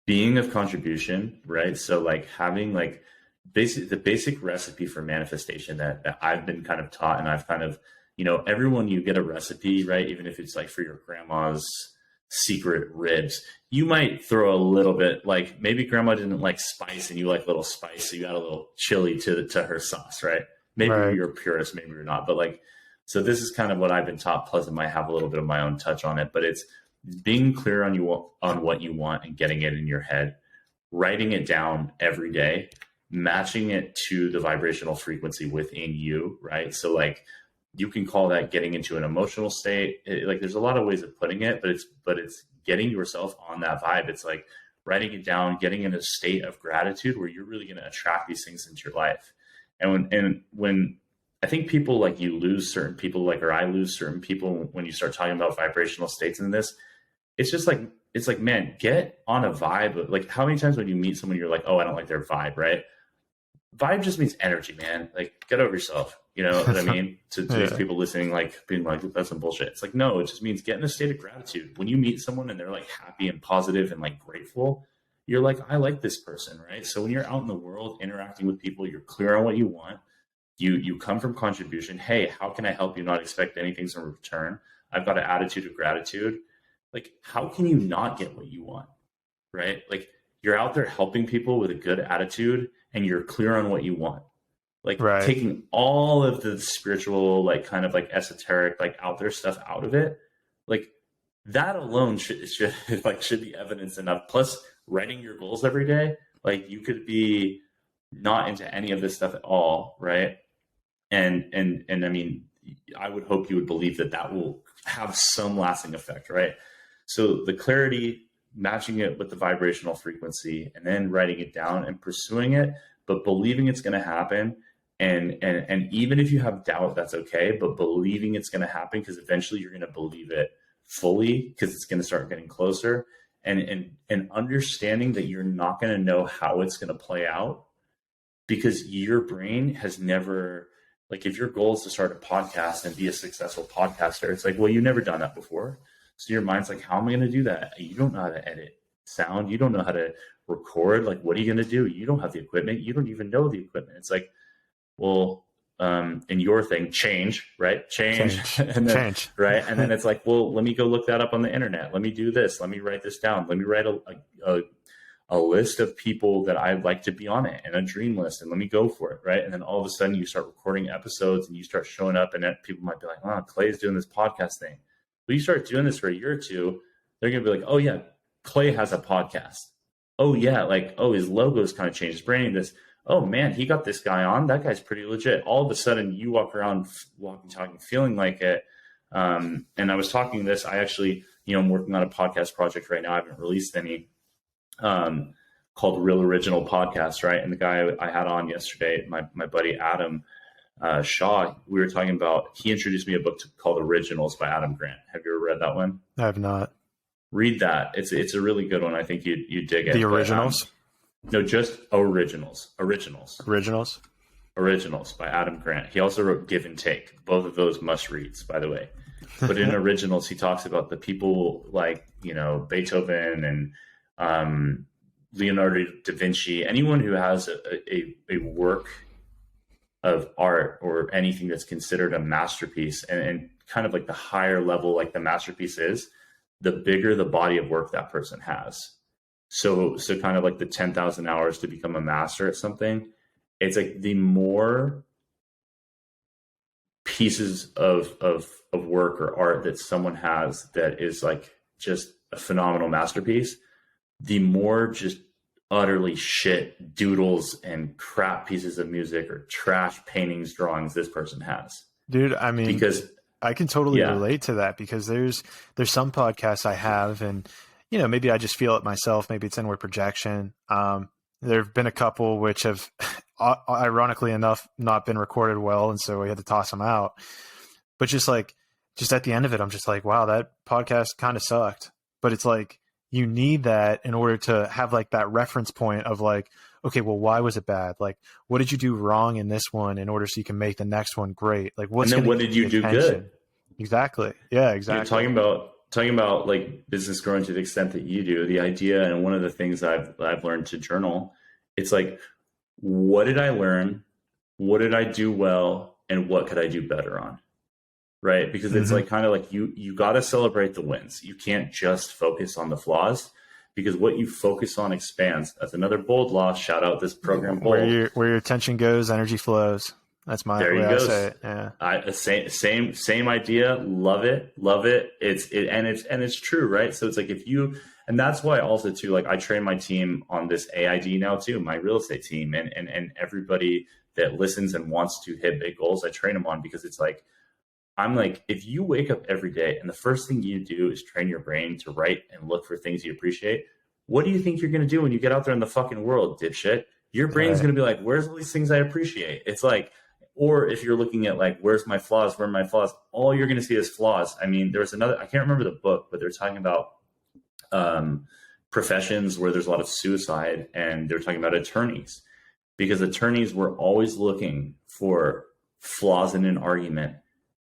being of contribution, right? So like having like the basic recipe for manifestation that I've been kind of taught, and I've kind of, everyone, you get a recipe, right? Even if it's like for your grandma's secret ribs, you might throw a little bit, like maybe grandma didn't like spice and you like a little spice, so you got a little chili to her sauce, right? Maybe right. You're a purist, maybe you're not, but like, so this is kind of what I've been taught, plus it might have a little bit of my own touch on it, but it's being clear on what you want and getting it in your head, writing it down every day, matching it to the vibrational frequency within you, right? So like, you can call that getting into an emotional state. Like there's a lot of ways of putting it, but it's getting yourself on that vibe. It's like writing it down, getting in a state of gratitude where you're really going to attract these things into your life. And when I think people, like, you lose certain people, like, or I lose certain people when you start talking about vibrational states in this, it's just like, it's like, man, get on a vibe. Like, how many times when you meet someone, you're like, oh, I don't like their vibe, right? Vibe just means energy, man. Like, get over yourself. You know what I mean? To these people listening, like being like, that's some bullshit. It's like, no, it just means get in a state of gratitude. When you meet someone and they're like happy and positive and like grateful, you're like, I like this person, right? So when you're out in the world interacting with people, you're clear on what you want. You come from contribution. Hey, how can I help you? Not expect anything in return. I've got an attitude of gratitude. Like, how can you not get what you want, right? Like, you're out there helping people with a good attitude and you're clear on what you want. Like, taking all of the spiritual, like, kind of like esoteric, like out there stuff out of it. Like, that alone should be evidence enough. Plus, writing your goals every day. Like, you could be not into any of this stuff at all, right? And I mean, I would hope you would believe that will have some lasting effect, right? So the clarity, matching it with the vibrational frequency, and then writing it down and pursuing it, but believing it's going to happen. And even if you have doubt, that's okay, but believing it's going to happen, because eventually you're going to believe it fully, because it's going to start getting closer, and understanding that you're not going to know how it's going to play out, because your brain has never, like, if your goal is to start a podcast and be a successful podcaster, it's like, well, you've never done that before. So your mind's like, how am I going to do that? You don't know how to edit sound. You don't know how to record. Like, what are you going to do? You don't have the equipment. You don't even know the equipment. It's like, well, in your thing, change, right? Change. And then, change. Right. And then it's like, well, let me go look that up on the internet. Let me do this. Let me write this down. Let me write a list of people that I'd like to be on it, and a dream list, and let me go for it. Right. And then all of a sudden you start recording episodes and you start showing up, and then people might be like, oh, Clay's doing this podcast thing. But you start doing this for a year or two, they're going to be like, oh yeah, Clay has a podcast. Oh yeah. Like, oh, his logo's kind of changed, his branding, this. Oh man, he got this guy on. That guy's pretty legit. All of a sudden you walk around walking, talking, feeling like it. And I was talking this, I actually, I'm working on a podcast project right now. I haven't released any, called Real Original Podcast. Right. And the guy I had on yesterday, my buddy, Adam, Shaw, we were talking about, he introduced me a book called Originals by Adam Grant. Have you ever read that one? I have not. Read that. It's a really good one. I think you dig it. The Originals? No, just Originals by Adam Grant. He also wrote Give and Take. Both of those must reads, by the way. But in Originals, he talks about the people like, Beethoven and Leonardo da Vinci, anyone who has a work of art or anything that's considered a masterpiece, and kind of like the higher level, like the masterpiece is, the bigger the body of work that person has. So kind of like the 10,000 hours to become a master at something. It's like the more pieces of work or art that someone has that is like just a phenomenal masterpiece, the more just utterly shit doodles and crap pieces of music or trash paintings, drawings this person has. Dude, I mean, because I can totally relate to that, because there's some podcasts I have, and maybe I just feel it myself. Maybe it's inward projection. There have been a couple which have, ironically enough, not been recorded well, and so we had to toss them out. But just at the end of it, I'm just like, wow, that podcast kind of sucked. But it's like, you need that in order to have like that reference point of like, okay, well, why was it bad? Like, what did you do wrong in this one in order so you can make the next one great? Like, and then what did you do good? Exactly. Yeah, exactly. You're talking about like business growing to the extent that you do, the idea. And one of the things I've learned to journal, it's like, what did I learn? What did I do well? And what could I do better on? Right? Because it's like kind of like you got to celebrate the wins. You can't just focus on the flaws, because what you focus on expands. That's another Bold law. Shout out this program, Bold. Where your attention goes, energy flows. That's my way I say it. Yeah. Same idea. Love it. It's true, right? So it's like and that's why also too, like I train my team on this AID now too, my real estate team, and everybody that listens and wants to hit big goals, I train them on, because it's like, I'm like, if you wake up every day and the first thing you do is train your brain to write and look for things you appreciate, what do you think you're going to do when you get out there in the fucking world, dipshit? Your brain's going to be like, where's all these things I appreciate? It's like, or if you're looking at like, where's my flaws? Where are my flaws? All you're going to see is flaws. I mean, there was another, I can't remember the book, but they're talking about professions where there's a lot of suicide, and they're talking about attorneys, because attorneys were always looking for flaws in an argument.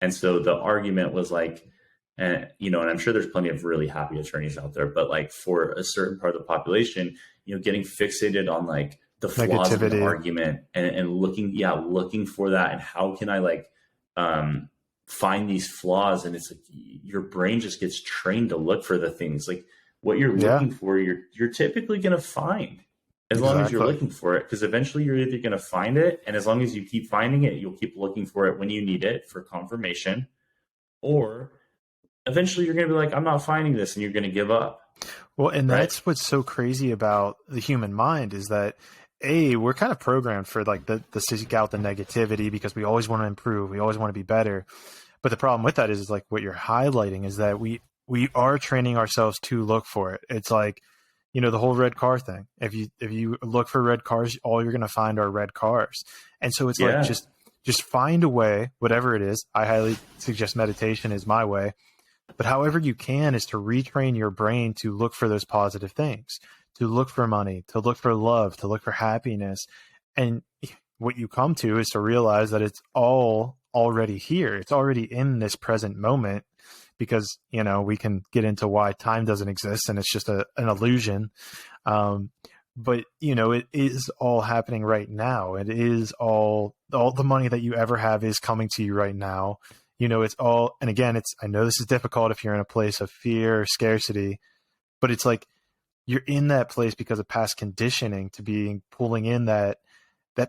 And so the argument was like, and I'm sure there's plenty of really happy attorneys out there, but like for a certain part of the population, getting fixated on like the flaws of the argument and looking for that. And how can I like find these flaws? And it's like your brain just gets trained to look for the things like what you're looking for, you're typically going to find. As long as you're looking for it, because eventually you're either going to find it, and as long as you keep finding it, you'll keep looking for it when you need it for confirmation, or eventually you're going to be like, I'm not finding this, and you're going to give up. Well, and that's what's so crazy about the human mind, is that we're kind of programmed for like the seek out the negativity, because we always want to improve, we always want to be better. But the problem with that is like what you're highlighting is that we are training ourselves to look for it. It's like, the whole red car thing. If you look for red cars, all you're going to find are red cars. And so it's like, just find a way, whatever it is. I highly suggest meditation is my way, but however you can is to retrain your brain to look for those positive things, to look for money, to look for love, to look for happiness. And what you come to is to realize that it's all already here. It's already in this present moment. Because, we can get into why time doesn't exist and it's just an illusion. But, it is all happening right now. It is all the money that you ever have is coming to you right now. It's all, and again, I know this is difficult if you're in a place of fear or scarcity, but it's like you're in that place because of past conditioning pulling in that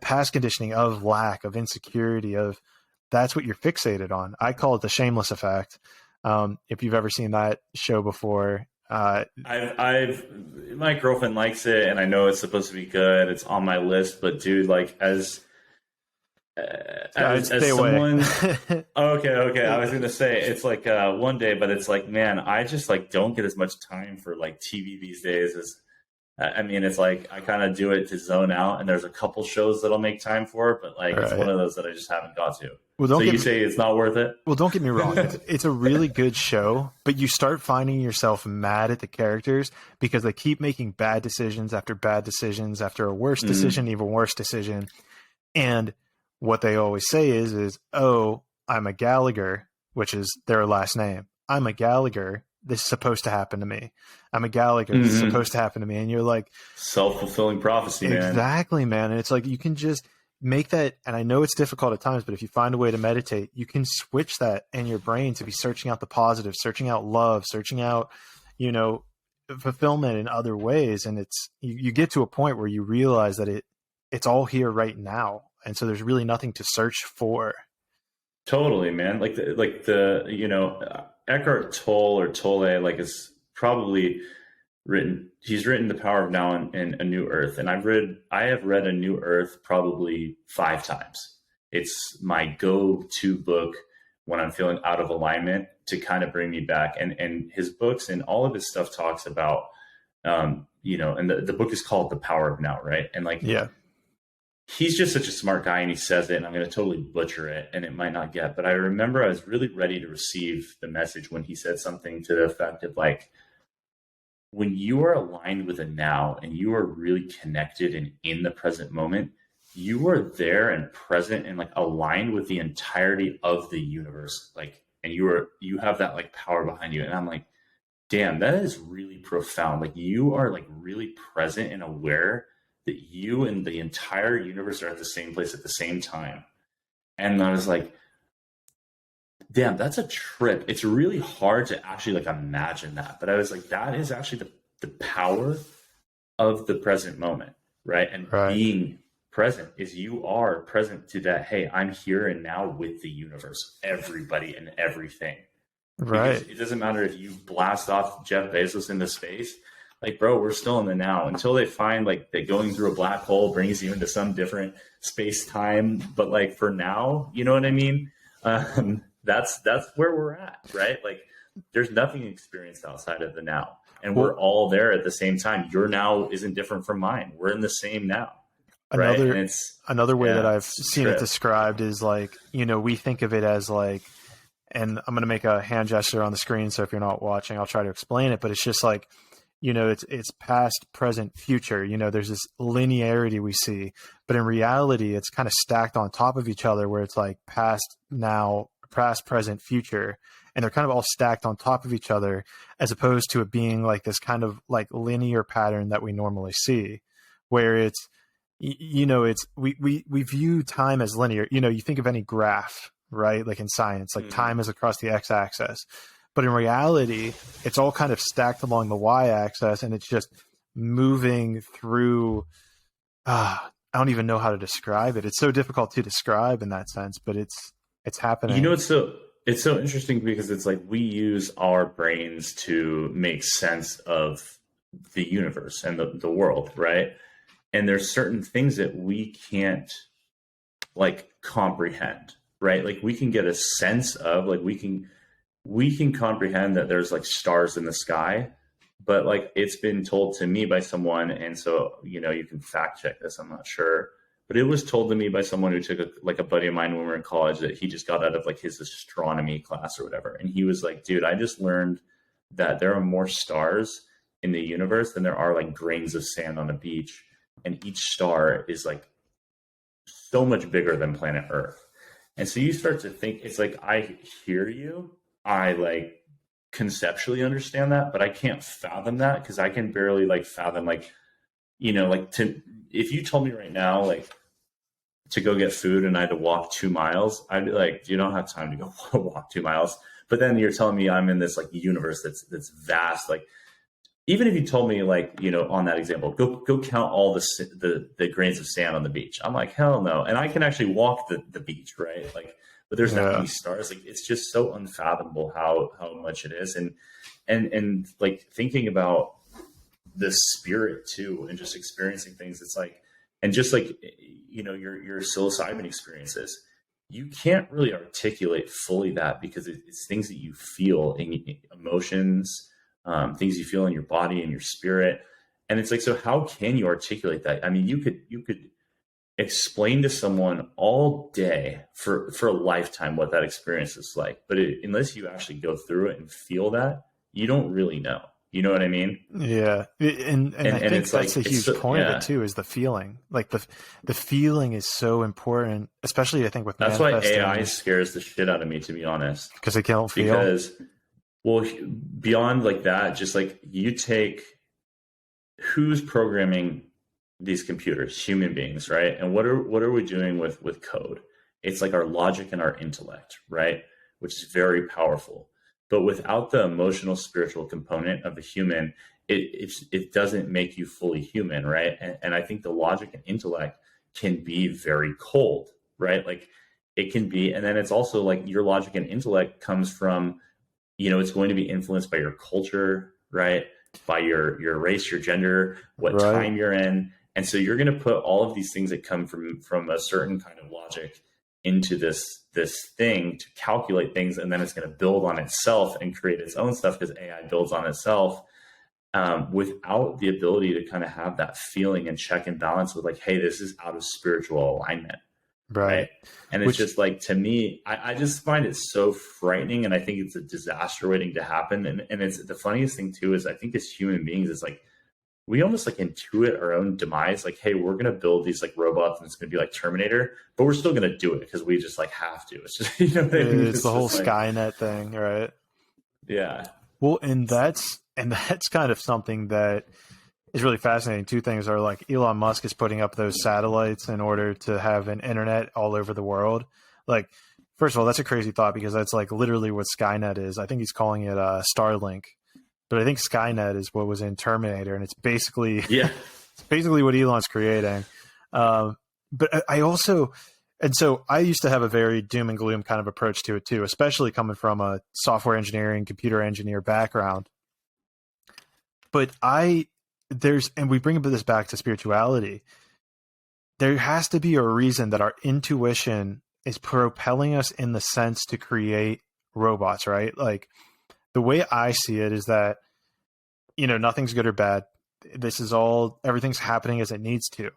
past conditioning of lack, of insecurity, that's what you're fixated on. I call it the shameless effect. If you've ever seen that show before, my girlfriend likes it, and I know it's supposed to be good. It's on my list, but dude, like as someone, okay. I was gonna say it's like one day, but it's like, man, I just like don't get as much time for like TV these days as. I mean, it's like I kind of do it to zone out, and there's a couple shows that I'll make time for, but like it's one of those that I just haven't got to. Well, so you say it's not worth it? Well, don't get me wrong. It's a really good show, but you start finding yourself mad at the characters because they keep making bad decisions after a worse decision, even worse decision. And what they always say is, oh, I'm a Gallagher, which is their last name. I'm a Gallagher. This is supposed to happen to me. I'm a Gallagher. This is supposed to happen to me. And you're like, self-fulfilling prophecy, man. Exactly, man. And it's like, you can just make that. And I know it's difficult at times, but if you find a way to meditate, you can switch that in your brain to be searching out the positive, searching out love, searching out, fulfillment in other ways. And you get to a point where you realize that it's all here right now. And so there's really nothing to search for. Totally, man. Like the Eckhart Tolle, like is he's written The Power of Now and A New Earth. And I have read A New Earth probably 5 times. It's my go-to book when I'm feeling out of alignment to kind of bring me back. And his books and all of his stuff talks about, and the book is called The Power of Now, right? And like, yeah, he's just such a smart guy, and he says it, and I'm going to totally butcher it, and it might not get, but I remember I was really ready to receive the message when he said something to the effect of like, when you are aligned with a now and you are really connected and in the present moment, you are there and present and like aligned with the entirety of the universe. Like, and you have that like power behind you. And I'm like, damn, that is really profound. Like, you are like really present and aware that you and the entire universe are at the same place at the same time. And I was like, damn, that's a trip. It's really hard to actually like imagine that. But I was like, that is actually the power of the present moment, right? And being present is you are present to that. Hey, I'm here and now with the universe, everybody and everything. Right. Because it doesn't matter if you blast off Jeff Bezos into space. Like, bro, we're still in the now until they find like that going through a black hole brings you into some different space time. But like for now, you know what I mean? That's where we're at, right? Like, there's nothing experienced outside of the now, and we're all there at the same time. Your now isn't different from mine. We're in the same now. Right? Another way that I've seen it described is like, we think of it as like, and I'm going to make a hand gesture on the screen. So if you're not watching, I'll try to explain it, but it's just like, it's past, present, future. There's this linearity we see, but in reality, it's kind of stacked on top of each other where it's like past, now, past, present, future. And they're kind of all stacked on top of each other, as opposed to it being like this kind of like linear pattern that we normally see, where it's, we view time as linear. You think of any graph, right? Like in science, like time is across the x-axis. But in reality, it's all kind of stacked along the y-axis, and it's just moving through. I don't even know how to describe it. It's so difficult to describe in that sense, but it's happening. It's so interesting because it's like we use our brains to make sense of the universe and the world, right? And there's certain things that we can't like comprehend, right? Like we can get a sense of, like we can comprehend that there's like stars in the sky, but like it's been told to me by someone, and so you can fact check this, I'm not sure, but it was told to me by someone who took a buddy of mine when we were in college, that he just got out of like his astronomy class or whatever, and he was like, dude, I just learned that there are more stars in the universe than there are like grains of sand on a beach, and each star is like so much bigger than planet Earth. And so you start to think, it's like, I hear you, I like conceptually understand that, but I can't fathom that, because I can barely like fathom like, if you told me right now, like to go get food and I had to walk 2 miles, I'd be like, you don't have time to go walk 2 miles. But then you're telling me I'm in this like universe that's vast. Like, even if you told me like, on that example, go count all the grains of sand on the beach, I'm like, hell no. And I can actually walk the beach, right? Like, but there's that many stars. Like, it's just so unfathomable how much it is. And like thinking about the spirit too, and just experiencing things. It's like, and just like, your psilocybin experiences, you can't really articulate fully that, because it's things that you feel in emotions, things you feel in your body and your spirit. And it's like, so how can you articulate that? I mean, you could explain to someone all day for a lifetime what that experience is like, but unless you actually go through it and feel that, you don't really know. You know what I mean? Yeah. And I think that's like, a huge point of it too, is the feeling. Like the feeling is so important, especially I think with that's why AI scares the shit out of me, to be honest. Because they can't feel. Because, well, beyond like that, just like you take who's programming these computers, human beings, right? And what are we doing with code? It's like our logic and our intellect, right? Which is very powerful. But without the emotional, spiritual component of a human, it doesn't make you fully human, right? And I think the logic and intellect can be very cold, right? Like it can be, and then it's also like your logic and intellect comes from, it's going to be influenced by your culture, right? By your race, your gender, what Right. time you're in. And so you're going to put all of these things that come from a certain kind of logic into this thing to calculate things, and then it's going to build on itself and create its own stuff because AI builds on itself, without the ability to kind of have that feeling and check and balance with like, hey, this is out of spiritual alignment. Right. And it's just like, to me, I just find it so frightening. And I think it's a disaster waiting to happen. And it's the funniest thing too, is I think as human beings, it's like, we almost like intuit our own demise. Like, hey, we're going to build these like robots and it's going to be like Terminator, but we're still going to do it because we just like have to. It's just, you know what I mean? It's the whole Skynet thing, right? Yeah. Well, and that's kind of something that is really fascinating. Two things are like Elon Musk is putting up those satellites in order to have an internet all over the world. Like, first of all, that's a crazy thought because that's like literally what Skynet is. I think he's calling it Starlink, but I think Skynet is what was in Terminator, and it's basically what Elon's creating. But I also, and so I used to have a very doom and gloom kind of approach to it too, especially coming from a software engineering, computer engineer background. But and we bring this back to spirituality. There has to be a reason that our intuition is propelling us in the sense to create robots, right? Like, the way I see it is that, nothing's good or bad. Everything's happening as it needs to.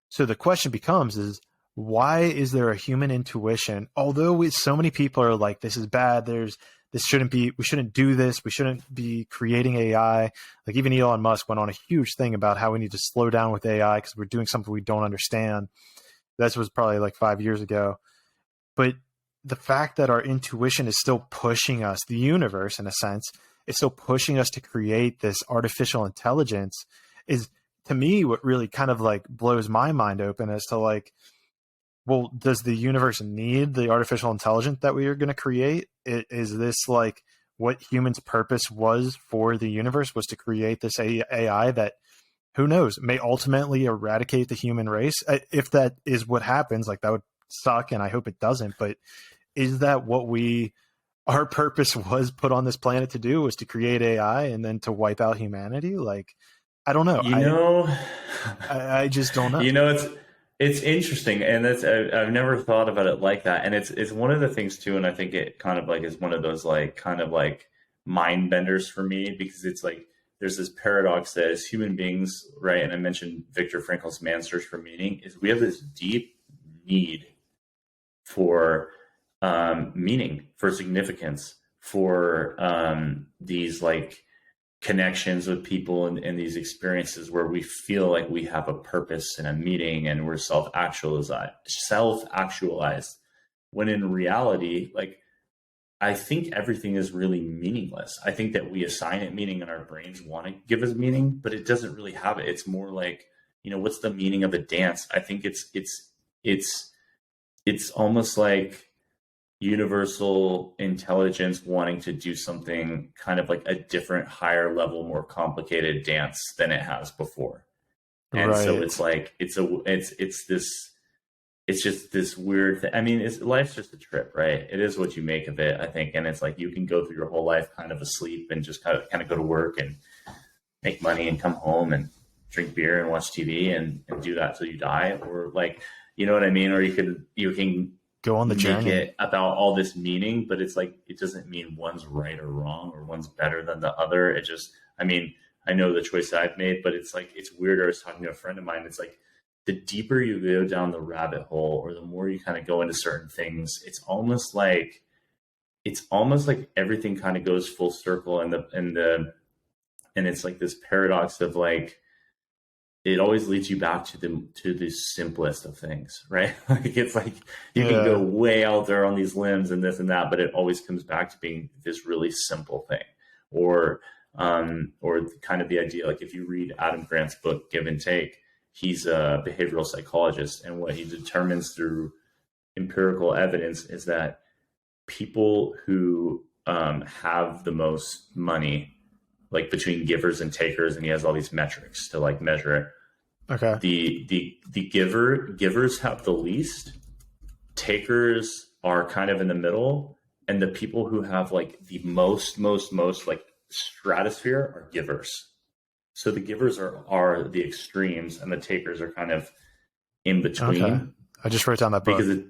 So the question becomes is, why is there a human intuition? Although so many people are like, this is bad. We shouldn't do this. We shouldn't be creating AI. Like, even Elon Musk went on a huge thing about how we need to slow down with AI because we're doing something we don't understand. That was probably like 5 years ago. But the fact that our intuition is still pushing us, the universe in a sense, is still pushing us to create this artificial intelligence is, to me, what really kind of like blows my mind open as to like, well, does the universe need the artificial intelligence that we are going to create? Is this like what humans' purpose was for the universe, was to create this AI that, who knows, may ultimately eradicate the human race? If that is what happens, like, that would suck, and I hope it doesn't. But is that what our purpose was put on this planet to do, was to create AI and then to wipe out humanity? Like, I don't know. I just don't know. It's interesting, and I've never thought about it like that. And it's one of the things too, and I think it kind of like is one of those like kind of like mind benders for me, because it's like there's this paradox that as human beings, right? And I mentioned Viktor Frankl's Man's Search for Meaning, is we have this deep need for meaning, for significance, for these like connections with people and these experiences where we feel like we have a purpose and a meaning, and we're self-actualized, when in reality, like, I think everything is really meaningless. I think that we assign it meaning, and our brains want to give us meaning, but it doesn't really have it. It's more like, what's the meaning of a dance? I think it's almost like universal intelligence wanting to do something kind of like a different, higher level, more complicated dance than it has before. And so it's like, it's just this weird thing. I mean, life's just a trip, right? It is what you make of it, I think. And it's like, you can go through your whole life kind of asleep and just kind of go to work and make money and come home and drink beer and watch TV and do that till you die. Or like, you know what I mean? Or you can go on the journey. Make it about all this meaning, but it's like, it doesn't mean one's right or wrong or one's better than the other. It just, I mean, I know the choice I've made, but it's like, it's weird. I was talking to a friend of mine. It's like, the deeper you go down the rabbit hole, or the more you kind of go into certain things, it's almost like everything kind of goes full circle, and it's like this paradox of like, it always leads you back to the simplest of things, right? Like, it's like you can go way out there on these limbs and this and that, but it always comes back to being this really simple thing. Or kind of the idea, like if you read Adam Grant's book, Give and Take, he's a behavioral psychologist, and what he determines through empirical evidence is that people who have the most money, like between givers and takers, and he has all these metrics to like measure it. Okay. The givers have the least, takers are kind of in the middle, and the people who have like the most like stratosphere are givers. So the givers are the extremes, and the takers are kind of in between. Okay. I just wrote down that book. Because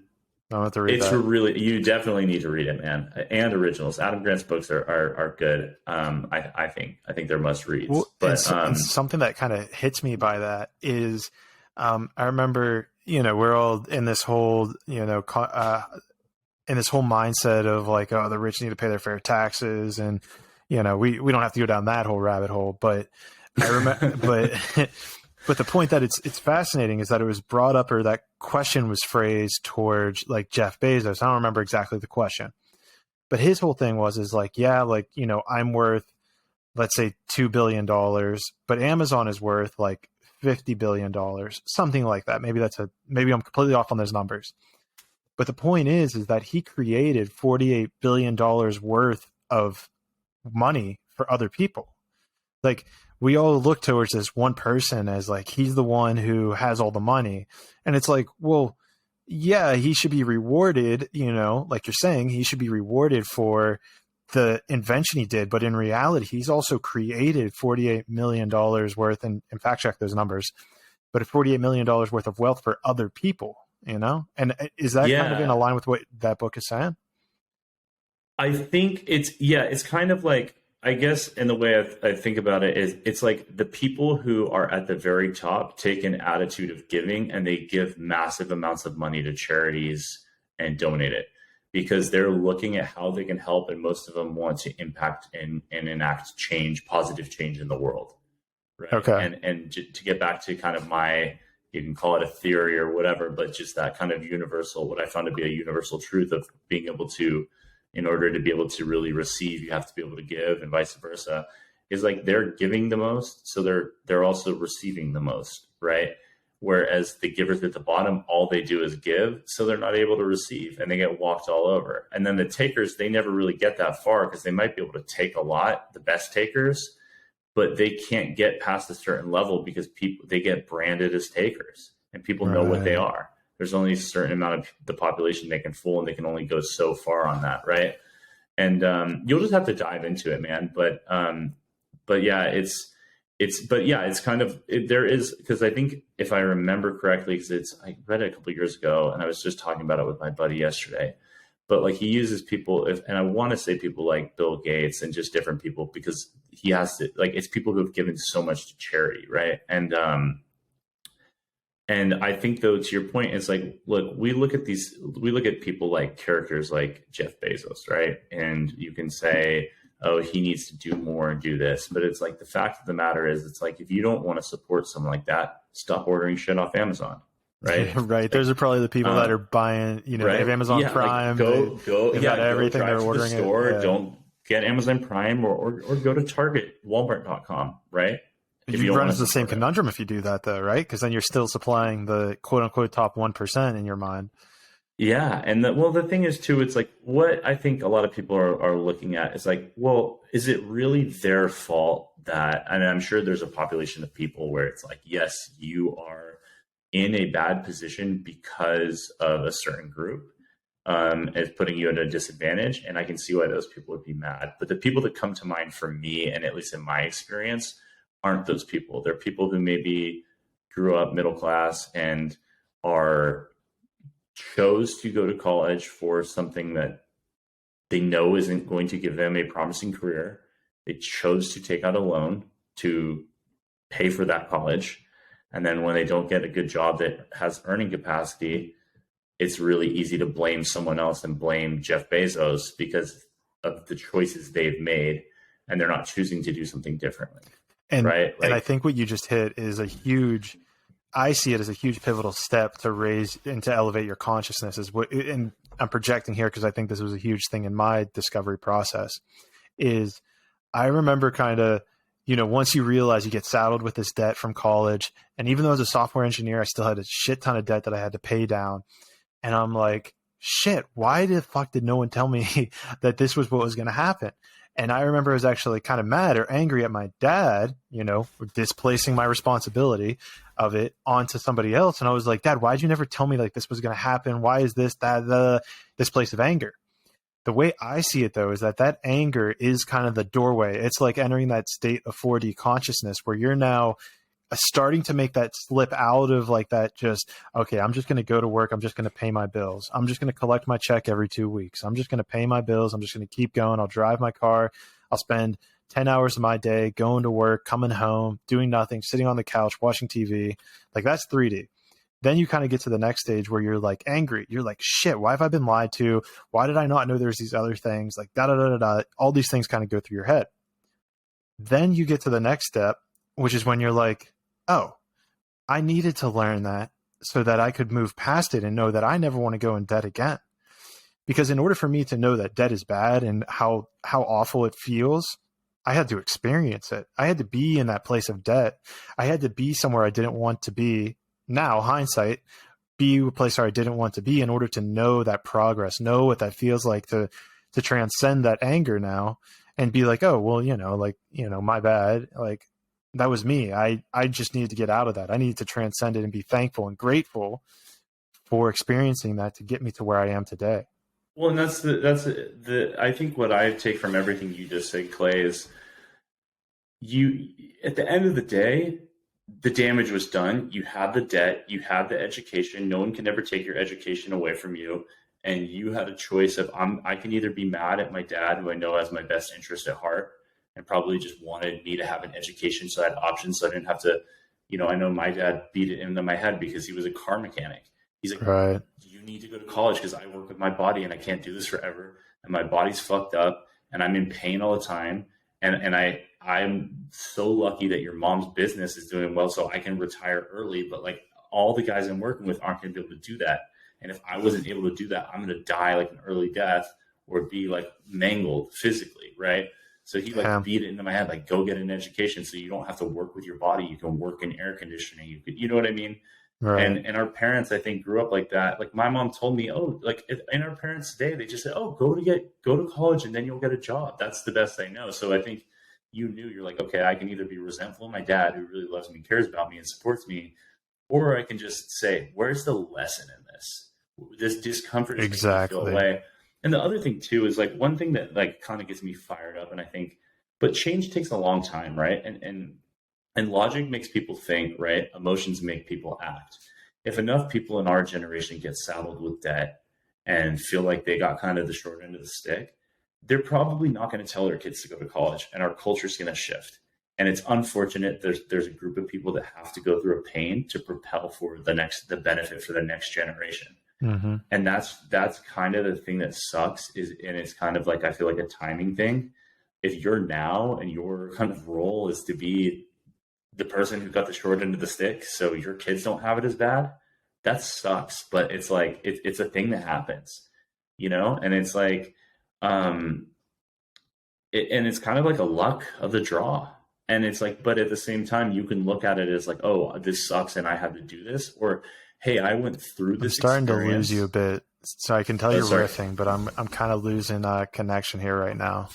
I want to read it's that. really, you definitely need to read it, man. And originals. Adam Grant's books are good. I think they're must reads. Well, but and something that kind of hits me by that is, I remember, we're all in this whole, in this whole mindset of like, oh, the rich need to pay their fair taxes, and we don't have to go down that whole rabbit hole. But I remember, but the point that it's fascinating is that it was brought up, or that question was phrased towards like Jeff Bezos. I don't remember exactly the question, but his whole thing is like, yeah, like, I'm worth, let's say $2 billion, but Amazon is worth like $50 billion, something like that. Maybe I'm completely off on those numbers. But the point is that he created $48 billion worth of money for other people. Like, we all look towards this one person as like, he's the one who has all the money. And it's like, well, yeah, he should be rewarded, like you're saying, he should be rewarded for the invention he did. But in reality, he's also created $48 million worth, and fact check those numbers, but $48 million worth of wealth for other people, And is that kind of in line with what that book is saying? I think it's kind of like, I guess in the way I think about it is, it's like the people who are at the very top take an attitude of giving, and they give massive amounts of money to charities and donate it because they're looking at how they can help. And most of them want to impact and enact change, positive change in the world. Right. Okay. And to get back to kind of you can call it a theory or whatever, but just that kind of universal, what I found to be a universal truth of being able to, in order to be able to really receive, you have to be able to give, and vice versa, is like they're giving the most, so they're also receiving the most, right? Whereas the givers at the bottom, all they do is give, so they're not able to receive, and they get walked all over. And then the takers, they never really get that far because they might be able to take a lot, the best takers, but they can't get past a certain level because they get branded as takers, and people know what they are. There's only a certain amount of the population they can fool, and they can only go so far on that, right? And you'll just have to dive into it, man. But yeah, it's kind of there is, because I think if I remember correctly, because I read it a couple of years ago, and I was just talking about it with my buddy yesterday. But like, he uses people, and I want to say people like Bill Gates and just different people, because he has to, like, it's people who have given so much to charity, right? And I think, though, to your point, it's like, look, we look at people like characters like Jeff Bezos, right? And you can say, oh, he needs to do more and do this. But it's like, the fact of the matter is, it's like, if you don't want to support someone like that, stop ordering shit off Amazon, right? Right. Those are probably the people that are buying, right? They have Amazon Prime. Like go everything drive they're to ordering. The store. Don't get Amazon Prime or go to Target, Walmart.com, right? You run into the same conundrum if you do that, though, right? Because then you're still supplying the quote unquote top 1% in your mind. Yeah. And the thing is, too, it's like, what I think a lot of people are looking at is like, well, is it really their fault that, and I'm sure there's a population of people where it's like, yes, you are in a bad position because of a certain group, is putting you at a disadvantage. And I can see why those people would be mad. But the people that come to mind for me, and at least in my experience, aren't those people. They're people who maybe grew up middle class and chose to go to college for something that they know isn't going to give them a promising career. They chose to take out a loan to pay for that college. And then when they don't get a good job that has earning capacity, it's really easy to blame someone else and blame Jeff Bezos because of the choices they've made, and they're not choosing to do something differently. And, right? And I think what you just hit is I see it as a huge pivotal step to raise and to elevate your consciousness, and I'm projecting here because I think this was a huge thing in my discovery process. Is I remember kind of, once you realize you get saddled with this debt from college, and even though as a software engineer, I still had a shit ton of debt that I had to pay down. And I'm like, shit, why the fuck did no one tell me that this was what was going to happen? And I remember I was actually kind of mad or angry at my dad, for displacing my responsibility of it onto somebody else. And I was like, Dad, why'd you never tell me like this was going to happen? Why is this, this place of anger? The way I see it, though, is that anger is kind of the doorway. It's like entering that state of 4D consciousness where you're now starting to make that slip out of like that just, okay, I'm just going to go to work. I'm just going to pay my bills. I'm just going to collect my check every 2 weeks. I'm just going to pay my bills. I'm just going to keep going. I'll drive my car. I'll spend 10 hours of my day going to work, coming home, doing nothing, sitting on the couch, watching TV. Like that's 3D. Then you kind of get to the next stage where you're like angry. You're like, shit, why have I been lied to? Why did I not know there's these other things? Like da da da da da. All these things kind of go through your head. Then you get to the next step, which is when you're like, oh, I needed to learn that so that I could move past it and know that I never want to go in debt again. Because in order for me to know that debt is bad and how awful it feels, I had to experience it. I had to be in that place of debt. I had to be somewhere I didn't want to be. Now, hindsight, be a place where I didn't want to be in order to know that progress, know what that feels like to transcend that anger now and be like, oh, well, my bad. Like that was me. I just needed to get out of that. I needed to transcend it and be thankful and grateful for experiencing that to get me to where I am today. Well, and that's the I think what I take from everything you just said, Clay, is you, at the end of the day, the damage was done. You had the debt, you had the education. No one can ever take your education away from you. And you had a choice of, I can either be mad at my dad, who I know has my best interest at heart and probably just wanted me to have an education. So I had options. So I didn't have to, I know my dad beat it into my head because he was a car mechanic. He's like, right, you need to go to college because I work with my body and I can't do this forever. And my body's fucked up and I'm in pain all the time. And I'm so lucky that your mom's business is doing well, so I can retire early. But like all the guys I'm working with aren't going to be able to do that. And if I wasn't able to do that, I'm going to die like an early death or be like mangled physically, right? So he beat it into my head, like go get an education so you don't have to work with your body. You can work in air conditioning. You know what I mean? Right. And our parents, I think, grew up like that. Like my mom told me, oh, like in our parents' day, they just said, oh, go to college and then you'll get a job. That's the best I know. So I think you're like, okay, I can either be resentful of my dad who really loves me, cares about me and supports me, or I can just say, where's the lesson in this? This discomfort is making me feel away. And the other thing too is like one thing that like kind of gets me fired up, and I think, but change takes a long time, right? And logic makes people think, right? Emotions make people act. If enough people in our generation get saddled with debt and feel like they got kind of the short end of the stick, they're probably not going to tell their kids to go to college, and our culture is going to shift. And it's unfortunate. There's a group of people that have to go through a pain to propel for the benefit for the next generation. Mm-hmm. And that's kind of the thing that sucks and it's kind of like, I feel like a timing thing. If you're now and your kind of role is to be the person who got the short end of the stick, so your kids don't have it as bad, that sucks. But it's like, it's a thing that happens, and it's like, and it's kind of like a luck of the draw. And it's like, but at the same time, you can look at it as like, oh, this sucks and I had to do this, or, hey, I went through this. I'm starting to lose you a bit. So I can tell you're riffing, but I'm kind of losing connection here right now.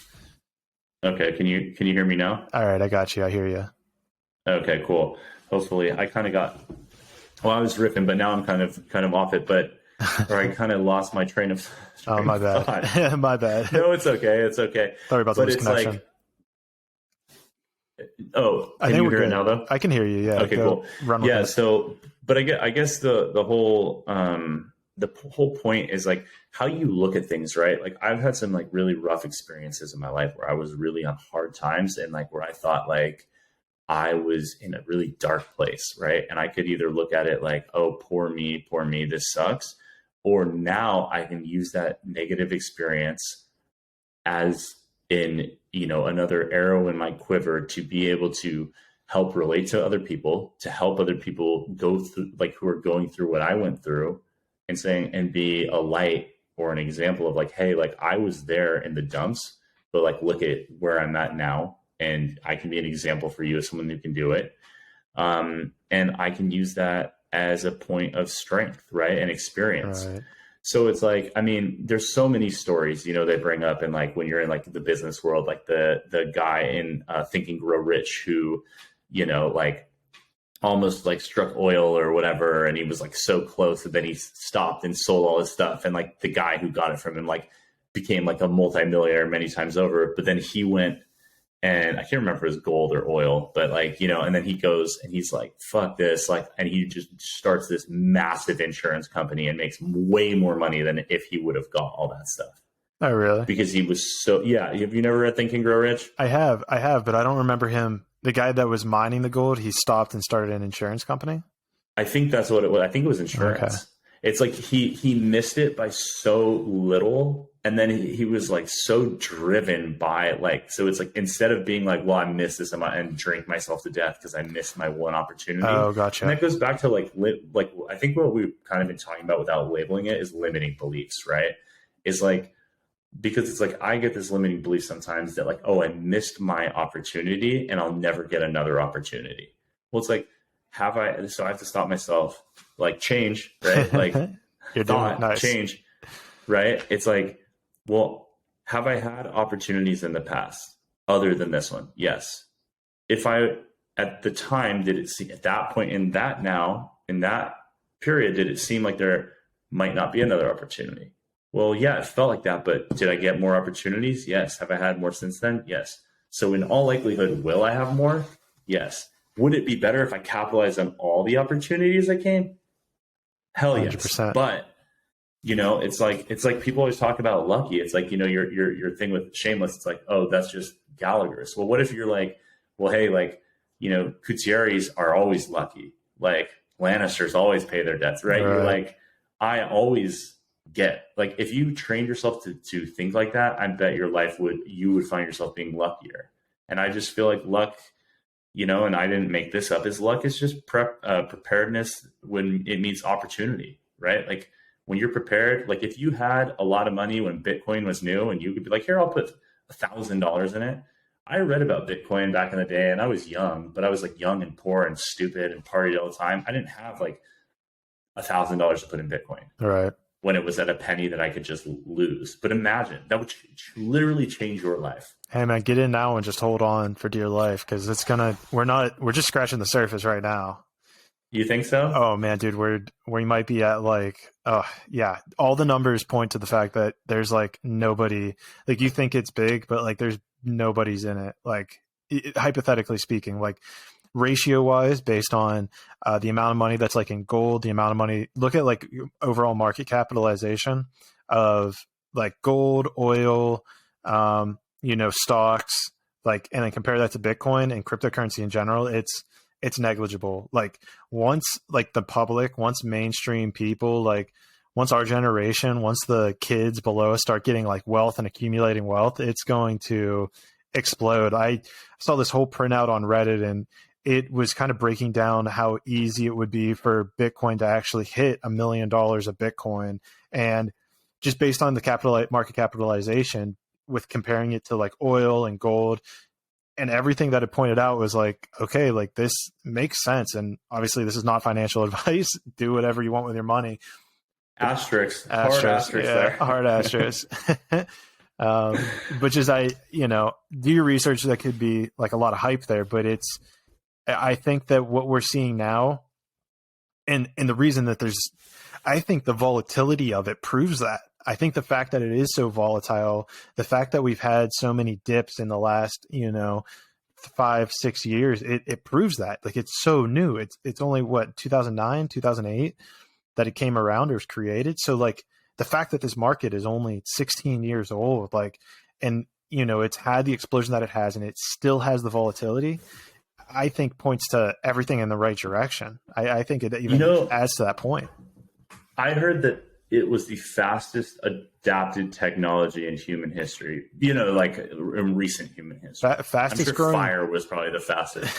Okay. Can you hear me now? All right. I got you. I hear you. Okay, cool. Hopefully I kind of I was riffing, but now I'm kind of off it, or I kind of lost my train of thought. Oh, my bad. My bad. No, it's okay. It's okay. Sorry about the disconnection. Can you hear it now though? I can hear you. Yeah. Okay, cool. Yeah. So, but I guess the whole point is like how you look at things, right? Like I've had some like really rough experiences in my life where I was really on hard times and like where I thought like I was in a really dark place, right? And I could either look at it like, oh, poor me, this sucks. Or now I can use that negative experience as in, another arrow in my quiver to be able to help relate to other people, to help other people go through, like who are going through what I went through, and be a light or an example of like, hey, like I was there in the dumps, but like, look at where I'm at now. And I can be an example for you as someone who can do it. And I can use that as a point of strength, right? And experience. Right. So it's like, I mean, there's so many stories, they bring up and like when you're in like the business world, like the guy in Think and Grow Rich who, like almost like struck oil or whatever. And he was like so close that then he stopped and sold all his stuff. And like the guy who got it from him, like became like a multimillionaire many times over. But then he went, and I can't remember if it was gold or oil, but like, and then he goes and he's like, fuck this. Like, and he just starts this massive insurance company and makes way more money than if he would have got all that stuff. Oh, really? Because he was so, yeah. Have you never read Think and Grow Rich? I have, but I don't remember him. The guy that was mining the gold, he stopped and started an insurance company. I think that's what it was. I think it was insurance. Okay. It's like he missed it by so little. And then he was like so driven by like, so it's like, instead of being like, well, I missed this and drink myself to death because I missed my one opportunity. Oh, gotcha. And that goes back to like I think what we've kind of been talking about without labeling it is limiting beliefs, right? It's like, because it's like, I get this limiting belief sometimes that like, oh, I missed my opportunity and I'll never get another opportunity. Well, it's like, so I have to stop myself, like change, right? Like thought, nice. Change, right? It's like, well, have I had opportunities in the past other than this one? Yes. If at the time, did it seem at that point in that period, did it seem like there might not be another opportunity? Well, yeah, it felt like that, but did I get more opportunities? Yes. Have I had more since then? Yes. So in all likelihood, will I have more? Yes. Would it be better if I capitalized on all the opportunities that came? Hell yes. 100%. But it's like people always talk about lucky. It's like, your thing with Shameless, it's like, oh, that's just Gallagher's. Well, what if you're like, well, hey, like, Couturiers are always lucky. Like Lannisters always pay their debts, right? You're like, I always get, like, if you trained yourself to think like that, I bet you would find yourself being luckier. And I just feel like luck, and I didn't make this up, is luck is just preparedness when it meets opportunity, right? Like when you're prepared, like if you had a lot of money when Bitcoin was new and you could be like, here, I'll put $1,000 in it. I read about Bitcoin back in the day and I was young, but I was like young and poor and stupid and partied all the time. I didn't have like $1,000 to put in Bitcoin. Right. When it was at a penny that I could just lose. But imagine, that would literally change your life. Hey man, get in now and just hold on for dear life, because we're just scratching the surface right now. You think so? Oh man, dude, we might be at like, oh yeah, all the numbers point to the fact that there's like nobody, like you think it's big, but like there's nobody's in it. Like hypothetically speaking, like ratio wise, based on the amount of money that's like in gold, the amount of money, look at like overall market capitalization of like gold, oil, stocks, like, and then compare that to Bitcoin and cryptocurrency in general, it's negligible. Like once like the public, once mainstream people, like once our generation, once the kids below us start getting like wealth and accumulating wealth, it's going to explode. I saw this whole printout on Reddit and it was kind of breaking down how easy it would be for Bitcoin to actually hit $1 million of Bitcoin. And just based on the market capitalization, with comparing it to like oil and gold and everything that it pointed out was like, okay, like this makes sense. And obviously this is not financial advice. Do whatever you want with your money. Hard asterisk there. Hard asterisk. But just do your research. That could be like a lot of hype there, but I think that what we're seeing now, and the reason that I think the volatility of it proves that. I think the fact that it is so volatile, the fact that we've had so many dips in the last, 5-6 years, it proves that. Like it's so new. It's only 2009, 2008 that it came around or was created. So like the fact that this market is only 16 years old, like, and it's had the explosion that it has, and it still has the volatility, I think points to everything in the right direction. I think it even adds to that point. I heard that it was the fastest adapted technology in human history, like in recent human history. Fastest growing. Fire was probably the fastest.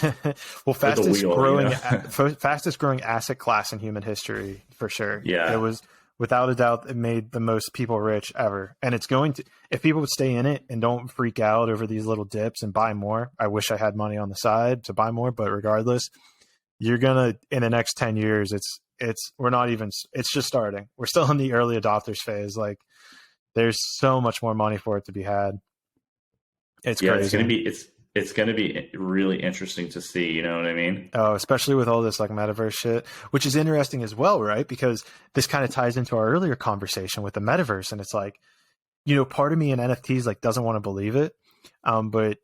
Well, fastest growing asset class in human history for sure. Yeah. It was without a doubt, it made the most people rich ever. And it's going to, if people would stay in it and don't freak out over these little dips and buy more, I wish I had money on the side to buy more, but regardless, you're going to, in the next 10 years, it's just starting. We're still in the early adopters phase. Like there's so much more money for it to be had. It's crazy. It's going to be really interesting to see, you know what I mean? Oh, especially with all this like metaverse shit, which is interesting as well, right? Because this kind of ties into our earlier conversation with the metaverse. And it's like, part of me in NFTs like doesn't want to believe it. But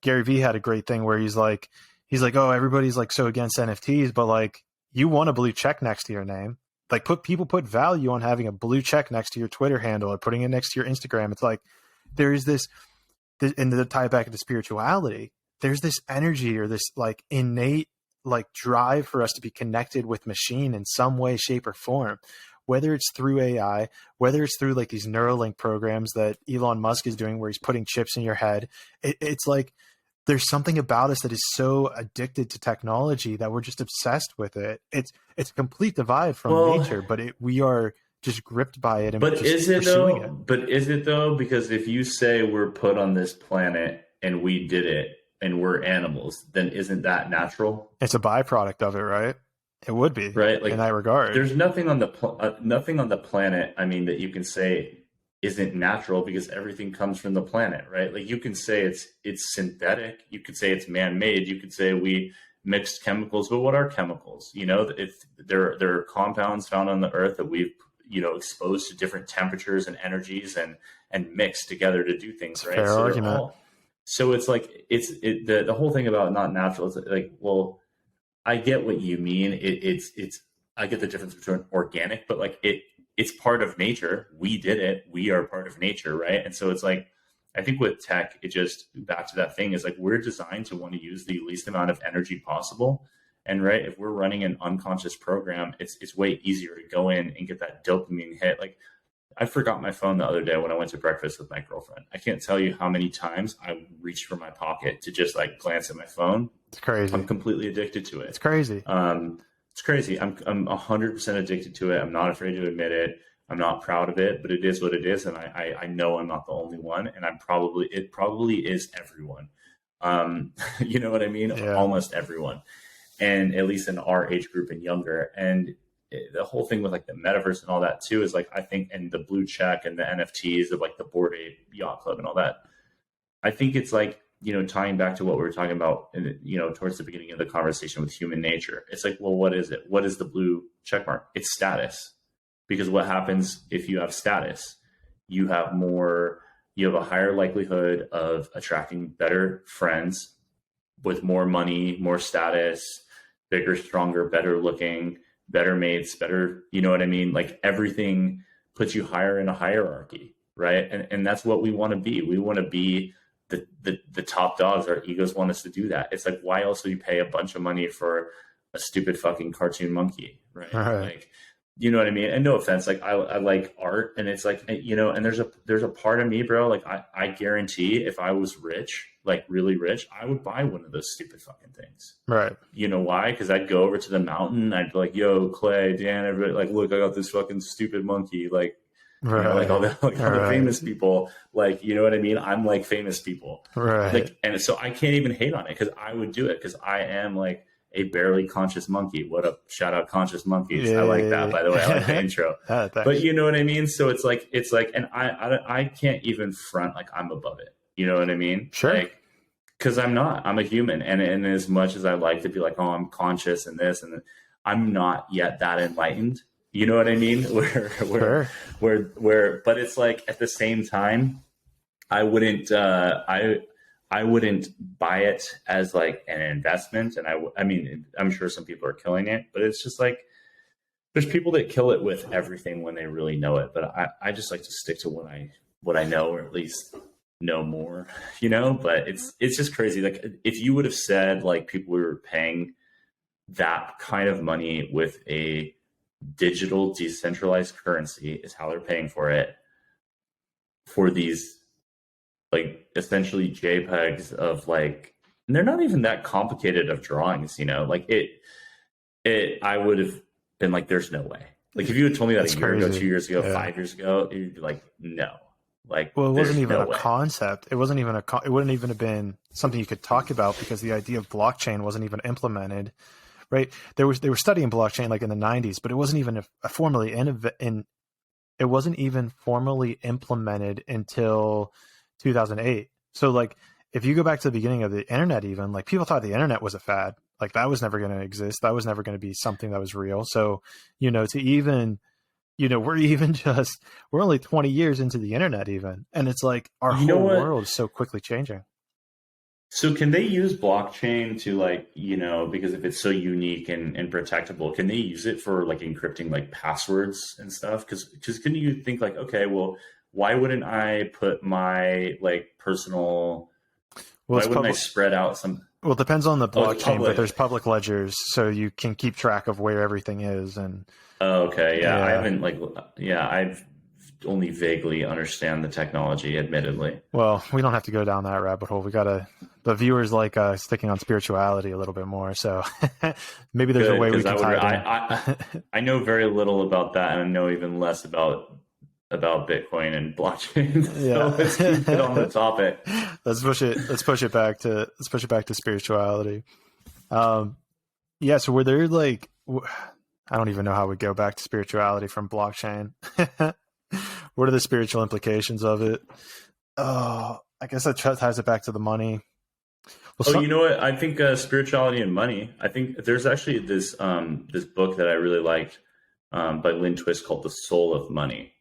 Gary Vee had a great thing where he's like, oh, everybody's like so against NFTs, but like you want a blue check next to your name. Like people put value on having a blue check next to your Twitter handle or putting it next to your Instagram. It's like there's this and to tie it back into spirituality, there's this energy or this like innate like drive for us to be connected with machine in some way, shape, or form, whether it's through AI, whether it's through like these Neuralink programs that Elon Musk is doing where he's putting chips in your head. It's like there's something about us that is so addicted to technology that we're just obsessed with it. It's a complete divide from nature, but we are just gripped by it. And but is it though? But is it though? Because if you say we're put on this planet and we did it and we're animals, then isn't that natural? It's a byproduct of it, right? It would be, right? Like in that regard. There's nothing on the planet. I mean, that you can say isn't natural because everything comes from the planet, right? Like you can say it's synthetic. You could say it's man-made. You could say we mixed chemicals, but what are chemicals? If there are compounds found on the earth that we've exposed to different temperatures and energies and mixed together to do things, right? Fair argument. So it's like the whole thing about not natural is like, well, I get what you mean. I get the difference between organic, but like it's part of nature. We did it. We are part of nature, right? And so it's like, I think with tech, it just back to that thing is like we're designed to want to use the least amount of energy possible. And right, if we're running an unconscious program, it's way easier to go in and get that dopamine hit. Like I forgot my phone the other day when I went to breakfast with my girlfriend. I can't tell you how many times I reached for my pocket to just like glance at my phone. It's crazy. I'm completely addicted to it. It's crazy. It's crazy. I'm 100% addicted to it. I'm not afraid to admit it. I'm not proud of it, but it is what it is. And I know I'm not the only one. And it probably is everyone. You know what I mean? Yeah. Almost everyone. And at least in our age group and younger. And the whole thing with like the metaverse and all that too is like, I think, and the blue check and the NFTs of like the Bored Ape Yacht Club and all that. I think it's like, tying back to what we were talking about, towards the beginning of the conversation with human nature. It's like, well, what is it? What is the blue check mark? It's status. Because what happens if you have status? You have a higher likelihood of attracting better friends with more money, more status, bigger, stronger, better looking, better mates, better, you know what I mean? Like everything puts you higher in a hierarchy, right? And that's what we want to be. We want to be the top dogs. Our egos want us to do that. It's like, why else would you pay a bunch of money for a stupid fucking cartoon monkey, right? Like, you know what I mean? And no offense, like I like art, and it's like, and there's a part of me, bro. Like I guarantee if I was rich, like really rich, I would buy one of those stupid fucking things. Right. You know why? Because I'd go over to the mountain. I'd be like, yo, Clay, Dan, everybody, like, look, I got this fucking stupid monkey. Like, like all the famous people, like, you know what I mean? I'm like famous people. Right. Like, and so I can't even hate on it because I would do it because I am like a barely conscious monkey. What up? Shout out conscious monkeys. I like that, by the way. I like the intro. But you know what I mean? So it's like, and I can't even front like I'm above it. You know what I mean? Sure. Like, because I'm not. I'm a human, and as much as I like to be like, oh, I'm conscious and this and that, I'm not yet that enlightened. You know what I mean? Where, but it's like at the same time, I wouldn't buy it as like an investment. And I mean, I'm sure some people are killing it, but it's just like, there's people that kill it with everything when they really know it. But I just like to stick to what I know, or at least know more, but it's just crazy. Like if you would have said like people were paying that kind of money with a digital decentralized currency is how they're paying for it, for these like essentially JPEGs of like, and they're not even that complicated of drawings, like I would have been like, there's no way. Like if you had told me that a year ago, 2 years ago, 5 years ago, you'd be like, no. Like, well, it wasn't even no a concept. It wasn't even it wouldn't even have been something you could talk about because the idea of blockchain wasn't even implemented. Right. They were studying blockchain like in the 90s, but it wasn't even it wasn't even formally implemented until 2008. So like if you go back to the beginning of the internet, even like people thought the internet was a fad, like that was never going to exist. That was never going to be something that was real. So, to even, we're only 20 years into the internet even. And it's like our You know whole what? world is so quickly changing. So can they use blockchain to because if it's so unique and protectable, can they use it for like encrypting like passwords and stuff? Because can you think like, okay, well, why wouldn't I put my like personal, Well, why it's wouldn't I public. spread out some, Well, it depends on the oh, it's blockchain, but public. there's public ledgers, so you can keep track of where everything is. And Oh, okay. Yeah. I yeah, haven't I've only vaguely understand the technology, admittedly. well, we don't have to go down that rabbit hole. The viewers like sticking on spirituality a little bit more. So maybe there's a Good. way we Because can tie it in. I know very little about that and I know even less about Bitcoin and blockchain. So Yeah. let's keep it on the topic. Let's push it back to spirituality. Yeah. So were there I don't even know how we go back to spirituality from blockchain. What are the spiritual implications of it? Oh, I guess that ties it back to the money. Well, Oh, you know what? I think spirituality and money. I think there's actually this book that I really liked by Lynn Twist called The Soul of Money.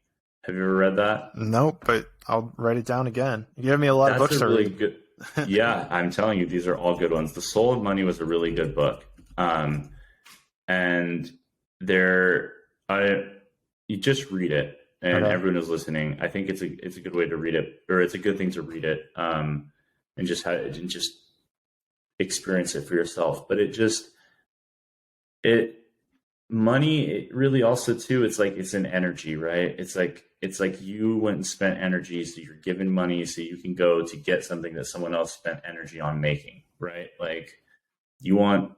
Have you ever read that? nope, but I'll write it down again. You gave me a lot of That's books a to really read. good. Yeah, I'm telling you, these are all good ones. The Soul of Money was a really good book, and there, I you just read it, and Okay. everyone who's listening, I think it's a good way to read it, or it's a good thing to read it, and just experience it for yourself. But it money, it really also too, it's an energy, right? It's like you went and spent energy, so you're given money so you can go to get something that someone else spent energy on making, right? Like you want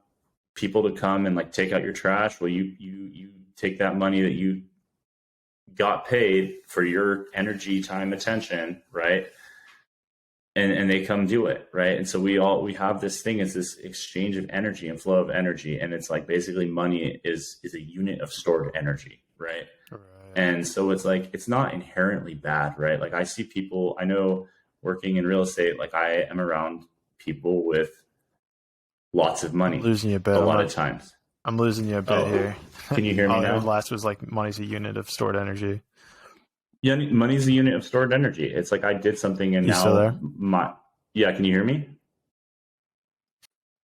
people to come and like take out your trash. Well, you take that money that you got paid for your energy, time, attention, right? And they come do it, right? And so we have this thing, it's this exchange of energy and flow of energy, and it's like basically money is a unit of stored energy, right? Right. And so it's like it's not inherently bad, right? Like I see people, I know working in real estate, like I am around people with lots of I'm money losing you a bit. a lot of times. I'm losing you a bit Oh, here. can you hear me All the now? last was like money's a unit of stored energy. Yeah, money's a unit of stored energy. It's like I did something and You still now there? yeah, can you hear me?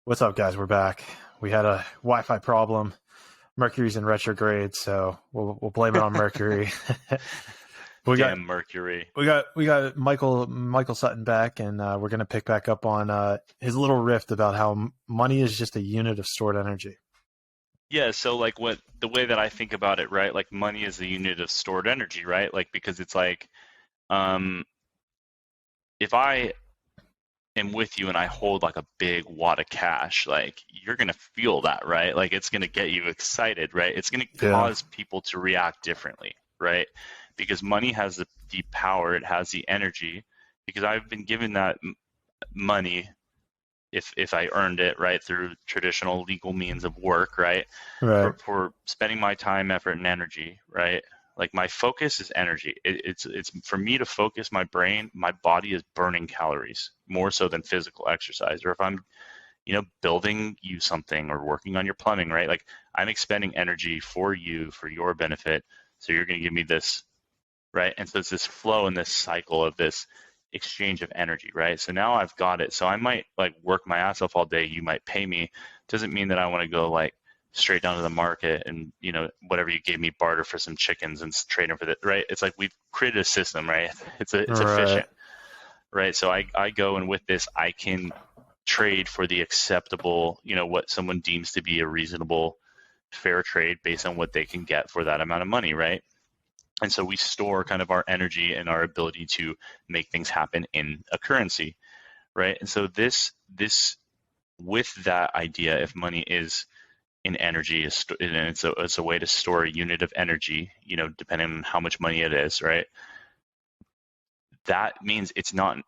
What's up, guys? We're back. We had a Wi-Fi problem. Mercury's in retrograde, so we'll blame it on Mercury. we got Damn Mercury. we got Michael Sutton back, and we're gonna pick back up on his little riff about how money is just a unit of stored energy. Yeah, so like the way that I think about it, right? Like money is a unit of stored energy, right? Like because it's like if I am with you and I hold like a big wad of cash, like you're gonna feel that, right? Like it's gonna get you excited, right? It's gonna Yeah. cause people to react differently, right? Because money has the power, it has the energy. Because I've been given that money, if I earned it, right, through traditional legal means of work, right, Right. for spending my time, effort, and energy, right? Like my focus is energy. It's for me to focus my brain. My body is burning calories more so than physical exercise. Or if I'm, building you something or working on your plumbing, right? Like I'm expending energy for you for your benefit. So you're going to give me this, right? And so it's this flow and this cycle of this exchange of energy, right? So now I've got it. So I might like work my ass off all day. You might pay me. Doesn't mean that I want to go like straight down to the market and whatever you gave me barter for some chickens and trade them for that, right? It's like we've created a system, right? It's Right. efficient, right? So I go, and with this I can trade for the acceptable, what someone deems to be a reasonable, fair trade based on what they can get for that amount of money, right? And so we store kind of our energy and our ability to make things happen in a currency, right? And so this with that idea, if money is in energy, and it's a way to store a unit of energy, depending on how much money it is, right? That means it's not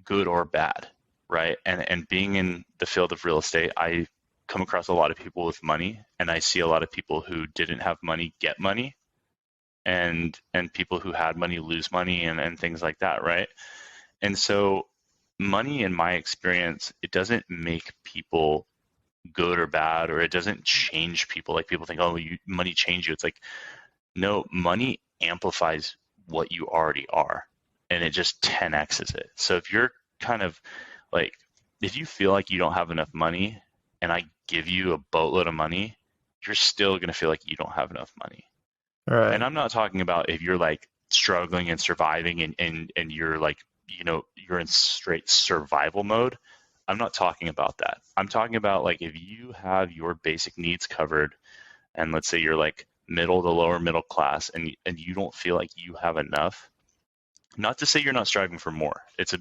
good or bad, right? And being in the field of real estate, I come across a lot of people with money, and I see a lot of people who didn't have money get money, and people who had money lose money, and things like that, right? And so money, in my experience, it doesn't make people good or bad, or it doesn't change people. Like people think, oh, money changed you. It's like, No, money amplifies what you already are, and it just 10x's it. So if you're kind of like, if you feel like you don't have enough money and I give you a boatload of money, you're still going to feel like you don't have enough money. Right. And I'm not talking about if you're like struggling and surviving and you're like, you're in straight survival mode. I'm not talking about that. I'm talking about like if you have your basic needs covered, and let's say you're like middle to lower middle class, and you don't feel like you have enough. Not to say you're not striving for more. It's a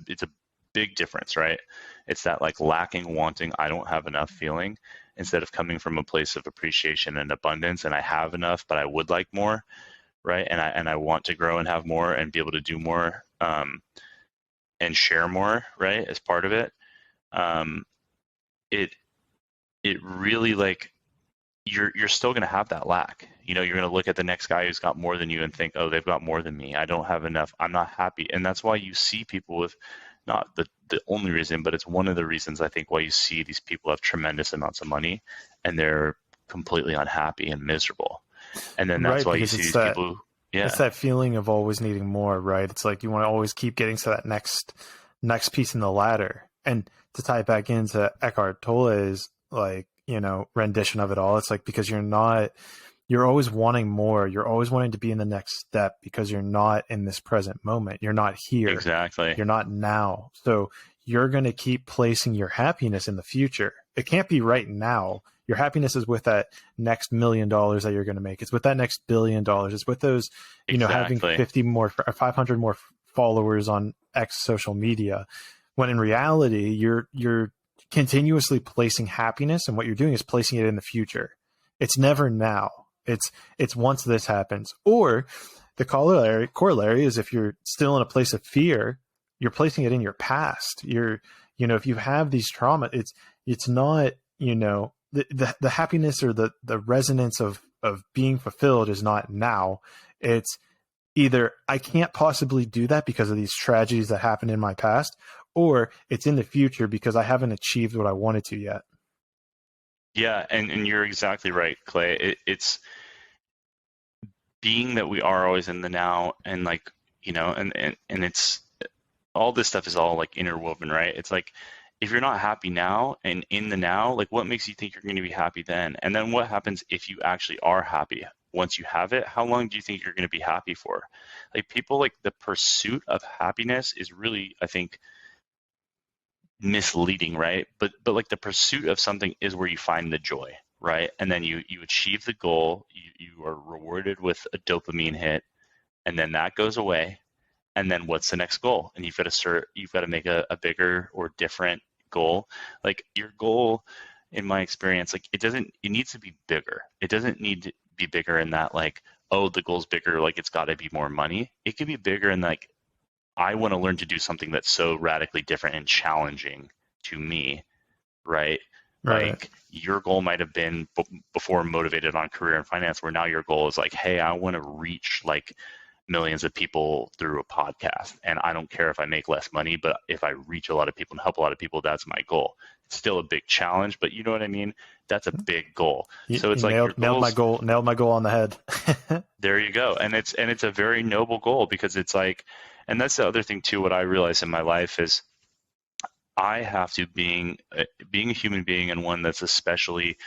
big difference, right? It's that like lacking, wanting, I don't have enough feeling, instead of coming from a place of appreciation and abundance, and I have enough, but I would like more, right? And I want to grow and have more and be able to do more, and share more, right? As part of it. It really like you're still going to have that lack. You're going to look at the next guy who's got more than you and think, oh, they've got more than me. I don't have enough. I'm not happy. And that's why you see people with, not the only reason, but it's one of the reasons I think why you see these people have tremendous amounts of money and they're completely unhappy and miserable. And then that's why you see these people who, it's that feeling of always needing more, right? It's like you want to always keep getting to that next piece in the ladder. And to tie it back into Eckhart Tolle's like, rendition of it all, it's like because you're always wanting more. You're always wanting to be in the next step because you're not in this present moment. You're not here. Exactly. You're not now. So you're going to keep placing your happiness in the future. It can't be right now. Your happiness is with that next $1 million that you're going to make. It's with that next $1 billion. It's with those, having 500 more followers on X social media. When in reality, you're continuously placing happiness, and what you're doing is placing it in the future. It's never now. It's once this happens. Or the corollary is if you're still in a place of fear, you're placing it in your past. If you have these trauma, it's not, the happiness or the resonance of being fulfilled is not now. It's either I can't possibly do that because of these tragedies that happened in my past, or it's in the future because I haven't achieved what I wanted to yet. Yeah, and you're exactly right, Clay. It's being that we are always in the now, and like, and it's all this stuff is all like interwoven, right? It's like if you're not happy now and in the now, like what makes you think you're going to be happy then? And then what happens if you actually are happy? Once you have it, how long do you think you're going to be happy for? Like people, like the pursuit of happiness is really, I think, misleading, right? But like the pursuit of something is where you find the joy, right? And then you achieve the goal, you are rewarded with a dopamine hit, and then that goes away. And then what's the next goal? And you've got to make a bigger or different goal. Like your goal, in my experience, like it needs to be bigger. It doesn't need to be bigger in that like, oh, the goal's bigger, like it's got to be more money. It could be bigger in like, I want to learn to do something that's so radically different and challenging to me, right? Like your goal might have been before motivated on career and finance, where now your goal is like, hey, I want to reach like millions of people through a podcast. And I don't care if I make less money, but if I reach a lot of people and help a lot of people, that's my goal. It's still a big challenge, but you know what I mean? That's a big goal. So it's like nailed my goal on the head. There you go. And it's a very noble goal, because it's like, and that's the other thing too, what I realize in my life is I have to, being a human being, and one that's especially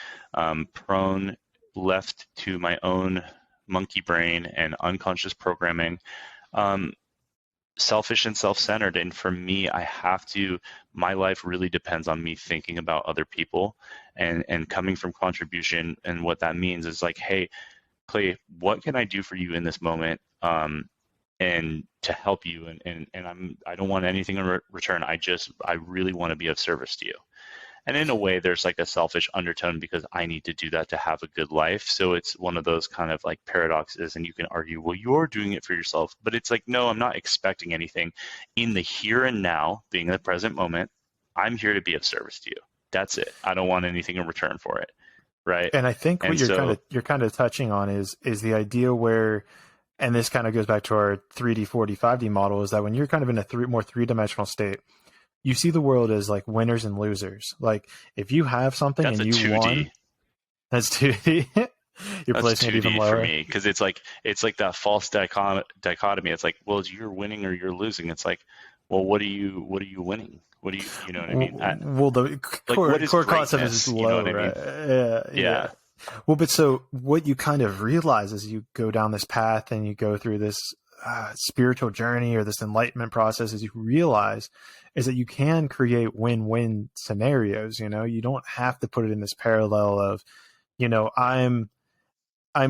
prone, left to my own monkey brain and unconscious programming, selfish and self-centered. And for me, my life really depends on me thinking about other people and coming from contribution. And what that means is like, hey, Clay, what can I do for you in this moment? And to help you, and I don't want anything in return. I really want to be of service to you. And in a way, there's like a selfish undertone because I need to do that to have a good life. So it's one of those kind of like paradoxes, and you can argue, well, you're doing it for yourself, but it's like, no, I'm not expecting anything in the here and now, being in the present moment. I'm here to be of service to you. That's it. I don't want anything in return for it. Right. And I think what you're kind of touching on is the idea where, and this kind of goes back to our 3D, 4D, 5D model, is that when you're kind of in a more three-dimensional state, you see the world as like winners and losers. Like if you have something and you won, that's 2D. You're That's placing it too even deep lower. for me, because it's like that false dichotomy. It's like, well, you're winning or you're losing. It's like, well, what are you winning? What do you know what I mean? Well, the Like, what is core concept is greatness? You know low, what I mean? right? Yeah, yeah. Yeah. Well, but so what you kind of realize as you go down this path and you go through this spiritual journey or this enlightenment process, is you realize is that you can create win-win scenarios. You don't have to put it in this parallel of, I'm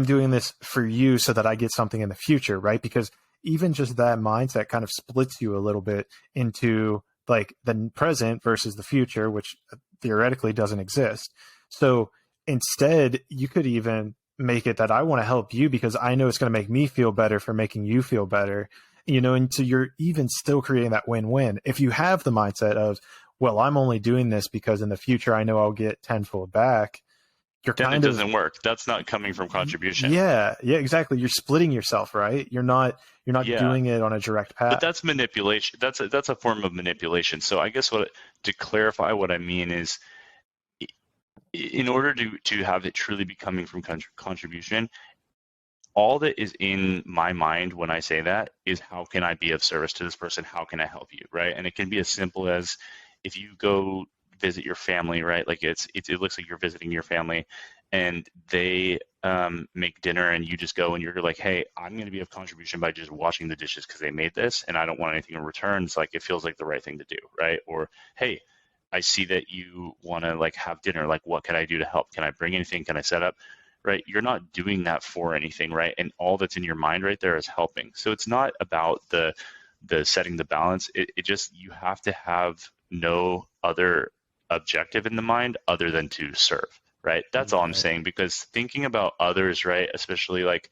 doing this for you so that I get something in the future, right? Because even just that mindset kind of splits you a little bit into like the present versus the future, which theoretically doesn't exist. So instead, you could even make it that I want to help you because I know it's going to make me feel better for making you feel better, and so you're even still creating that win-win. If you have the mindset of, well, I'm only doing this because in the future I know I'll get tenfold back, you're Then kind it of doesn't work. That's not coming from contribution. yeah, exactly. You're splitting yourself, right? You're not Yeah. doing it on a direct path. But that's manipulation. That's a form of manipulation. So I guess to clarify what I mean is, in order to have it truly be coming from contribution, all that is in my mind when I say that is, how can I be of service to this person? How can I help you, right? And it can be as simple as, if you go visit your family, right? Like it looks like you're visiting your family, and they make dinner, and you just go and you're like, hey, I'm going to be of contribution by just washing the dishes because they made this, and I don't want anything in return. It's like, it feels like the right thing to do, right? Or, hey, I see that you want to like have dinner. Like, what can I do to help? Can I bring anything? Can I set up? Right? You're not doing that for anything, right? And all that's in your mind right there is helping. So it's not about the setting the balance. It just, you have to have no other objective in the mind other than to serve, right? That's all I'm saying, because thinking about others, right? Especially like,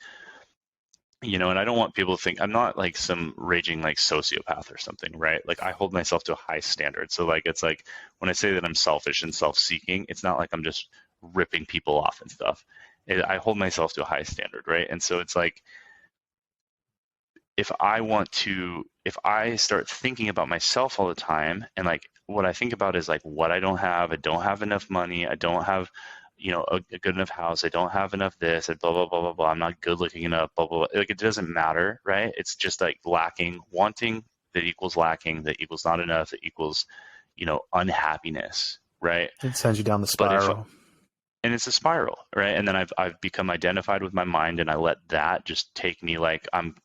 and I don't want people to think I'm not like some raging like sociopath or something, right? Like, I hold myself to a high standard. So like, it's like, when I say that I'm selfish and self-seeking, it's not like I'm just ripping people off and stuff. I hold myself to a high standard, right? And so it's like, if I start thinking about myself all the time, and like, what I think about is like what I don't have enough money, I don't have, a good enough house, I don't have enough this, and blah, blah, blah, blah, blah, I'm not good looking enough, blah, blah, blah. Like, it doesn't matter, right? It's just like lacking, wanting that equals lacking, that equals not enough, that equals, unhappiness, right? It sends you down the spiral. And it's a spiral, right? And then I've become identified with my mind, and I let that just take me, like I'm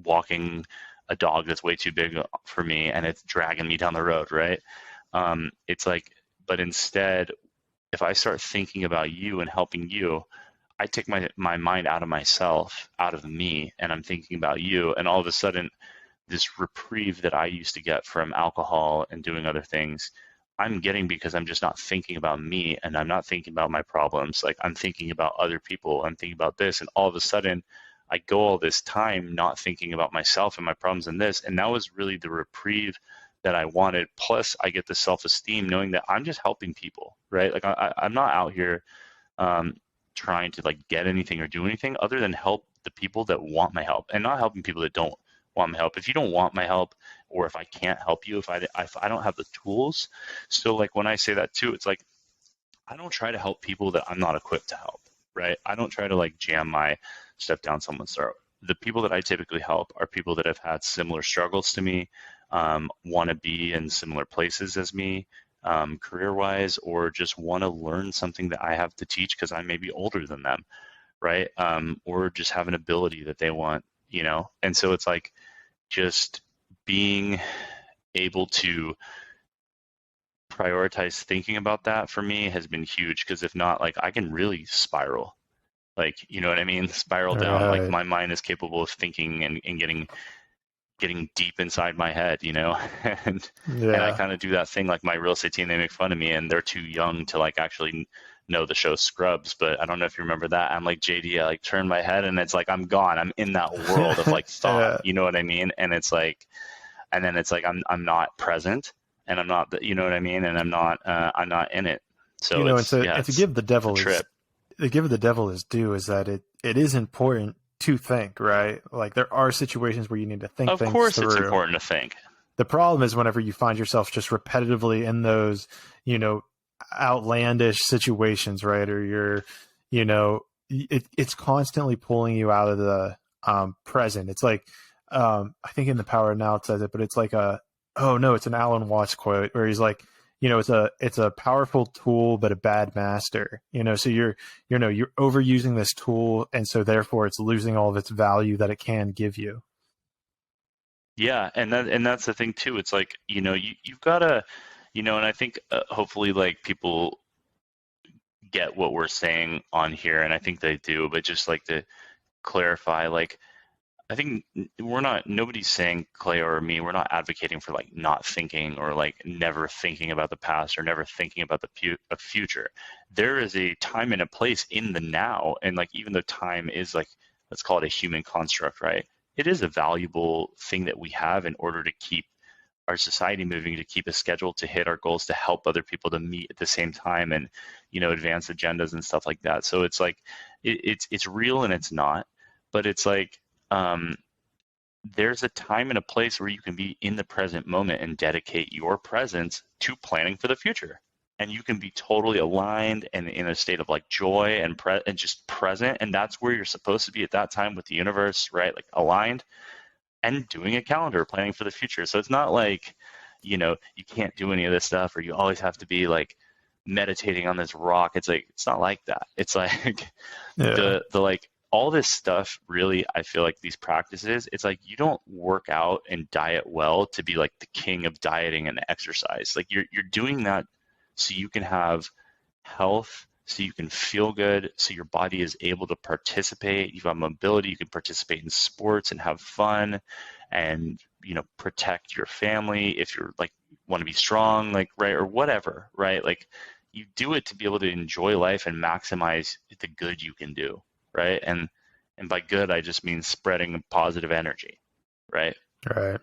walking a dog that's way too big for me, and it's dragging me down the road, right? It's like, but instead, if I start thinking about you and helping you, I take my mind out of myself, out of me, and I'm thinking about you, and all of a sudden, this reprieve that I used to get from alcohol and doing other things, I'm getting because I'm just not thinking about me, and I'm not thinking about my problems. Like, I'm thinking about other people, I'm thinking about this, and all of a sudden I go all this time not thinking about myself and my problems and this, and that was really the reprieve that I wanted. Plus I get the self-esteem knowing that I'm just helping people, right? Like, I'm not out here trying to like get anything or do anything other than help the people that want my help, and not helping people that don't want my help. If you don't want my help, or if I can't help you, if I don't have the tools. So like, when I say that too, it's like, I don't try to help people that I'm not equipped to help, right? I don't try to like jam my stuff down someone's throat. The people that I typically help are people that have had similar struggles to me, want to be in similar places as me, career-wise, or just want to learn something that I have to teach because I may be older than them, right? Or just have an ability that they want, And so it's like, just being able to prioritize thinking about that for me has been huge, because if not, like, I can really spiral, like, you know what I mean? Spiral down. Right. Like, my mind is capable of thinking and getting deep inside my head, and I kind of do that thing. Like, my real estate team, they make fun of me, and they're too young to like actually know the show Scrubs, but I don't know if you remember that. I'm like, JD, I like turn my head, and it's like I'm gone. I'm in that world of like thought. Yeah. You know what I mean? And it's like, and then it's like I'm not present, and I'm not, you know what I mean? And I'm not in it. So and to give the devil his due is that it is important to think, right? Like, there are situations where you need to think things through. Of course, it's important to think. The problem is whenever you find yourself just repetitively in those, outlandish situations, right? Or you're, it's constantly pulling you out of the present. It's like, I think in The Power Of Now it says it, but it's like it's an Alan Watts quote where he's like, it's a powerful tool, but a bad master, so you're overusing this tool. And so therefore it's losing all of its value that it can give you. Yeah. And that's the thing too. It's like, you've got to, and I think hopefully like people get what we're saying on here, and I think they do, but just like to clarify, like, I think nobody's saying, Clay or me, we're not advocating for like not thinking or like never thinking about the past or never thinking about the future. There is a time and a place in the now. And like, even though time is like, let's call it a human construct, right? It is a valuable thing that we have in order to keep our society moving, to keep a schedule, to hit our goals, to help other people to meet at the same time and, advance agendas and stuff like that. So it's like, it's real and it's not, but it's like, there's a time and a place where you can be in the present moment and dedicate your presence to planning for the future. And you can be totally aligned and in a state of like joy and just present. And that's where you're supposed to be at that time with the universe, right? Like aligned and doing a calendar, planning for the future. So it's not like, you can't do any of this stuff or you always have to be like meditating on this rock. It's like, it's not like that. It's like the like, all this stuff really, I feel like these practices, it's like you don't work out and diet well to be like the king of dieting and exercise. Like you're doing that so you can have health, so you can feel good, so your body is able to participate. You've got mobility, you can participate in sports and have fun and, protect your family if you're like want to be strong, like, right, or whatever, right? Like you do it to be able to enjoy life and maximize the good you can do. Right. And by good, I just mean spreading positive energy. Right. Right.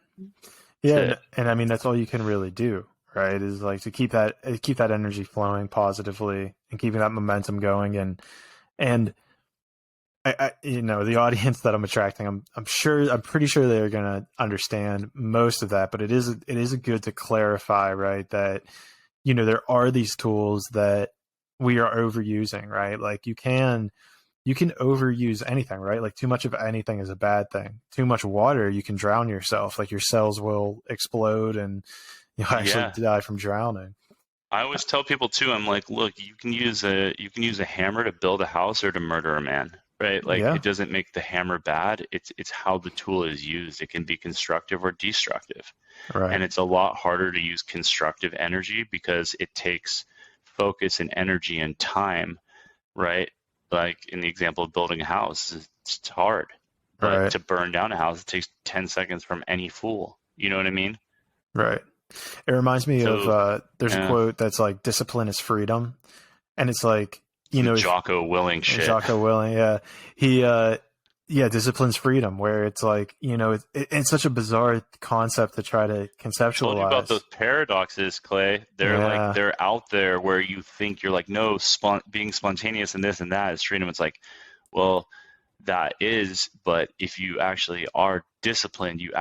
Yeah. And I mean, that's all you can really do, right? Is like to keep that energy flowing positively and keeping that momentum going. And I the audience that I'm attracting, I'm pretty sure they're going to understand most of that, but it is good to clarify, right? That, there are these tools that we are overusing, right? Like you can overuse anything, right? Like too much of anything is a bad thing. Too much water, you can drown yourself. Like your cells will explode and you'll actually die from drowning. I always tell people too, I'm like, look, you can use a hammer to build a house or to murder a man, right? Like it doesn't make the hammer bad. It's how the tool is used. It can be constructive or destructive. Right. And it's a lot harder to use constructive energy because it takes focus and energy and time, right? Like in the example of building a house, it's hard. But to burn down a house, it takes 10 seconds from any fool. You know what I mean? Right. It reminds me of, there's a quote that's like, discipline is freedom. And it's like, Jocko Willink shit. Jocko Willink, yeah. Discipline's freedom, where it's like, it's such a bizarre concept to try to conceptualize. I told you about those paradoxes, Clay. They're like, they're out there where you think you're like, no, being spontaneous and this and that is freedom. It's like, well, that is, but if you actually are disciplined, you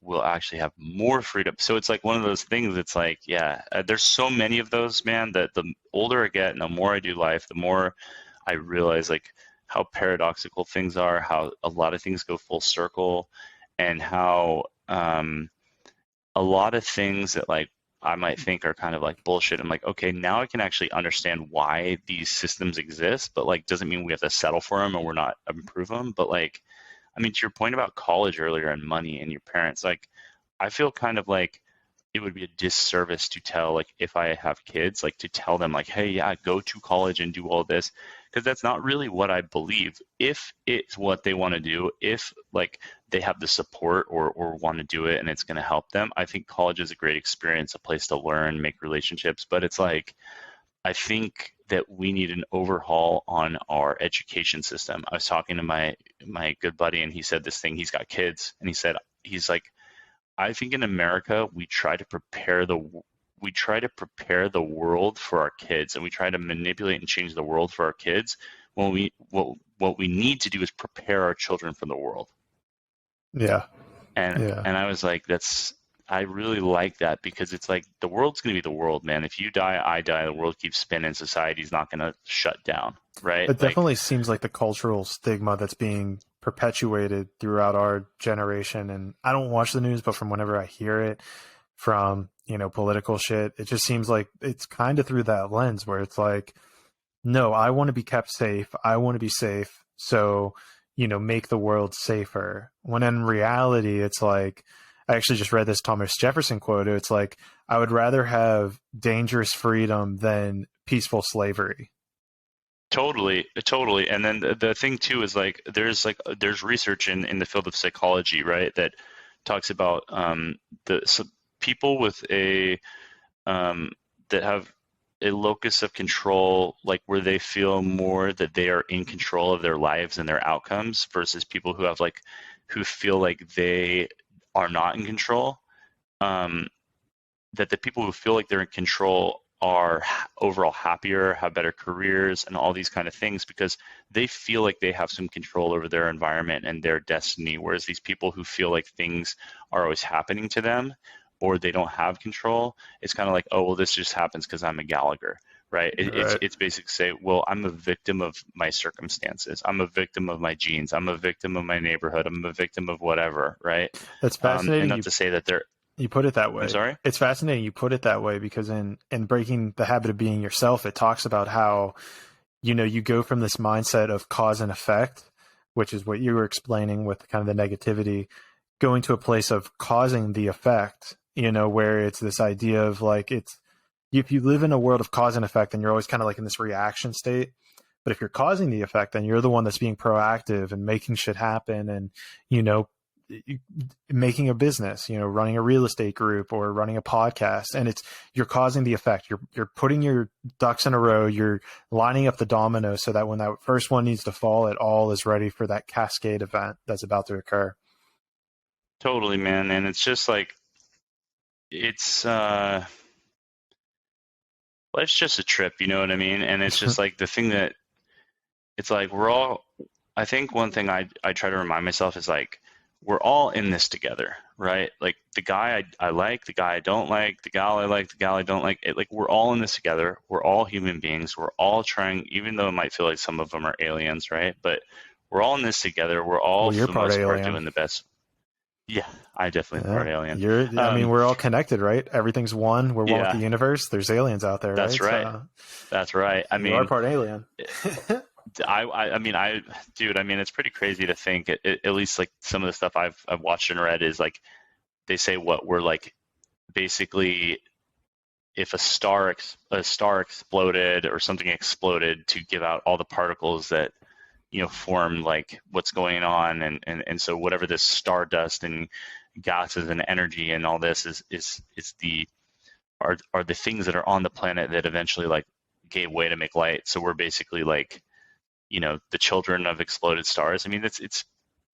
will actually have more freedom. So it's like one of those things. It's like, there's so many of those, man, that the older I get and the more I do life, the more I realize like how paradoxical things are, how a lot of things go full circle, and how a lot of things that like I might think are kind of like bullshit. I'm like, okay, now I can actually understand why these systems exist, but like doesn't mean we have to settle for them or we're not improve them. But like, I mean, to your point about college earlier and money and your parents, like I feel kind of like it would be a disservice to tell, like if I have kids, like to tell them like, hey, go to college and do all this, because that's not really what I believe. If it's what they want to do, if like they have the support or want to do it and it's going to help them, I think college is a great experience, a place to learn, make relationships. But it's like, I think that we need an overhaul on our education system. I was talking to my good buddy and he said this thing, he's got kids, and he's like, I think in America, we try to prepare the world for our kids, and we try to manipulate and change the world for our kids when what we need to do is prepare our children for the world. Yeah. And I was like, I really like that, because it's like the world's going to be the world, man. If you die, I die, the world keeps spinning, society's not going to shut down, right? It definitely seems like the cultural stigma that's being perpetuated throughout our generation. And I don't watch the news, but from whenever I hear it from, political shit, it just seems like it's kind of through that lens where it's like, no, I want to be kept safe. I want to be safe. So, make the world safer. When in reality, it's like, I actually just read this Thomas Jefferson quote. It's like, I would rather have dangerous freedom than peaceful slavery. Totally. And then the thing too is like there's research in the field of psychology, right, that talks about people with a that have a locus of control, like where they feel more that they are in control of their lives and their outcomes, versus people who feel like they are not in control. That the people who feel like they're in control are overall happier, have better careers, and all these kind of things, because they feel like they have some control over their environment and their destiny. Whereas these people who feel like things are always happening to them, or they don't have control, it's kind of like, oh, well, this just happens because I'm a Gallagher, right? It's basically say, well, I'm a victim of my circumstances. I'm a victim of my genes. I'm a victim of my neighborhood. I'm a victim of whatever, right? That's fascinating. And not to say that they're... You put it that way. I'm sorry? It's fascinating you put it that way, because in Breaking the Habit of Being Yourself, it talks about how, you go from this mindset of cause and effect, which is what you were explaining with kind of the negativity, going to a place of causing the effect, where it's this idea of like, if you live in a world of cause and effect, then you're always kind of like in this reaction state. But if you're causing the effect, then you're the one that's being proactive and making shit happen, and, making a business, running a real estate group or running a podcast, and you're causing the effect. You're putting your ducks in a row. You're lining up the dominoes so that when that first one needs to fall, it all is ready for that cascade event that's about to occur. Totally, man. And it's just like, it's life's just a trip, you know what I mean? And it's just like the thing that it's like, I think one thing I try to remind myself is like, we're all in this together, right? Like the guy I like, the guy I don't like, the gal I like, the gal I don't like. Like we're all in this together. We're all human beings. We're all trying, even though it might feel like some of them are aliens, right? But we're all in this together. We're all, for the most part, doing the best. Yeah, I definitely am part alien. I mean, we're all connected, right? Everything's one. We're one with the universe. There's aliens out there, That's right? So, that's right. I mean, you are part alien. I mean, it's pretty crazy to think, at least like some of the stuff I've watched and read is like, they say we're like, basically, if a star exploded or something exploded to give out all the particles that, form like what's going on. And so whatever this stardust and gases and energy and all this are the things that are on the planet that eventually like gave way to make light. So we're basically like, the children of exploded stars. I mean, it's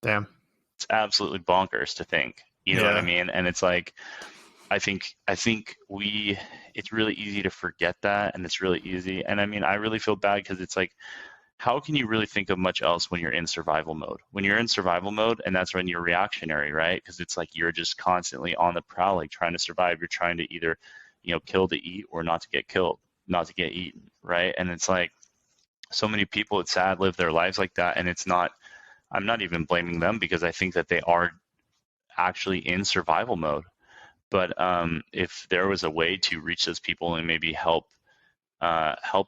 damn, it's absolutely bonkers to think, you know what I mean? And it's like, I think it's really easy to forget that. And it's really easy. And I mean, I really feel bad because it's like, how can you really think of much else when you're in survival mode? When you're in survival mode, and that's when you're reactionary, right? Because it's like you're just constantly on the prowl, like trying to survive. You're trying to either, kill to eat or not to get killed, not to get eaten, right? And it's like so many people, it's sad, live their lives like that. And I'm not even blaming them, because I think that they are actually in survival mode. But if there was a way to reach those people and maybe help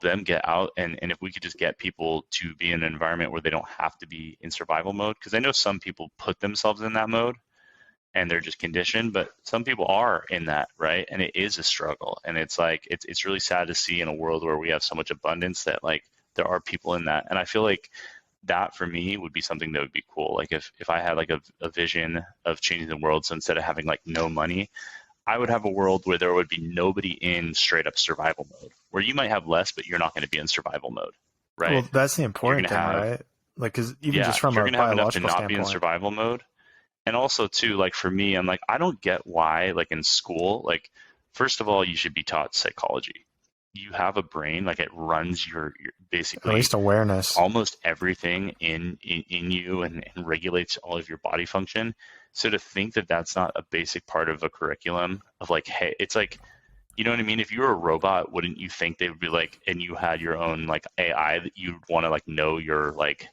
them get out, and if we could just get people to be in an environment where they don't have to be in survival mode, because I know some people put themselves in that mode and they're just conditioned, but some people are in that, right? And it is a struggle, and it's like it's really sad to see in a world where we have so much abundance that like there are people in that. And I feel like that for me would be something that would be cool. Like if I had like a vision of changing the world, so instead of having like no money, I would have a world where there would be nobody in straight up survival mode, where you might have less, but you're not going to be in survival mode, right? Well, that's the important thing, right? Like, because even just from a biological standpoint, be in survival mode. And also too, like for me, I'm like, I don't get why, like in school, like first of all, you should be taught psychology. you have a brain, like it runs your At basically least awareness. almost everything in you and regulates all of your body function. So to think that that's not a basic part of a curriculum of like, hey, it's like, you know what I mean? If you were a robot, wouldn't you think they would be like, and you had your own like AI that you'd want to like know your like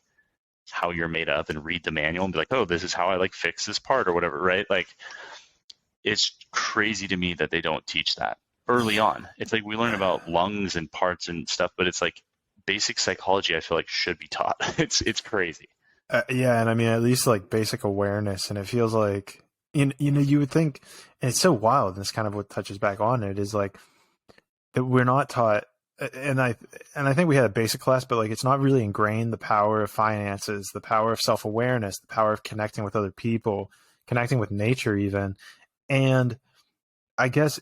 how you're made up and read the manual and be like, oh, this is how I like fix this part or whatever, right? Like, it's crazy to me that they don't teach that early on. It's like we learn about lungs and parts and stuff, but it's like basic psychology, I feel like should be taught. It's crazy. Yeah, and I mean, at least like basic awareness, and it feels like you would think, and it's so wild. And it's kind of what touches back on it is like that we're not taught, and I think we had a basic class, but like it's not really ingrained the power of finances, the power of self awareness, the power of connecting with other people, connecting with nature, even. And I guess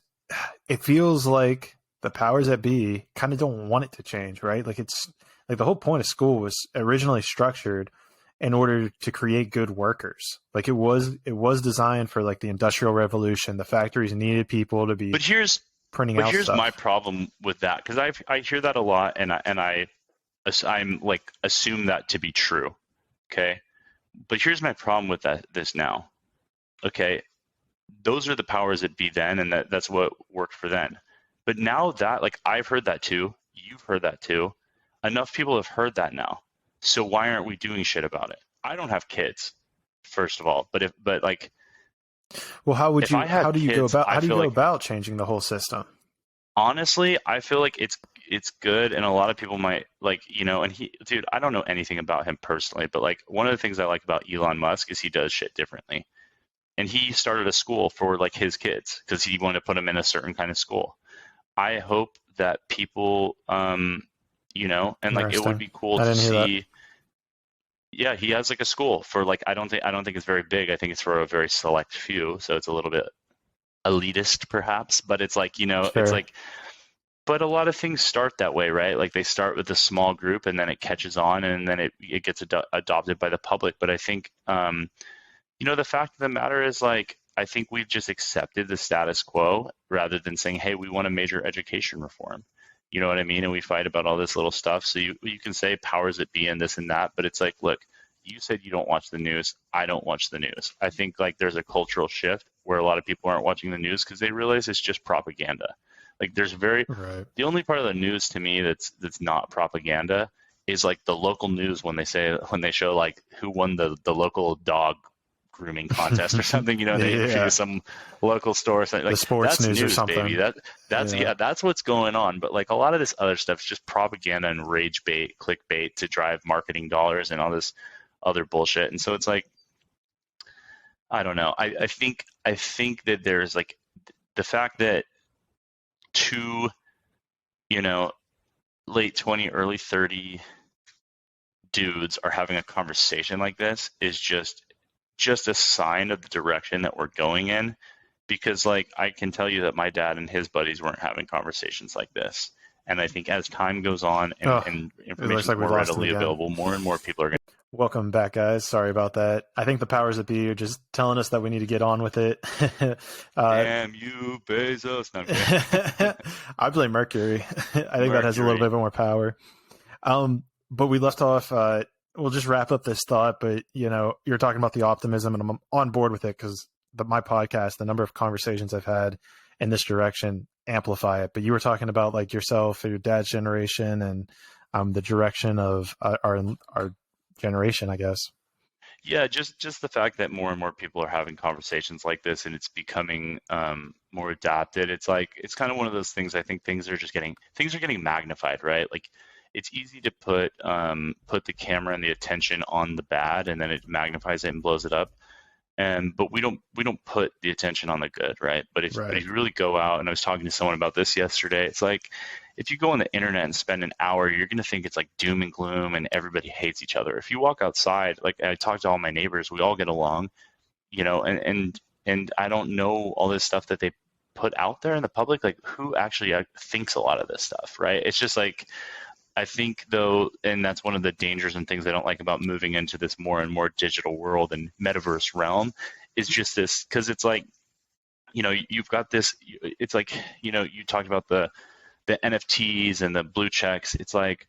it feels like the powers that be kind of don't want it to change, right? Like it's like the whole point of school was originally structured in order to create good workers. Like it was designed for like the Industrial Revolution. The factories needed people to be printing out here's stuff. my problem with that, because I hear that a lot, and I'm like assume that to be true. Okay, but here's my problem with this now. Okay, those are the powers that be then, and that's what worked for then. But now that, like, I've heard that too, you've heard that too, enough people have heard that now. So why aren't we doing shit about it? I don't have kids, first of all, but well, how do you go about changing the whole system? Honestly, I feel like it's good, and a lot of people might like, and dude, I don't know anything about him personally, but like one of the things I like about Elon Musk is he does shit differently. And he started a school for like his kids because he wanted to put them in a certain kind of school. I hope that people, and like it would be cool to see. Yeah, he has like a school for like I don't think it's very big. I think it's for a very select few, so it's a little bit elitist perhaps. But it's like Sure. It's like, but a lot of things start that way, right? Like they start with a small group and then it catches on and then it gets adopted by the public. But I think the fact of the matter is, like, I think we've just accepted the status quo rather than saying, hey, we want a major education reform. You know what I mean? And we fight about all this little stuff. So you can say powers that be and this and that, but it's like, look, you said you don't watch the news. I don't watch the news. I think like there's a cultural shift where a lot of people aren't watching the news because they realize it's just propaganda. Like there's Right. The only part of the news to me that's not propaganda is like the local news when they show like who won the local dog grooming contest or something, they interview some local store or something. Like, the sports that's news or something. Baby. That's what's going on. But like a lot of this other stuff is just propaganda and rage bait, clickbait to drive marketing dollars and all this other bullshit. And so it's like, I don't know. I think that there's like the fact that two, late 20, early 30 dudes are having a conversation like this is just a sign of the direction that we're going in, because like I can tell you that my dad and his buddies weren't having conversations like this, and I think as time goes on and information is more readily available, more and more people are going to... Welcome back, guys. Sorry about that. I think the powers that be are just telling us that we need to get on with it. Damn you, Bezos. No, I'm kidding. I blame Mercury. I think that has a little bit more power. But we left off. We'll just wrap up this thought, but you're talking about the optimism, and I'm on board with it because my podcast, the number of conversations I've had in this direction amplify it. But you were talking about like yourself, your dad's generation, and the direction of our generation, I guess. Yeah, just the fact that more and more people are having conversations like this, and it's becoming more adapted. It's like it's kind of one of those things. I think things are getting magnified, right? Like, it's easy to put the camera and the attention on the bad, and then it magnifies it and blows it up. But we don't put the attention on the good, right? But if you really go out, and I was talking to someone about this yesterday, it's like if you go on the internet and spend an hour, you're going to think it's like doom and gloom and everybody hates each other. If you walk outside, like I talk to all my neighbors, we all get along, and I don't know all this stuff that they put out there in the public, like who actually thinks a lot of this stuff, right? It's just like, I think though, and that's one of the dangers and things I don't like about moving into this more and more digital world and metaverse realm, is just this, because it's like, you've got this, it's like, you talked about the the NFTs and the blue checks. It's like,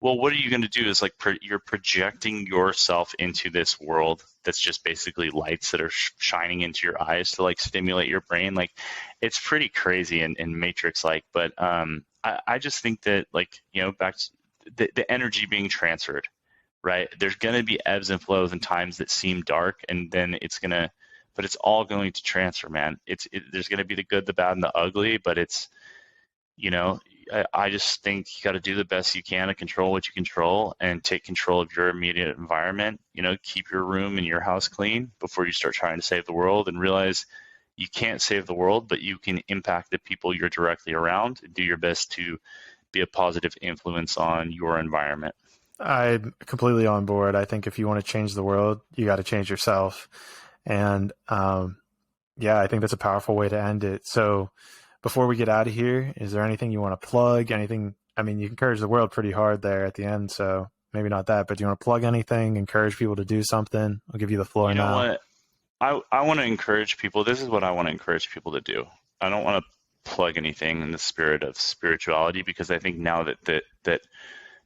well, what are you going to do is like you're projecting yourself into this world that's just basically lights that are shining into your eyes to like stimulate your brain. Like it's pretty crazy and Matrix like, but I just think that like, back to the energy being transferred, right? There's going to be ebbs and flows and times that seem dark, and then but it's all going to transfer, man. There's going to be the good, the bad, and the ugly, but it's, I just think you got to do the best you can to control what you control and take control of your immediate environment. Keep your room and your house clean before you start trying to save the world, and realize you can't save the world, but you can impact the people you're directly around and do your best to be a positive influence on your environment. I'm completely on board. I think if you want to change the world, you got to change yourself. And yeah, I think that's a powerful way to end it. So before we get out of here, is there anything you want to plug? Anything? I mean, you encourage the world pretty hard there at the end, so maybe not that, but do you want to plug anything, encourage people to do something? I'll give you the floor now. What? I want to encourage people. This is what I want to encourage people to do. I don't want to plug anything in the spirit of spirituality, because I think now that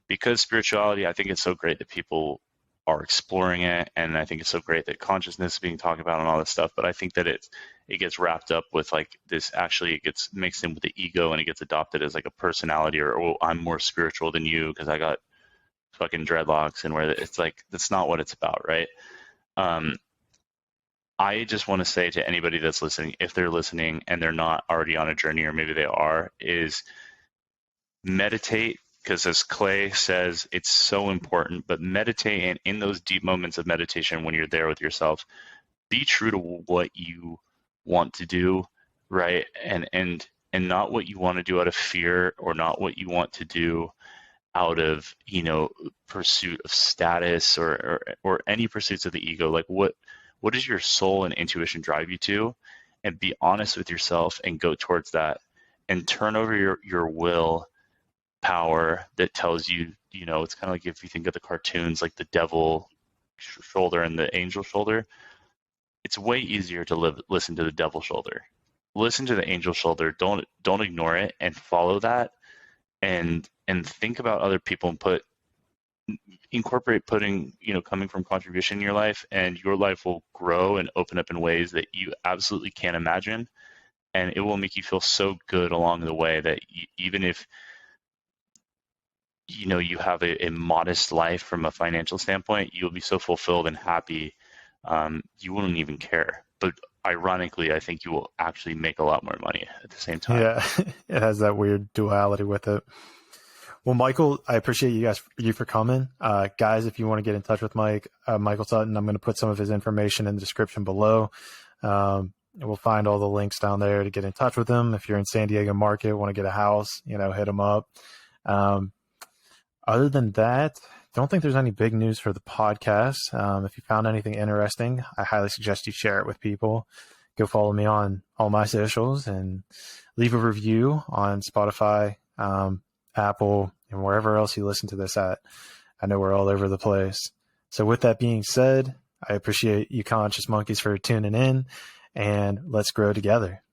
because spirituality, I think it's so great that people are exploring it, and I think it's so great that consciousness is being talked about and all this stuff, but I think that it gets wrapped up with like this, actually it gets mixed in with the ego, and it gets adopted as like a personality, or, oh, I'm more spiritual than you because I got fucking dreadlocks, and where it's like, that's not what it's about, right? I just want to say to anybody that's listening, if they're listening and they're not already on a journey, or maybe they are, is meditate. Because as Clay says, it's so important, but meditate, and in those deep moments of meditation, when you're there with yourself, be true to what you want to do, right? And not what you want to do out of fear, or not what you want to do out of, pursuit of status or any pursuits of the ego. Like what does your soul and intuition drive you to? And be honest with yourself and go towards that, and turn over your will power that tells you, it's kind of like if you think of the cartoons, like the devil shoulder and the angel shoulder. It's way easier to listen to the devil shoulder. Listen to the angel shoulder. Don't ignore it, and follow that, and think about other people, and incorporate putting, coming from contribution in your life, and your life will grow and open up in ways that you absolutely can't imagine, and it will make you feel so good along the way that even if you have a modest life from a financial standpoint, you'll be so fulfilled and happy, you wouldn't even care. But ironically, I think you will actually make a lot more money at the same time. Yeah, it has that weird duality with it. Well, Michael, I appreciate you for coming. Guys, if you want to get in touch with Michael Sutton, I'm going to put some of his information in the description below. We'll find all the links down there to get in touch with him. If you're in San Diego market, want to get a house, hit him up. Other than that, don't think there's any big news for the podcast. If you found anything interesting, I highly suggest you share it with people. Go follow me on all my socials and leave a review on Spotify, Apple, and wherever else you listen to this at. I know we're all over the place. So with that being said, I appreciate you conscious monkeys for tuning in, and let's grow together.